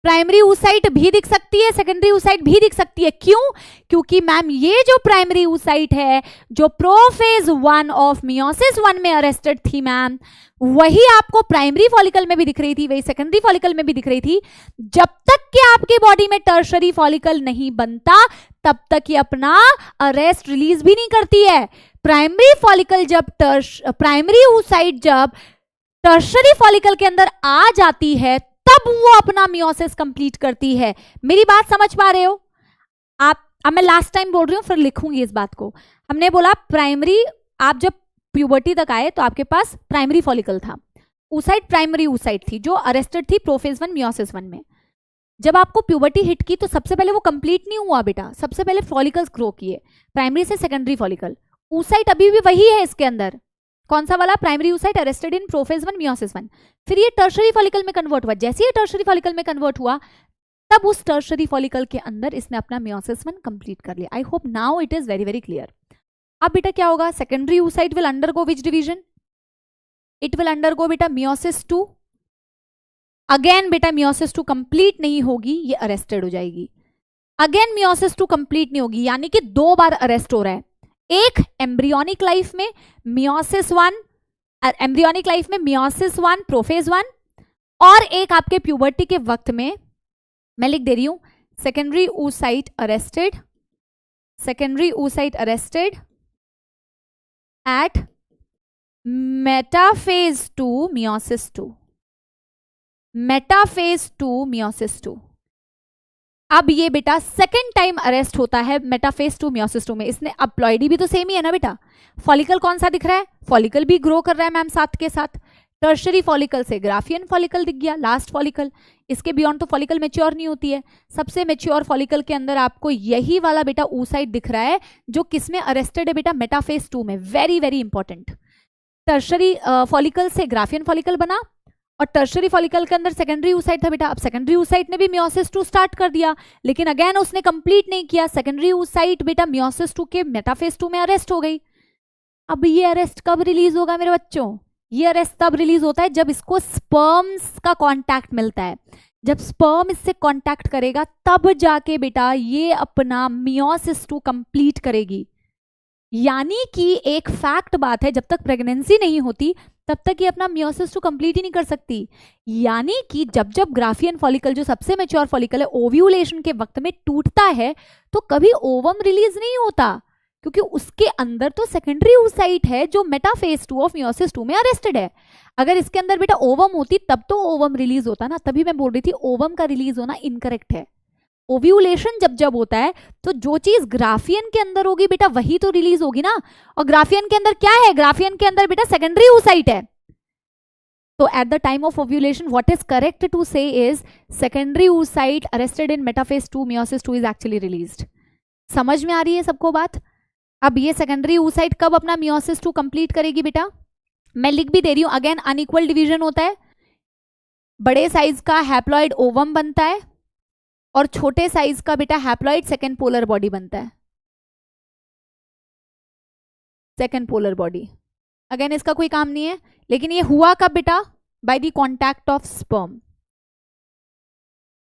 Primary oocyte भी दिख सकती है, सेकेंडरी oocyte भी दिख सकती है। क्यों? क्योंकि मैम ये जो प्राइमरी oocyte है जो प्रोफेज 1 ऑफ मियोसिस 1 में अरेस्टेड थी मैम, वही आपको प्राइमरी फॉलिकल में भी दिख रही थी, वही सेकेंडरी फॉलिकल में भी दिख रही थी। जब तक कि आपके बॉडी में टर्शरी फॉलिकल नहीं बनता तब तक ये अपना अरेस्ट रिलीज भी नहीं करती है। प्राइमरी फॉलिकल प्राइमरी oocyte जब टर्शरी फॉलिकल के अंदर आ जाती है तब वो अपना मियोसिस कंप्लीट करती है। मेरी बात समझ पा रहे हो आप? अब मैं लास्ट टाइम बोल रही हूँ, फिर लिखूंगी इस बात को। हमने बोला प्राइमरी, आप जब प्यूबर्टी तक आए तो आपके पास प्राइमरी फॉलिकल था, oocyte प्राइमरी oocyte थी जो अरेस्टेड थी प्रोफेज 1 मियोसिस 1 में। जब आपको प्यूबर्टी हिट की तो सबसे पहले वो कंप्लीट नहीं हुआ बेटा, सबसे पहले फॉलिकल्स ग्रो किए प्राइमरी से सेकेंडरी फॉलिकल। oocyte अभी भी वही है इसके अंदर, कौन सा वाला? प्राइमरी oocyte अरेस्टेड इन प्रोफेज 1 मियोसिस 1। फिर ये टर्शरी फॉलिकल में कन्वर्ट हुआ। जैसे ये टर्शरी फॉलिकल में कन्वर्ट हुआ तब उस टर्शरी फॉलिकल के अंदर इसने अपना मियोसिस 1 कंप्लीट कर लिया। I hope now it is very very clear. अब बेटा क्या होगा? Secondary oocyte will undergo which division? It will undergo बेटा मियोसिस 2। अगेन बेटा मियोसिस 2 कंप्लीट नहीं होगी, ये अरेस्टेड हो जाएगी। अगेन मियोसिस 2 कंप्लीट नहीं होगी, यानी कि 2 बार अरेस्ट हो रहा है। एक एम्ब्रियोनिक लाइफ में मियोसिस 1 प्रोफेज 1, और एक आपके प्यूबर्टी के वक्त में, मैं लिख दे रही हूं secondary oocyte arrested at metaphase 2 meiosis 2। अब ये बेटा सेकेंड टाइम अरेस्ट होता है मेटाफेज 2 मियोसिस 2 में। इसने अब प्लॉइडी भी तो सेम ही है ना बेटा, फॉलिकल कौन सा दिख रहा है? फॉलिकल भी ग्रो कर रहा है मैम साथ के साथ। टर्शरी फॉलिकल से ग्राफियन फॉलिकल दिख गया, लास्ट फॉलिकल। इसके बियॉन्ड तो फॉलिकल मेच्योर नहीं होती है। सबसे मेच्योर फॉलिकल के अंदर आपको यही वाला बेटा oocyte दिख रहा है जो किसमें अरेस्टेड है बेटा? मेटाफेज 2 में। Very very important. Tertiary follicle से ग्राफियन फॉलिकल बना और टर्शरी फॉलिकल के अंदर सेकेंडरी oocyte था बेटा। अब सेकेंडरी oocyte ने भी मियोसिस 2 स्टार्ट कर दिया, लेकिन अगेन उसने कंप्लीट नहीं किया। सेकेंडरी oocyte बेटा मियोसिस 2 के मेटाफेज 2 में अरेस्ट हो गई। अब ये अरेस्ट कब रिलीज होगा मेरे बच्चों? ये अरेस्ट तब रिलीज होता है जब इसको स्पर्म्स का कांटेक्ट मिलता है। जब स्पर्म इससे कांटेक्ट करेगा तब जाके बेटा ये अपना मियोसिस 2 कंप्लीट करेगी। यानी कि एक फैक्ट बात है, जब तक प्रेगनेंसी नहीं होती तब तक ये अपना मियोसिस 2 कंप्लीट ही नहीं कर सकती। यानी कि जब जब ग्राफियन फॉलिकल जो सबसे मैच्योर फॉलिकल है ओव्यूलेशन के वक्त में टूटता है तो कभी ओवम रिलीज नहीं होता, क्योंकि उसके अंदर तो सेकेंडरी oocyte है जो मेटाफेज 2 ऑफ मियोसिस 2 में अरेस्टेड है। अगर इसके अंदर बेटा ओवम होती तब तो ओवम रिलीज होता ना, तभी मैं बोल रही थी ओवम का रिलीज होना इनकरेक्ट है। ओव्यूलेशन जब जब होता है तो जो चीज ग्राफियन के अंदर होगी बेटा वही तो रिलीज होगी ना, और ग्राफियन के अंदर क्या है, ग्राफियन के अंदर बेटा सेकेंडरी oocyte है। तो at the time of ovulation what is correct to say is secondary oocyte arrested in metaphase 2 meiosis 2 is actually released. समझ में आ रही है सबको बात? अब ये सेकेंडरी oocyte कब अपना मियोसिस 2 कंप्लीट करेगी बेटा, मैं लिख भी दे रही हूं। अगेन अनइक्वल डिवीजन होता है, बड़े साइज का हैप्लॉइड ओवम बनता है और छोटे साइज का बेटा हैप्लॉइड सेकेंड पोलर बॉडी बनता है। सेकेंड पोलर बॉडी अगेन इसका कोई काम नहीं है, लेकिन ये हुआ कब बेटा, by the contact of sperm,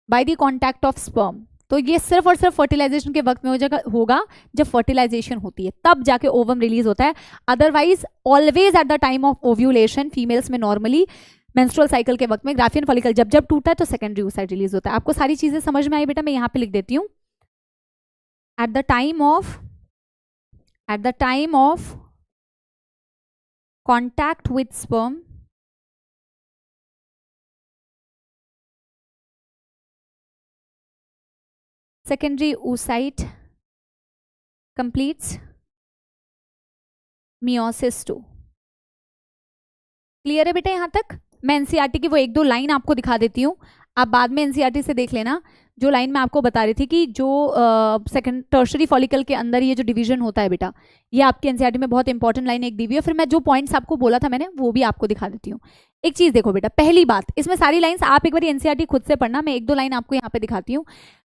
by the contact of sperm. तो ये सिर्फ और सिर्फ फर्टिलाइजेशन के वक्त में होगा जब फर्टिलाइजेशन होती है तब जाके ओवम रिलीज होता है। Otherwise always at the time of ovulation females में नॉर्मली मेंस्ट्रुअल साइकिल के वक्त में ग्राफियन फॉलिकल जब जब टूटता है तो सेकेंडरी oocyte रिलीज होता है। आपको सारी चीजें समझ में आई बेटा? मैं यहां पे लिख देती हूं, eight the time of contact with sperm secondary oocyte completes meiosis 2। Clear है बेटा यहां तक? मैं एनसीईआरटी की वो एक दो लाइन आपको दिखा देती हूँ, आप बाद में एनसीईआरटी से देख लेना। जो लाइन मैं आपको बता रही थी कि जो सेकंड टर्शरी फॉलिकल के अंदर ये जो डिवीजन होता है बेटा, ये आपके एनसीईआरटी में बहुत इंपॉर्टेंट लाइन एक दी हुई है। फिर मैं जो पॉइंट्स आपको बोला था मैंने वो भी आपको दिखा देती हूँ। एक चीज देखो बेटा, पहली बात, इसमें सारी लाइन्स आप एक बार एनसीईआरटी खुद से पढ़ना, मैं एक दो लाइन आपको यहाँ पे दिखाती हूँ।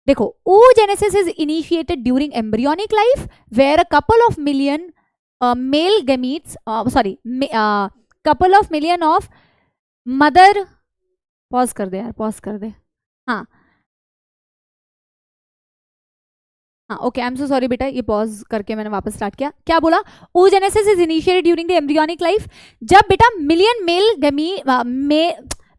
देखो, oogenesis is initiated during embryonic life where a couple of million male gametes couple of million of mother pause कर दे यार, पॉज कर दे। हाँ okay, I am so sorry बेटा, ये पॉज करके मैंने वापस स्टार्ट किया। क्या बोला? oogenesis is initiated during the embryonic life जब बेटा मिलियन मेल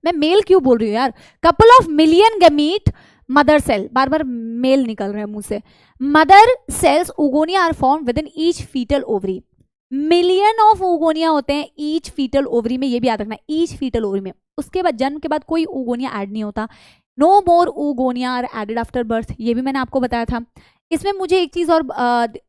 मैं मेल क्यों बोल रही हूँ यार, couple of million gamete mother cell, बार बार मेल निकल रहे हैं मुंह से, mother cells oogonia are form within each fetal ovary. Million of oogonia होते हैं ईच फीटल ओवरी में, ये भी याद रखना, ईच फीटल ओवरी में। उसके बाद जन्म के बाद कोई oogonia ऐड नहीं होता, no more oogonia are added after birth, ये भी मैंने आपको बताया था। इसमें मुझे एक चीज और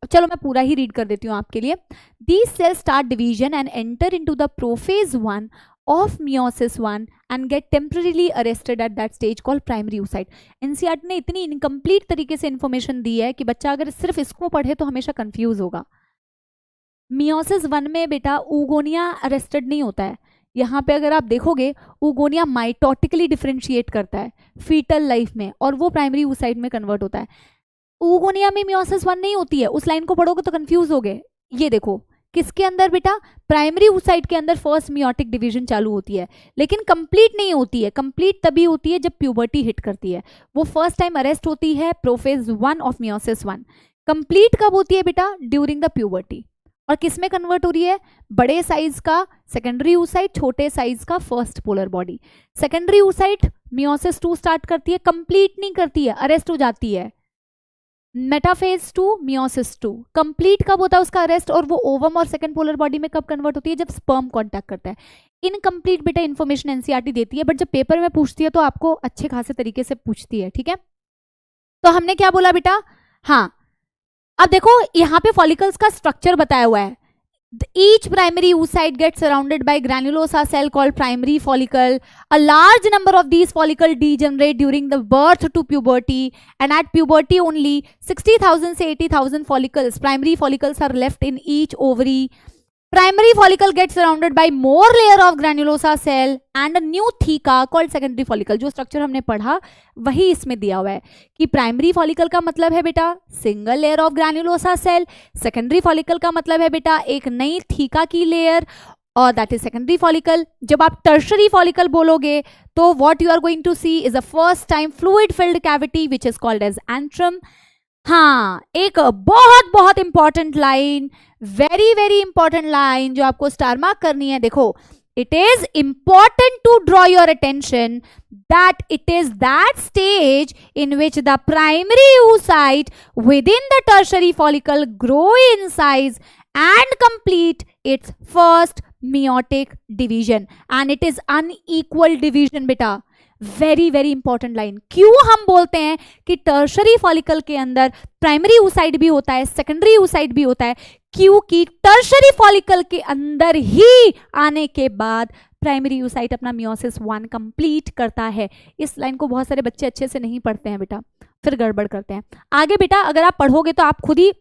चलो मैं पूरा ही रीड कर देती हूँ आपके लिए। These cells start division and enter into the prophase 1 of meiosis 1 and get temporarily arrested at that stage called primary oocyte। NCERT ने इतनी इनकम्प्लीट तरीके से इंफॉर्मेशन दी है कि बच्चा अगर सिर्फ इसको पढ़े तो हमेशा कंफ्यूज होगा। मियोसिस 1 में बेटा oogonia अरेस्टेड नहीं होता है, यहाँ पे अगर आप देखोगे oogonia माइटोटिकली डिफरेंशिएट करता है फीटल लाइफ में और वो प्राइमरी oocyte में कन्वर्ट होता है। oogonia में मियोसिस 1 नहीं होती है, उस लाइन को पढ़ोगे तो कंफ्यूज होगे। ये देखो किसके अंदर बेटा, प्राइमरी oocyte के अंदर फर्स्ट मियोटिक डिवीजन चालू होती है, लेकिन कंप्लीट नहीं होती है। कंप्लीट तभी होती है जब प्यूबर्टी हिट करती है, वो फर्स्ट टाइम अरेस्ट होती है प्रोफेज 1 ऑफ मियोसिस 1। कंप्लीट कब होती है बेटा? During the puberty. और किस में कन्वर्ट हो रही है? बड़े साइज का सेकेंडरी oocyte, छोटे साइज का first polar body. Secondary oocyte meiosis 2 start करती है, कंप्लीट नहीं करती है, अरेस्ट हो जाती है। मेटाफेज 2 मियोसिस 2 कंप्लीट कब होता है उसका अरेस्ट, और वो ओवम और सेकंड पोलर बॉडी में कब कन्वर्ट होती है? जब स्पर्म कांटेक्ट करता है। इनकम्प्लीट बेटा इन्फॉर्मेशन एनसीईआरटी देती है, बट जब पेपर में पूछती है तो आपको अच्छे खासे तरीके से पूछती है, ठीक है। तो हमने क्या बोला बेटा? हाँ, अब देखो यहाँ पे फॉलिकल्स का स्ट्रक्चर बताया हुआ है। Each primary oocyte gets surrounded by granulosa cell called primary follicle. A large number of these follicles degenerate during the birth to puberty, and at puberty only 60,000 से 80,000 follicles, primary follicles are left in each ovary. Primary follicle gets surrounded by more layer of granulosa cell and a new theca called secondary follicle। जो स्ट्रक्चर हमने पढ़ा वही इसमें दिया हुआ है कि प्राइमरी फॉलिकल का मतलब है बेटा single layer of granulosa cell, secondary follicle का मतलब है बेटा एक नई थीका की लेयर, और दैट इज सेकेंडरी फॉलिकल. जब आप टर्शरी फॉलिकल बोलोगे तो what you are going to see is a first time fluid filled cavity which is called as antrum. हाँ, एक बहुत बहुत important line, very very important line जो आपको स्टार मार्क करनी है. देखो, it is important to draw your attention that it is that stage in which the primary oocyte within the tertiary follicle grow in size and complete its first meiotic division, and it is unequal division beta. Very very important line. क्यों हम बोलते हैं कि टर्शरी फॉलिकल के अंदर प्राइमरी oocyte भी होता है, सेकेंडरी oocyte भी होता है? क्योंकि टर्शरी फॉलिकल के अंदर ही आने के बाद प्राइमरी oocyte अपना मियोसिस 1 कंप्लीट करता है. इस लाइन को बहुत सारे बच्चे अच्छे से नहीं पढ़ते हैं बेटा, फिर गड़बड़ करते हैं. आगे बेटा अगर आप पढ़ोगे तो आप खुद ही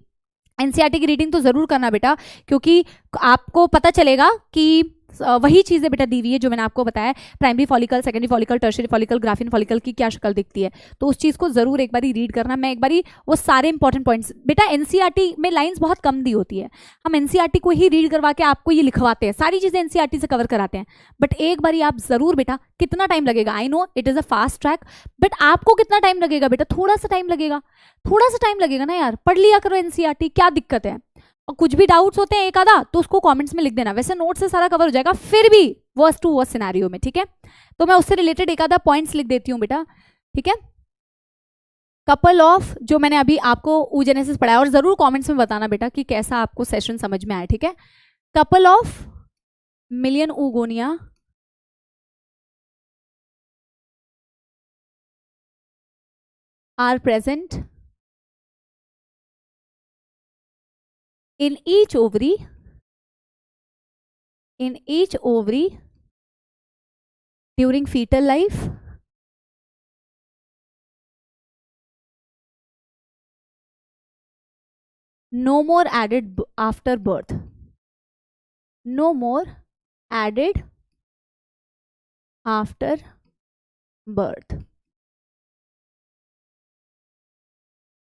एनसीईआरटी की रीडिंग तो जरूर करना बेटा, क्योंकि आपको पता चलेगा कि वही चीजें बेटा दी हुई है जो मैंने आपको बताया. Primary follicle, secondary follicle, tertiary follicle, graphene follicle की क्या शक्ल दिखती है, तो उस चीज को जरूर एक बारी रीड करना. मैं एक बारी वो सारे इंपॉर्टेंट पॉइंट्स बेटा, एनसीईआरटी में लाइंस बहुत कम दी होती है, हम एनसीईआरटी को ही रीड करवा के आपको ये लिखवाते हैं, सारी चीजें एनसीईआरटी से कवर कराते हैं. बट एक बारी आप जरूर बेटा, कितना टाइम लगेगा, I know it is a fast track, but आपको कितना टाइम लगेगा बेटा? थोड़ा सा टाइम लगेगा, थोड़ा सा टाइम लगेगा ना यार. पढ़ लिया करो एनसीईआरटी, क्या दिक्कत है? और कुछ भी डाउट्स होते हैं एक आधा तो उसको कमेंट्स में लिख देना, वैसे नोट से सारा कवर हो जाएगा. फिर भी वर्स्ट टू वर्स्ट सिनेरियो में, ठीक है, तो मैं उससे रिलेटेड एक आधा पॉइंट्स लिख देती हूँ बेटा, ठीक है. कपल ऑफ जो मैंने अभी आपको oogenesis पढ़ाया, और जरूर कमेंट्स में बताना बेटा कि कैसा आपको सेशन समझ में आया, ठीक है. Couple of million oogonia are present in each ovary during fetal life, no more added after birth, no more added after birth.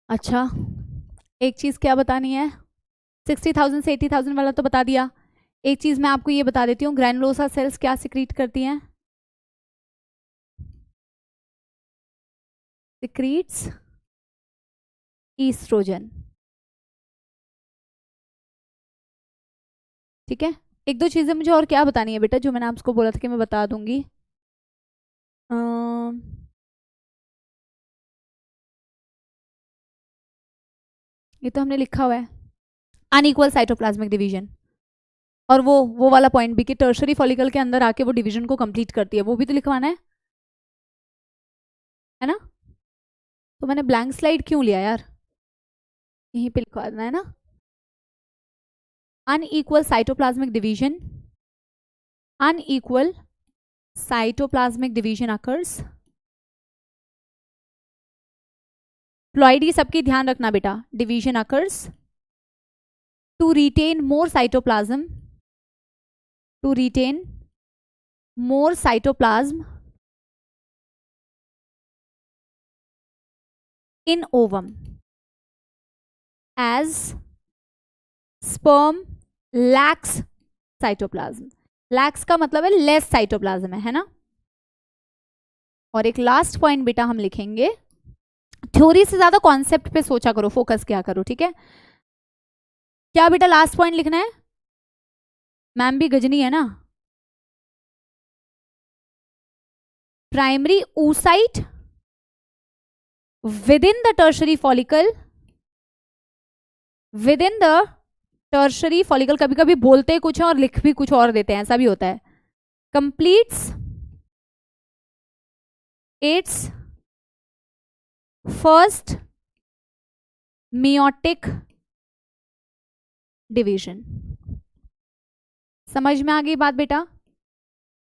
अच्छा, एक चीज क्या बतानी है, 60,000 से 80,000 वाला तो बता दिया. एक चीज मैं आपको ये बता देती हूँ, ग्रैनुलोसा सेल्स क्या सिक्रीट करती हैं? Secretes estrogen. ठीक है, एक दो चीजें मुझे और क्या बतानी है बेटा जो मैंने आपको बोला था कि मैं बता दूंगी. ये तो हमने लिखा हुआ है, अनइक्वल साइटोप्लाज्मिक डिवीजन, और वो वाला पॉइंट भी कि टर्शरी फॉलिकल के अंदर आके वो डिवीजन को कंप्लीट करती है, वो भी तो लिखवाना है ना. तो मैंने ब्लैंक स्लाइड क्यों लिया यार, यहीं पे लिखवा देना है ना. Unequal cytoplasmic division, unequal cytoplasmic division occurs. Ploidy सबकी ध्यान रखना बेटा. Division occurs to retain more cytoplasm, in ovum as sperm lacks cytoplasm. Lakhs का मतलब है लेस साइटोप्लाज्म है ना. और एक लास्ट पॉइंट बेटा हम लिखेंगे, थ्योरी से ज्यादा कॉन्सेप्ट पे सोचा करो, फोकस क्या करो, ठीक है. क्या बेटा लास्ट पॉइंट लिखना है? मैम भी गजनी है ना. Primary oocyte within the tertiary follicle, कभी कभी बोलते कुछ है और लिख भी कुछ और देते हैं, ऐसा भी होता है. Completes it's first meiotic division. समझ में आ गई बात बेटा?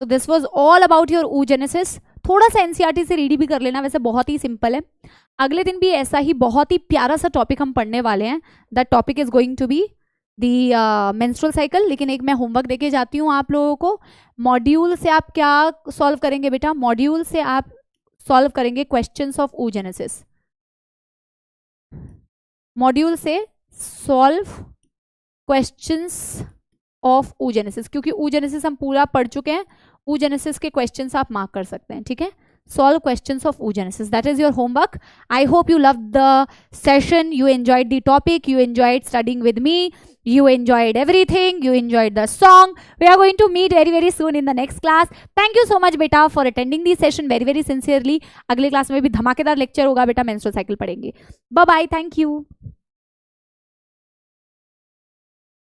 तो this was all about your oogenesis. थोड़ा सा एनसीईआरटी से रीडी भी कर लेना, वैसे बहुत ही सिंपल है. अगले दिन भी ऐसा ही बहुत ही प्यारा सा टॉपिक हम पढ़ने वाले हैं. That topic is going to be the menstrual cycle. लेकिन एक मैं होमवर्क देके जाती हूँ आप लोगों को. मॉड्यूल से आप क्या सॉल्व करेंगे बेटा? मॉड्यूल से आप सॉल्व करेंगे क्वेश्चंस ऑफ oogenesis. मॉड्यूल से सॉल्व क्वेश्चंस ऑफ oogenesis, क्योंकि oogenesis हम पूरा पढ़ चुके हैं. oogenesis के क्वेश्चंस आप मार्क कर सकते हैं. ठीक है, solve questions of oogenesis. That is your homework. I hope you loved the session, you enjoyed the topic, you enjoyed studying with me, you enjoyed everything, you enjoyed the song. We are going to meet very very soon in the next class. Thank you so much beta for attending this session very very sincerely. अगले क्लास में भी धमाकेदार लेक्चर होगा बेटा, menstrual cycle पढ़ेंगे. Bye bye, thank you.